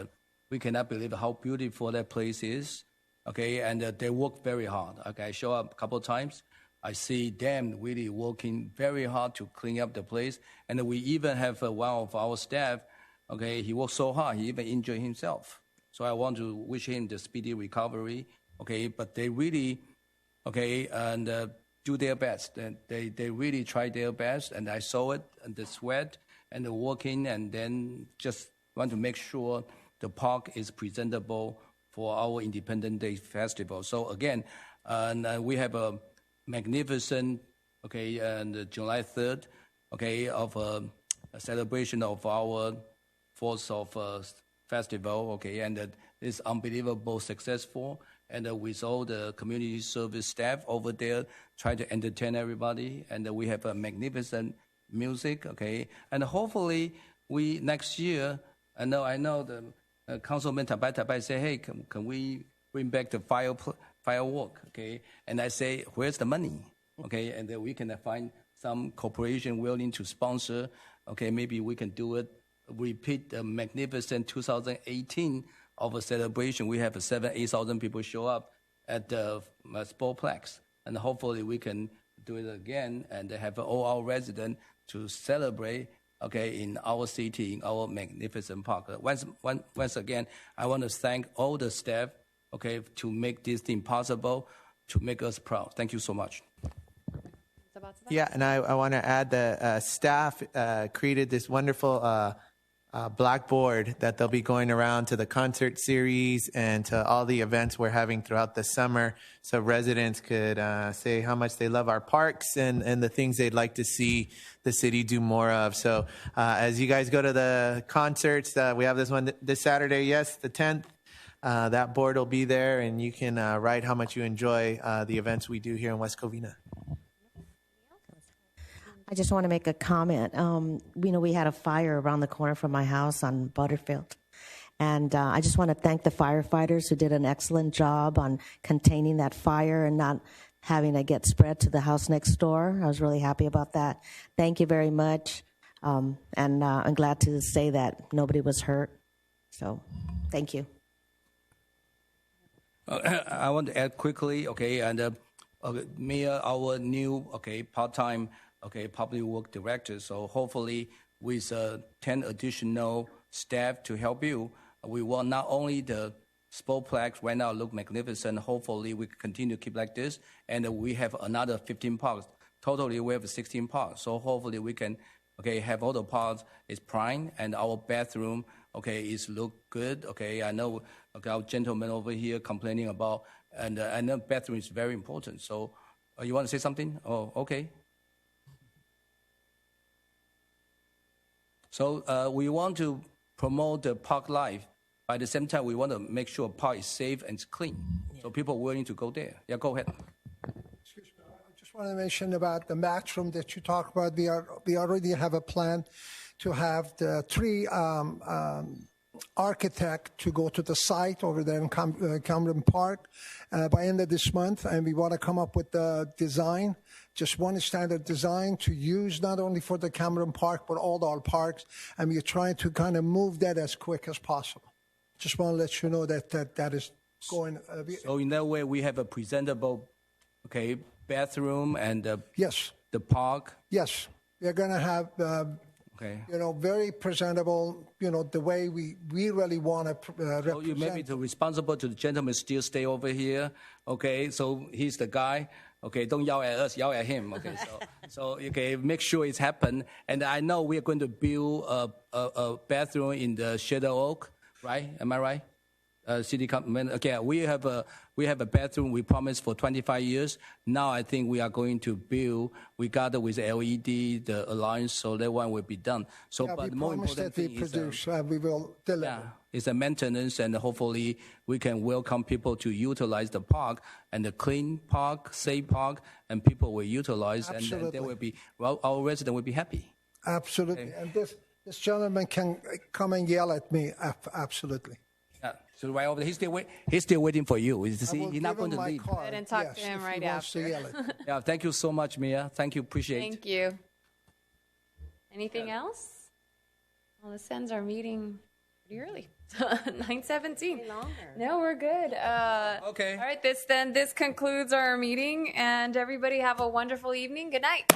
C: we cannot believe how beautiful that place is. And they work very hard. I show up a couple of times. I see them really working very hard to clean up the place. And we even have one of our staff, he worked so hard, he even injured himself. So I want to wish him the speedy recovery, but they really, and do their best. And they really try their best, and I saw it, and the sweat, and the working, and then just want to make sure the park is presentable for our Independence Day Festival. So again, we have a magnificent, and July 3rd, of a celebration of our 4th of festival, and it's unbelievable successful. And with all the community service staff over there, try to entertain everybody. And we have a magnificent music, And hopefully next year, I know the Councilman Tabai say, hey, can we bring back the firework, And I say, where's the money, And then we can find some corporation willing to sponsor, Maybe we can do it, repeat the magnificent 2018 of a celebration. We have 7,000-8,000 people show up at the Sportplex, and hopefully we can do it again and have all our residents to celebrate, in our city, in our magnificent park. Once again, I want to thank all the staff, to make this thing possible, to make us proud. Thank you so much.
S: Yeah, and I want to add that staff created this wonderful blackboard that they'll be going around to the concert series and to all the events we're having throughout the summer, so residents could say how much they love our parks and the things they'd like to see the city do more of. So as you guys go to the concerts, we have this one this Saturday, yes, the 10th. That board will be there, and you can write how much you enjoy the events we do here in West Covina.
Q: I just want to make a comment. We had a fire around the corner from my house on Butterfield. And I just want to thank the firefighters who did an excellent job on containing that fire and not having it get spread to the house next door. I was really happy about that. Thank you very much. And I'm glad to say that nobody was hurt. So thank you.
C: I want to add quickly, and Mayor, our new, part-time, public work director. So hopefully with 10 additional staff to help you, we want not only the sportplex right now look magnificent. Hopefully, we continue to keep like this, and we have another 15 parks. Totally, we have 16 parks. So hopefully, we can have all the parks is prime, and our bathroom is look good. I know our gentleman over here complaining about, and I know bathroom is very important. So you want to say something? Oh, okay. So we want to promote the park life. By the same time, we want to make sure park is safe and clean, so people are willing to go there. Yeah, go ahead.
F: Excuse me, I just want to mention about the match room that you talked about. We already have a plan to have the three architect to go to the site over there in Cameron Park by end of this month, and we want to come up with the design, just one standard design to use not only for the Cameron Park but all our parks, and we're trying to kind of move that as quick as possible. Just want to let you know that is going.
C: So in that way, we have a presentable, bathroom and
F: yes,
C: the park.
F: Yes, we're going to have. Very presentable, the way we really want to represent.
C: So you maybe the responsible to the gentleman still stay over here, so he's the guy, don't yell at us, yell at him, so make sure it's happened. And I know we are going to build a bathroom in the Shadow Oak, right? Am I right? City Councilman. We have a bathroom we promised for 25 years. Now I think we are going to build. We gather with LED, the alliance, so that one will be done. So, but the more important thing is
F: we will deliver.
C: It's the maintenance, and hopefully we can welcome people to utilize the park and the clean park, safe park, and people will utilize,
F: Absolutely.
C: And there will be our resident will be happy.
F: Absolutely, and this gentleman can come and yell at me. Absolutely.
C: So right over there, he's still waiting for you. He's not going to leave.
A: Go ahead and talk to him right after.
C: Yeah, thank you so much, Mia. Thank you, appreciate it.
A: Thank you. Anything else? Well, this ends our meeting pretty early. 9:17. No, we're good.
C: Okay.
A: All right, this concludes our meeting, and everybody have a wonderful evening. Good night.